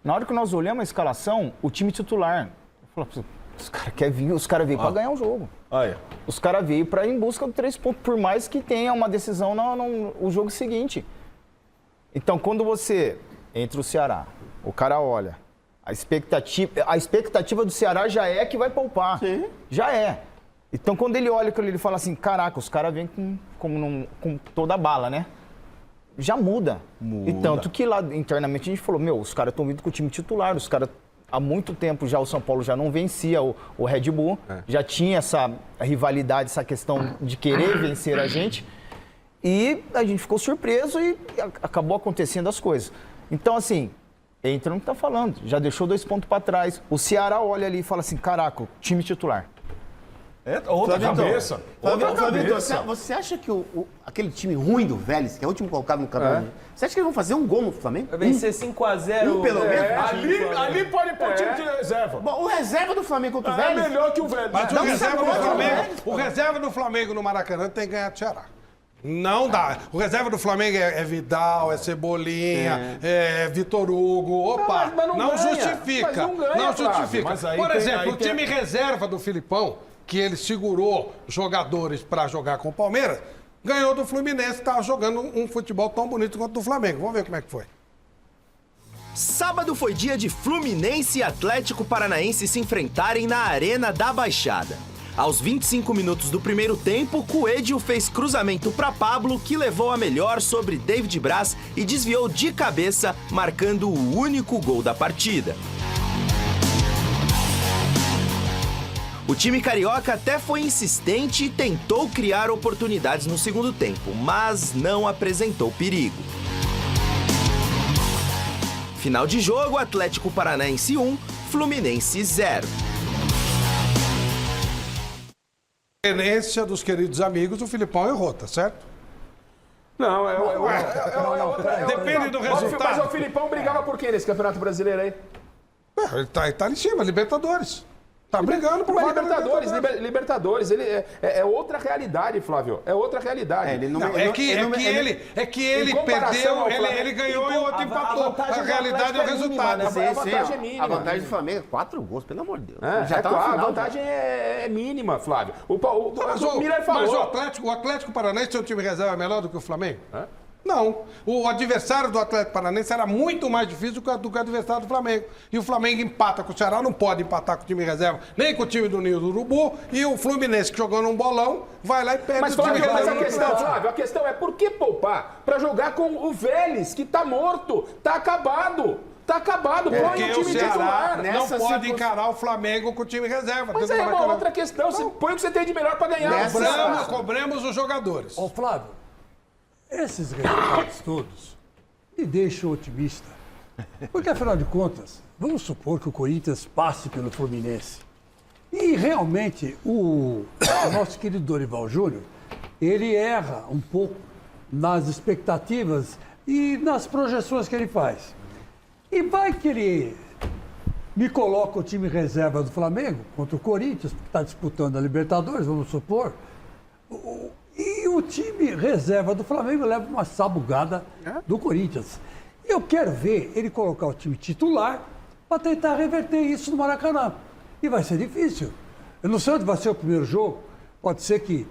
D: Na hora que nós olhamos a escalação, o time titular, eu falei, os caras querem vir, os caras veio pra ganhar o jogo. Os caras veio pra ir em busca de 3 pontos, por mais que tenha uma decisão no jogo seguinte. Então, quando você entra o Ceará, o cara olha, a expectativa do Ceará já é que vai poupar. Sim. Já é. Então, quando ele olha aquilo, ele fala assim, caraca, os caras vêm com toda a bala, né? Já muda. E tanto que lá internamente a gente falou, os caras estão vindo com o time titular, os caras... Há muito tempo já o São Paulo já não vencia o Red Bull, já tinha essa rivalidade, essa questão de querer vencer a gente. E a gente ficou surpreso e acabou acontecendo as coisas. Então, assim, entra no que tá falando, já deixou 2 pontos para trás. O Ceará olha ali e fala assim, caraca, time titular.
K: Outra cabeça.
E: Você acha que aquele time ruim do Vélez, que é o último colocado no campeonato, você acha que eles vão fazer um gol no Flamengo?
B: Vai vencer 5-0.
E: Pelo menos?
K: Ali pode pôr time de reserva.
E: Bom, o reserva do Flamengo contra o Vélez?
K: É melhor que o Vélez.
A: Mas o reserva do Flamengo no Maracanã tem que ganhar do Ceará. Não dá. O reserva do Flamengo é Vidal, é Cebolinha, é Vitor Hugo. Opa, não justifica. Não justifica. Por exemplo, o time reserva do Filipão, que ele segurou jogadores para jogar com o Palmeiras, ganhou do Fluminense, estava jogando um futebol tão bonito quanto o do Flamengo. Vamos ver como é que foi.
B: Sábado foi dia de Fluminense e Atlético Paranaense se enfrentarem na Arena da Baixada. Aos 25 minutos do primeiro tempo, Coelho fez cruzamento para Pablo, que levou a melhor sobre David Braz e desviou de cabeça, marcando o único gol da partida. O time carioca até foi insistente e tentou criar oportunidades no segundo tempo, mas não apresentou perigo. Final de jogo, Atlético Paranaense 1, Fluminense 0.
A: Tendência dos queridos amigos, o Filipão errou, tá certo?
I: Não,
A: depende do resultado.
I: Mas o Filipão brigava por quem nesse Campeonato Brasileiro aí?
A: Ele tá em cima, Libertadores. Tá brigando por
I: Mas
A: vaga na
I: Libertadores, ele é outra realidade, Flávio. É outra realidade.
A: É que ele perdeu, ele ganhou e o outro empatou. A realidade é o resultado.
I: A vantagem é mínima.
E: A vantagem do Flamengo é 4 gols, pelo amor de Deus.
I: A vantagem é mínima, Flávio. O Miller falou.
A: Mas o Atlético Paranaense, seu time reserva, é melhor do que o Flamengo? Não. O adversário do Atlético Paranaense era muito mais difícil do que o adversário do Flamengo. E o Flamengo empata com o Ceará, não pode empatar com o time reserva, nem com o time do Ninho do Urubu. E o Fluminense, que jogou num bolão, vai lá e perde
I: Mas,
A: o time
I: Flávio,
A: reserva.
I: Flávio, a questão é por que poupar pra jogar com o Vélez, que tá morto, tá acabado. Tá acabado, põe
A: Porque
I: o time titular.
A: Não pode encarar o Flamengo com o time reserva.
I: Mas é uma outra questão. Você põe o que você tem de melhor pra ganhar.
A: Cobremos os jogadores.
G: Ô, Flávio, esses resultados todos me deixam otimista. Porque, afinal de contas, vamos supor que o Corinthians passe pelo Fluminense. E, realmente, o nosso querido Dorival Júnior, ele erra um pouco nas expectativas e nas projeções que ele faz. E vai que ele me coloca o time reserva do Flamengo contra o Corinthians, que está disputando a Libertadores, vamos supor. E o time reserva do Flamengo leva uma sabugada do Corinthians. Eu quero ver ele colocar o time titular para tentar reverter isso no Maracanã. E vai ser difícil. Eu não sei onde vai ser o primeiro jogo. Pode ser que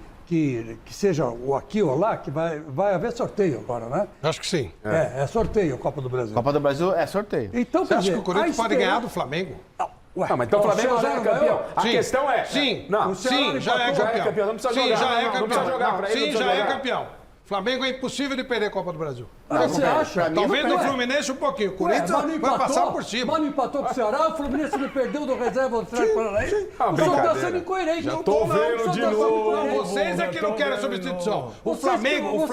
G: seja o aqui ou lá, que vai haver sorteio agora, né?
A: Acho que sim.
G: É sorteio a Copa do Brasil.
E: Copa do Brasil é sorteio.
G: Então,
A: Você acha que o Corinthians pode ganhar do Flamengo?
I: Não, mas então o Flamengo já é campeão. A questão é...
A: Sim,
I: não,
A: sim, já é campeão.
I: Não precisa jogar.
A: Não precisa jogar pra ele.
I: Sim,
A: já é campeão. Flamengo é impossível de perder a Copa do Brasil.
G: Você acha?
A: Talvez no Fluminense um pouquinho. O Corinthians vai passar por cima.
G: Mas não empatou com o Ceará, o Fluminense não perdeu do reserva do Atlético Paranaense. O senhor está sendo incoerente.
K: Já tô vendo de novo.
A: Vocês é que não querem substituição. O Flamengo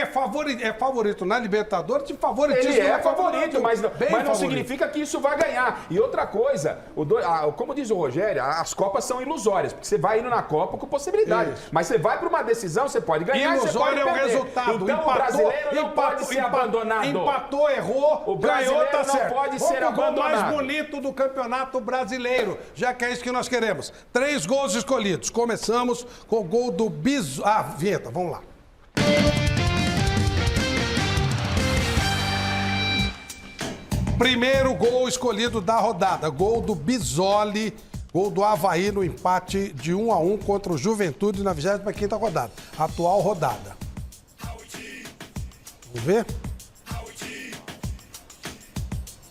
A: é favorito na Libertadores e favoritismo.
I: Ele é favorito, mas não significa que isso vai ganhar. E outra coisa, como diz o Rogério, as Copas são ilusórias, porque você vai indo na Copa com possibilidade. Mas você vai para uma decisão, você pode ganhar.
A: Ilusório é o resultado.
I: Então o brasileiro não pode ser abandonado.
A: Empatou, errou,
I: o
A: ganhou, tá
I: não
A: certo.
I: pode ser abandonado.
A: O gol mais bonito do Campeonato Brasileiro, já que é isso que nós queremos. 3 gols escolhidos. Começamos com o gol do vinheta, vamos lá. Primeiro gol escolhido da rodada, gol do Bisoli. Gol do Avaí no empate de 1-1 contra o Juventude na 25ª rodada. Atual rodada. Vamos ver?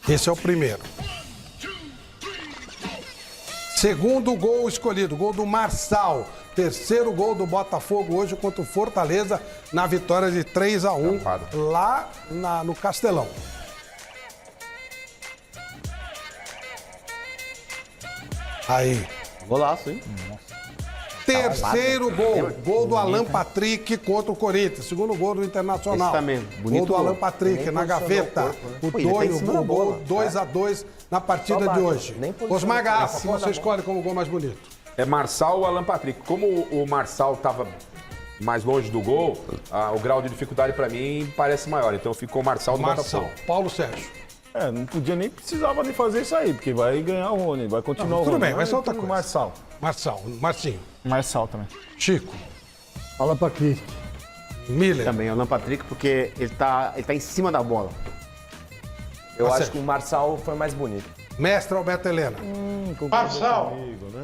A: Esse é o primeiro. Segundo gol escolhido, gol do Marçal. Terceiro gol do Botafogo hoje contra o Fortaleza na vitória de 3-1 lá no Castelão. Aí.
E: Golaço, hein?
A: Terceiro gol do Alan Patrick contra o Corinthians. Segundo gol do Internacional.
E: Esse também. Bonito
A: gol do Alan Patrick na gaveta. O gol 2-2 na partida de hoje. Osmar Garrafa, qual você escolhe como gol mais bonito?
I: É Marçal ou Alan Patrick. Como o Marçal estava mais longe do gol, o grau de dificuldade para mim parece maior. Então ficou o Marçal do Botafogo.
A: Paulo Sérgio.
K: Não podia nem precisava de fazer isso aí, porque vai ganhar o Rony, vai continuar o Rony.
A: Tudo bem, vai ser outra coisa.
K: Marcinho.
D: Marçal também.
A: Chico.
G: Alan Patrick.
A: Miller.
E: Também, Alan Patrick, porque ele tá em cima da bola.
B: Eu acho que o Marçal foi mais bonito.
A: Mestre Alberto Helena.
F: Marçal.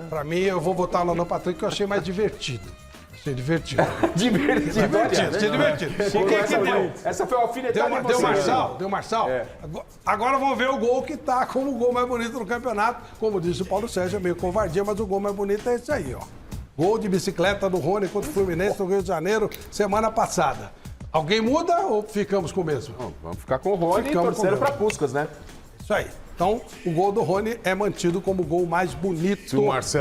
A: Pra mim, eu vou votar no Alan Patrick, que eu achei mais divertido. Achei divertido.
I: Achei divertido.
A: O que deu?
I: Essa foi a alfinetada de
A: você. Deu Marçal. Agora vamos ver o gol que tá como o gol mais bonito no campeonato. Como disse o Paulo Sérgio, é meio covardia, mas o gol mais bonito é esse aí, ó. Gol de bicicleta do Rony contra o Fluminense no Rio de Janeiro, semana passada. Alguém muda ou ficamos com o mesmo?
I: Não, vamos ficar com o Rony e torcendo para Puskas, né?
A: Isso aí. Então, o gol do Rony é mantido como o gol mais bonito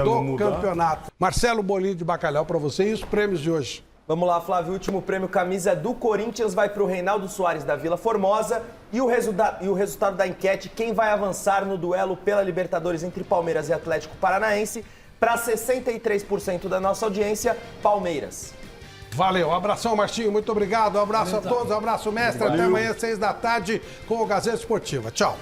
A: do campeonato. Marcelo, bolinho de bacalhau para você e os prêmios de hoje.
B: Vamos lá, Flávio. O último prêmio camisa do Corinthians vai para o Reinaldo Soares da Vila Formosa. E o resultado da enquete, quem vai avançar no duelo pela Libertadores entre Palmeiras e Atlético Paranaense? Para 63% da nossa audiência, Palmeiras.
A: Valeu, abração Martinho, muito obrigado, abraço a todos, abraço mestre, até amanhã 6 da tarde com o Gazeta Esportiva, tchau.